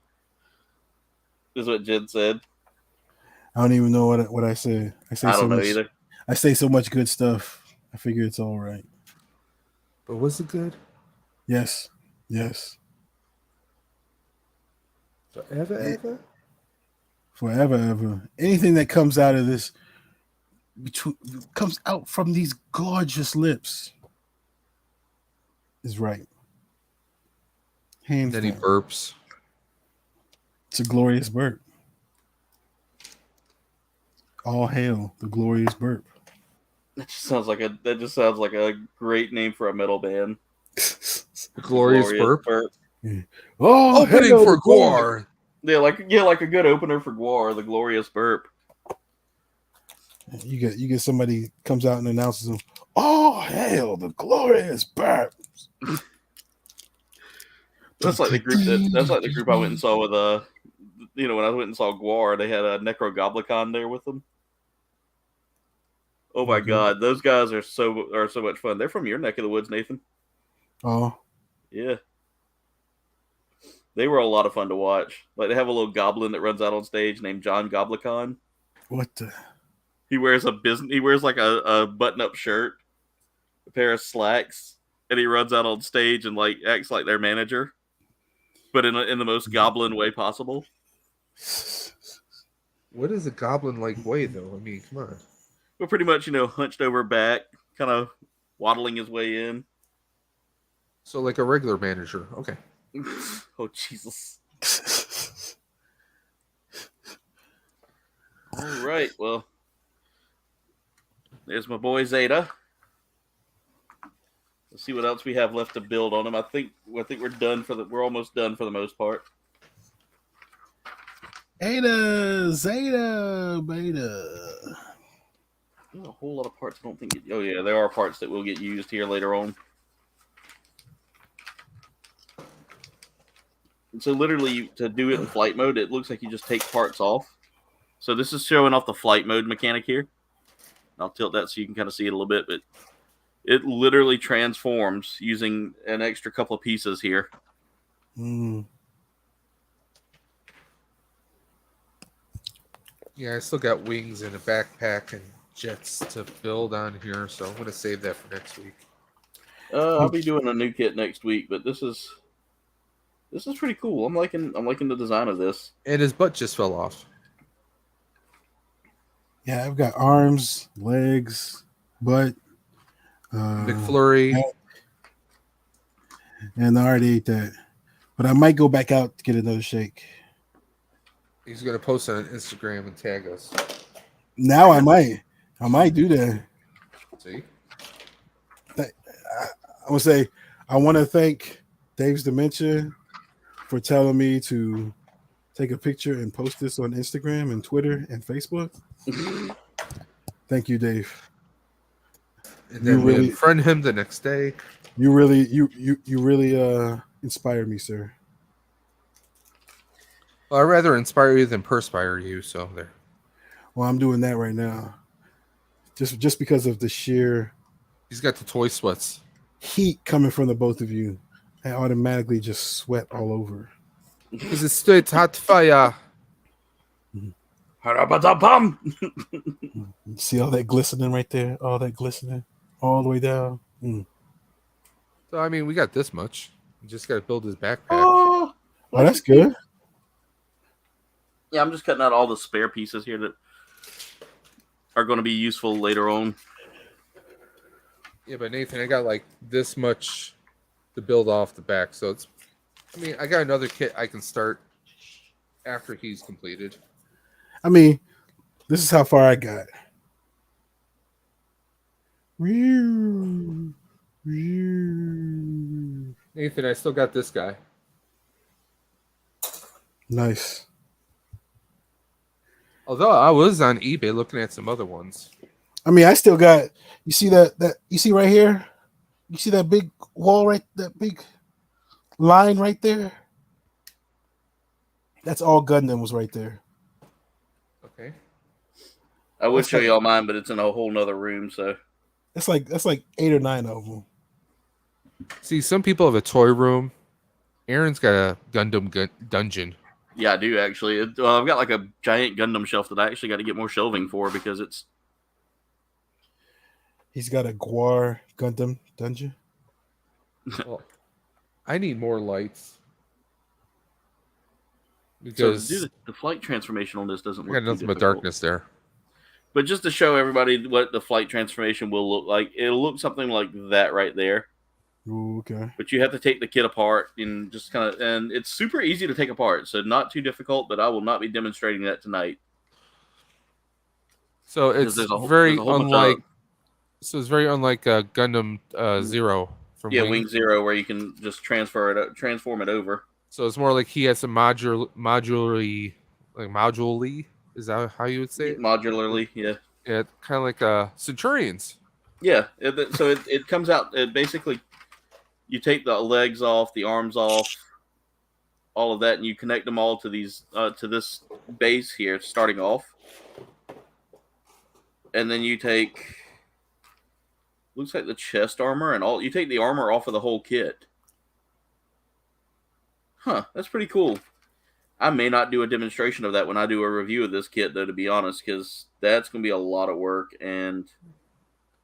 This is what Jen said. I don't even know what I said. I don't know either. I say so much good stuff. I figure it's all right. But was it good? Yes. Yes. Forever, ever? forever, ever. Anything that comes out of this comes out from these gorgeous lips is right. Hands Then he down. burps. It's a glorious burp. All hail the glorious burp. That just sounds like a great name for a metal band. The glorious burp. Oh, Opening hail for the glorious- Guar. Yeah, like a good opener for Guar, the glorious burp. You get somebody comes out and announces them. Oh, hail the glorious burp. That's like the group I went and saw with when I went and saw Guar, they had a Necrogoblicon there with them. Oh my god, those guys are so much fun. They're from your neck of the woods, Nathan. Oh, Yeah. They were a lot of fun to watch. Like they have a little goblin that runs out on stage named John Goblicon. what the? He wears like a button-up shirt, a pair of slacks, and he runs out on stage and like acts like their manager, but in the most goblin way possible. What is a goblin-like way, though? I mean, come on. But pretty much, hunched over back, kind of waddling his way in. So like a regular manager. Okay. Oh, Jesus. All right, well, there's my boy Zeta. Let's see what else we have left to build on him. I think we're almost done for the most part. Zeta, Beta. There's a whole lot of parts I don't think. Oh yeah, there are parts that will get used here later on. And so literally, to do it in flight mode, it looks like you just take parts off. So this is showing off the flight mode mechanic here. I'll tilt that so you can kind of see it a little bit, but it literally transforms using an extra couple of pieces here. Mm. Yeah, I still got wings and a backpack and jets to build on here, so I'm gonna save that for next week. I'll be doing a new kit next week, but this is pretty cool. I'm liking the design of this. And his butt just fell off. Yeah, I've got arms, legs, butt. McFlurry. And I already ate that. But I might go back out to get another shake. He's gonna post it on Instagram and tag us. Now I might do that. See? I would say I want to thank Dave's Dementia for telling me to take a picture and post this on Instagram and Twitter and Facebook. Thank you, Dave. And then we unfriend him the next day. You really inspired me, sir. Well, I'd rather inspire you than perspire you, so there. Well, I'm doing that right now. Just because of the sheer He's got the toy sweats. heat coming from the both of you. I automatically just sweat all over. Because it's straight hot fire. Harabadabam! See all that glistening right there? All that glistening all the way down. Mm. So, I mean, we got this much. You just got to build his backpack. Oh, that's good. Yeah, I'm just cutting out all the spare pieces here that are going to be useful later on. Yeah, but Nathan, I got like this much to build off the back. So it's, I mean, I got another kit I can start after he's completed. I mean, this is how far I got. Nathan, I still got this guy. Nice. Although I was on eBay looking at some other ones. I mean, I still got. You see that you see right here? You see that big wall right? That big line right there? That's all Gundam was right there. Okay. I would show y'all mine, but it's in a whole nother room, so. That's like 8 or 9 of them. See, some people have a toy room. Aaron's got a Gundam dungeon. Yeah, I do actually. I've got like a giant Gundam shelf that I actually got to get more shelving for because it's. He's got a Guar Gundam dungeon. Well, I need more lights. because so the flight transformation on this doesn't I look got too nothing but difficult. darkness there. But just to show everybody what the flight transformation will look like, it'll look something like that right there. Ooh, okay. But you have to take the kit apart and just kind of, and it's super easy to take apart, so not too difficult. But I will not be demonstrating that tonight. So Because it's there's a very whole bunch unlike. of So it's very unlike Gundam Zero from Wing. Wing Zero, where you can just transform it over. So it's more like he has a modularly. Is that how you would say it? Modularly, yeah. Yeah, kind of like Centurions. Yeah, so it comes out. It basically, you take the legs off, the arms off, all of that, and you connect them all to these to this base here, starting off, and then you take, looks like the chest armor and all. You take the armor off of the whole kit. Huh, that's pretty cool. I may not do a demonstration of that when I do a review of this kit, though, to be honest, because that's going to be a lot of work. And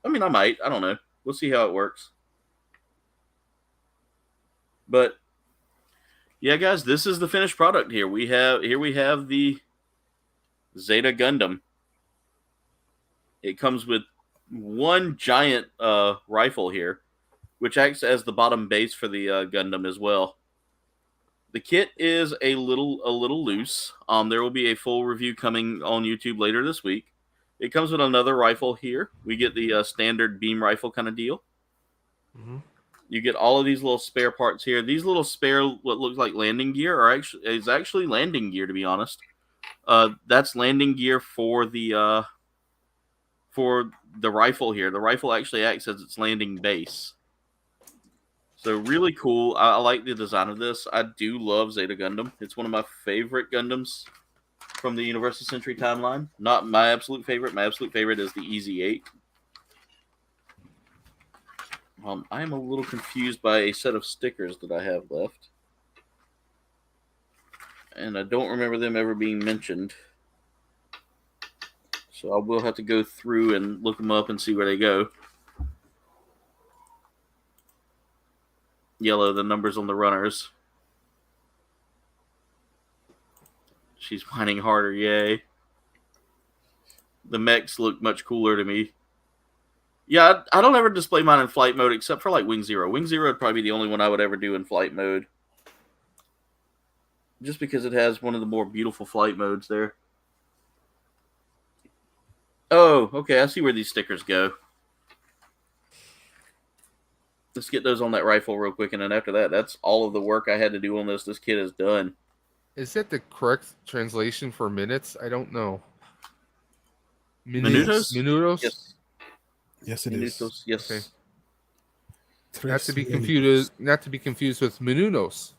I mean, I might. I don't know. We'll see how it works. But yeah, guys, this is the finished product here. We have the Zeta Gundam. It comes with one giant rifle here, which acts as the bottom base for the Gundam as well. The kit is a little loose. There will be a full review coming on YouTube later this week. It comes with another rifle here. We get the standard beam rifle kind of deal. Mm-hmm. You get all of these little spare parts here. These little spare, what looks like landing gear, is actually landing gear, to be honest. That's landing gear for the rifle here. The rifle actually acts as its landing base. So really cool. I like the design of this. I do love Zeta Gundam. It's one of my favorite Gundams from the Universal Century timeline. Not my absolute favorite. My absolute favorite is the EZ-8. I am a little confused by a set of stickers that I have left. And I don't remember them ever being mentioned. So I will have to go through and look them up and see where they go. Yellow, the numbers on the runners. She's whining harder, yay. The mechs look much cooler to me. Yeah, I don't ever display mine in flight mode except for like Wing Zero. Wing Zero would probably be the only one I would ever do in flight mode. Just because it has one of the more beautiful flight modes there. Oh, okay, I see where these stickers go. Let's get those on that rifle real quick, and then after that, that's all of the work I had to do on this. This kit is done. Is that the correct translation for minutes? I don't know. Minutos? Minutos? Yes. Yes, it is. Minutos, yes. Okay. Not to be confused with Minunos.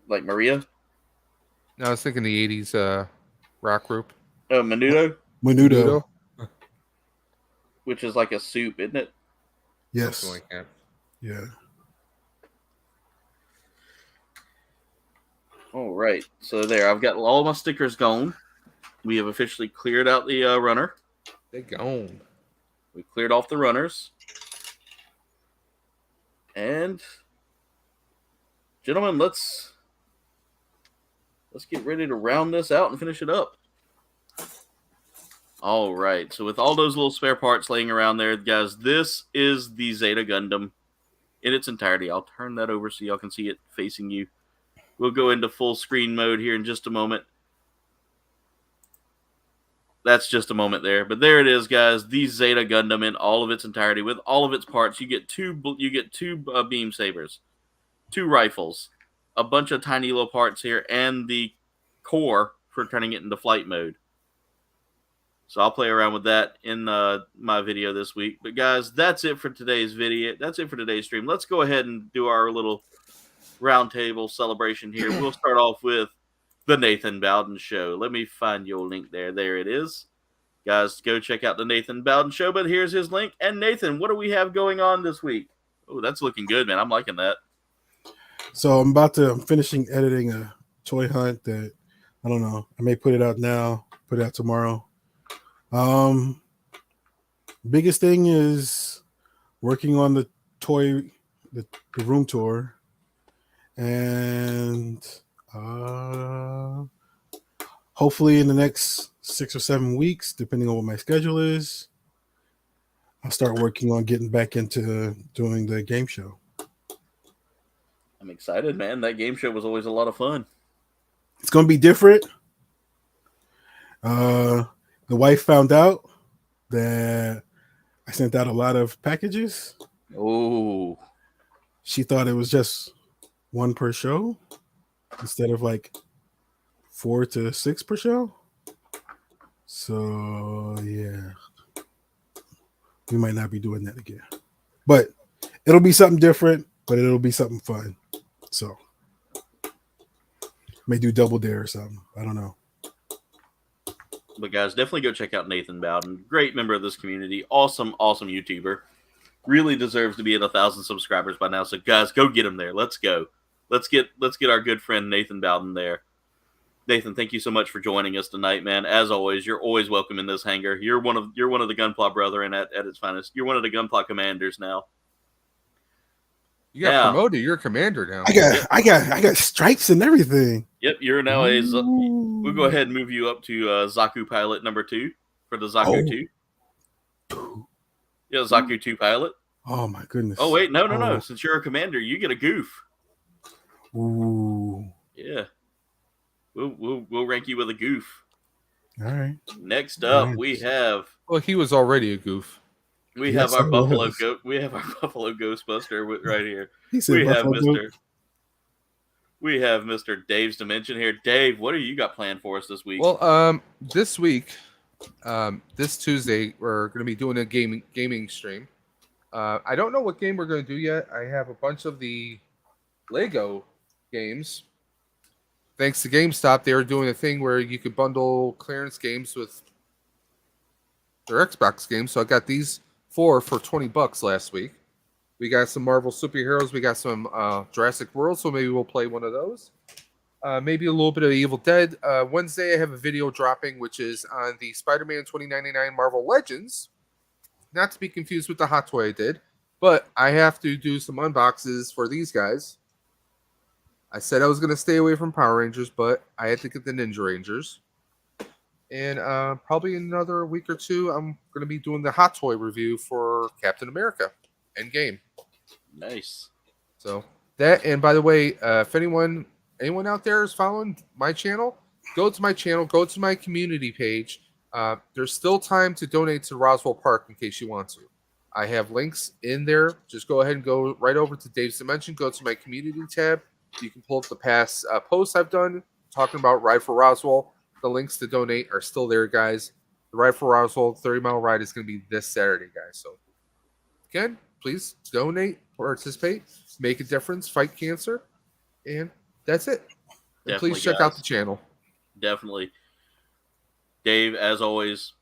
Like Maria? No, I was thinking the 80s rock group. Oh, Menudo? Menudo. Which is like a soup, isn't it? Yes. Something like that. Yeah. All right. So there, I've got all my stickers gone. We have officially cleared out the runner. They gone. We cleared off the runners. And, gentlemen, let's get ready to round this out and finish it up. All right. So with all those little spare parts laying around there, guys, this is the Zeta Gundam in its entirety. I'll turn that over so y'all can see it facing you. We'll go into full screen mode here in just a moment. That's just a moment there. But there it is, guys. The Zeta Gundam in all of its entirety with all of its parts. You get two beam sabers, 2 rifles, a bunch of tiny little parts here, and the core for turning it into flight mode. So I'll play around with that in my video this week. But guys, that's it for today's video. That's it for today's stream. Let's go ahead and do our little roundtable celebration here. We'll start off with the Nathan Bowden Show. Let me find your link there. There it is. Guys, go check out the Nathan Bowden Show. But here's his link. And Nathan, what do we have going on this week? Oh, that's looking good, man. I'm liking that. So I'm finishing editing a toy hunt that I don't know. I may put it out now, put it out tomorrow. Biggest thing is working on the room tour, and Hopefully in the next 6 or 7 weeks, depending on what my schedule is, I'll start working on getting back into doing the game show. I'm excited, man. That game show was always a lot of fun. It's going to be different. The wife found out that I sent out a lot of packages. Oh, She thought it was just one per show instead of like 4 to 6 per show. So yeah, we might not be doing that again, but it'll be something different, but it'll be something fun. So may do Double Dare or something. I don't know. but guys, definitely go check out Nathan Bowden. Great member of this community. Awesome YouTuber. Really deserves to be at 1,000 subscribers by now. So guys, go get him there. Let's go. Let's get our good friend Nathan Bowden there. Nathan, thank you so much for joining us tonight, man. As always, you're always welcome in this hangar. You're one of the Gunpla brethren at its finest. You're one of the Gunpla commanders now. You got promoted. You're a commander now. I got stripes and everything. Yep, you're now we'll go ahead and move you up to Zaku pilot number 2 for the Zaku 2. Yeah, Zaku 2 pilot. Oh my goodness. Oh wait, no. Since you're a commander, you get a goof. Ooh. Yeah. We'll rank you with a goof. All right. Next up, we have. Well, he was already a goof. We have our Buffalo Ghostbuster right here. We have Mr. Dave's Dimension here. Dave, what do you got planned for us this week? Well, this week, this Tuesday, we're going to be doing a gaming stream. I don't know what game we're going to do yet. I have a bunch of the Lego games. Thanks to GameStop, they were doing a thing where you could bundle clearance games with their Xbox games. So I got these 4 for $20 last week. We got some Marvel superheroes. We got some Jurassic World, so maybe we'll play one of those. Maybe a little bit of Evil Dead. Wednesday, I have a video dropping, which is on the Spider-Man 2099 Marvel Legends. Not to be confused with the Hot Toy I did, but I have to do some unboxes for these guys. I said I was going to stay away from Power Rangers, but I had to get the Ninja Rangers. And probably in another week or two, I'm going to be doing the Hot Toy review for Captain America Endgame. Nice. So that, and by the way, if anyone out there is following my channel, go to my channel, go to my community page. There's still time to donate to Roswell Park in case you want to. I have links in there. Just go ahead and go right over to Dave's Dimension. Go to my community tab. You can pull up the past posts I've done talking about Ride for Roswell. The links to donate are still there, guys. The Ride for Roswell 30-mile ride is going to be this Saturday, guys. So, again, please donate, participate, make a difference, fight cancer, and that's it. And please check out the channel. Definitely. Dave, as always,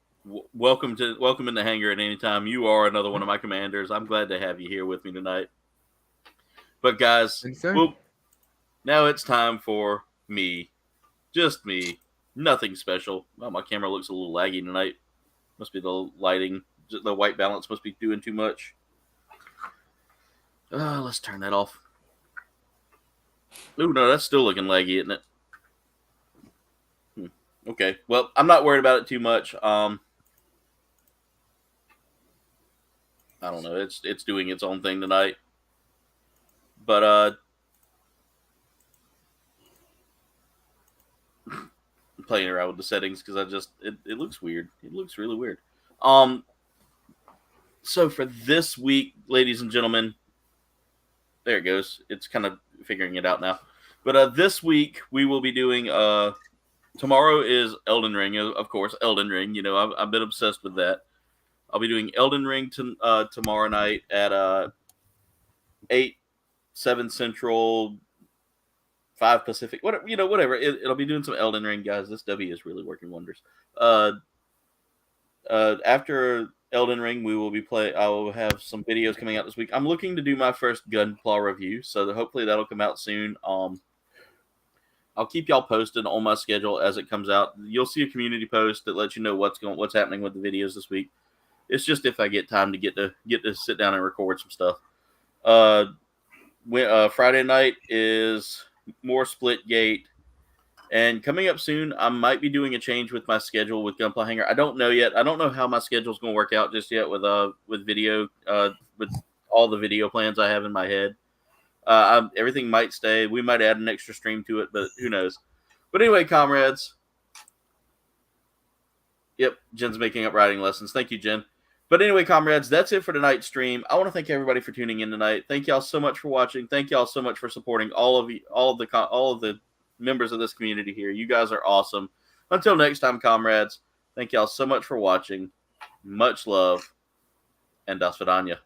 welcome in the hangar at any time. You are another one of my commanders. I'm glad to have you here with me tonight. But guys, now it's time for me. Just me. Nothing special. Well, my camera looks a little laggy tonight. Must be the lighting. The white balance must be doing too much. Let's turn that off. Ooh, no, that's still looking laggy, isn't it? Okay. Well, I'm not worried about it too much. I don't know. It's doing its own thing tonight. But I'm playing around with the settings because it looks weird. It looks really weird. So for this week, ladies and gentlemen, there it goes. It's kind of figuring it out now. But this week we will be doing tomorrow is Elden Ring, of course. Elden Ring. You know, I've been obsessed with that. I'll be doing Elden Ring tomorrow night at 8, 7 Central, 5 Pacific. Whatever. It'll be doing some Elden Ring, guys. This W is really working wonders. After Elden Ring, I will have some videos coming out this week. I'm looking to do my first Gunpla review, so hopefully that'll come out soon. I'll keep y'all posted on my schedule as it comes out. You'll see a community post that lets you know what's happening with the videos this week. It's just if I get time to get to sit down and record some stuff. Friday night is more Splitgate. And coming up soon, I might be doing a change with my schedule with Gunpla Hangar. I don't know yet. I don't know how my schedule's going to work out just yet with video, with all the video plans I have in my head. Everything might stay. We might add an extra stream to it, but who knows? But anyway, comrades. Yep, Jen's making up writing lessons. Thank you, Jen. But anyway, comrades, that's it for tonight's stream. I want to thank everybody for tuning in tonight. Thank y'all so much for watching. Thank y'all so much for supporting all of the members of this community here. You guys are awesome. Until next time, comrades, thank y'all so much for watching. Much love, and das vidanya.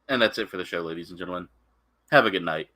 And that's it for the show, ladies and gentlemen. Have a good night.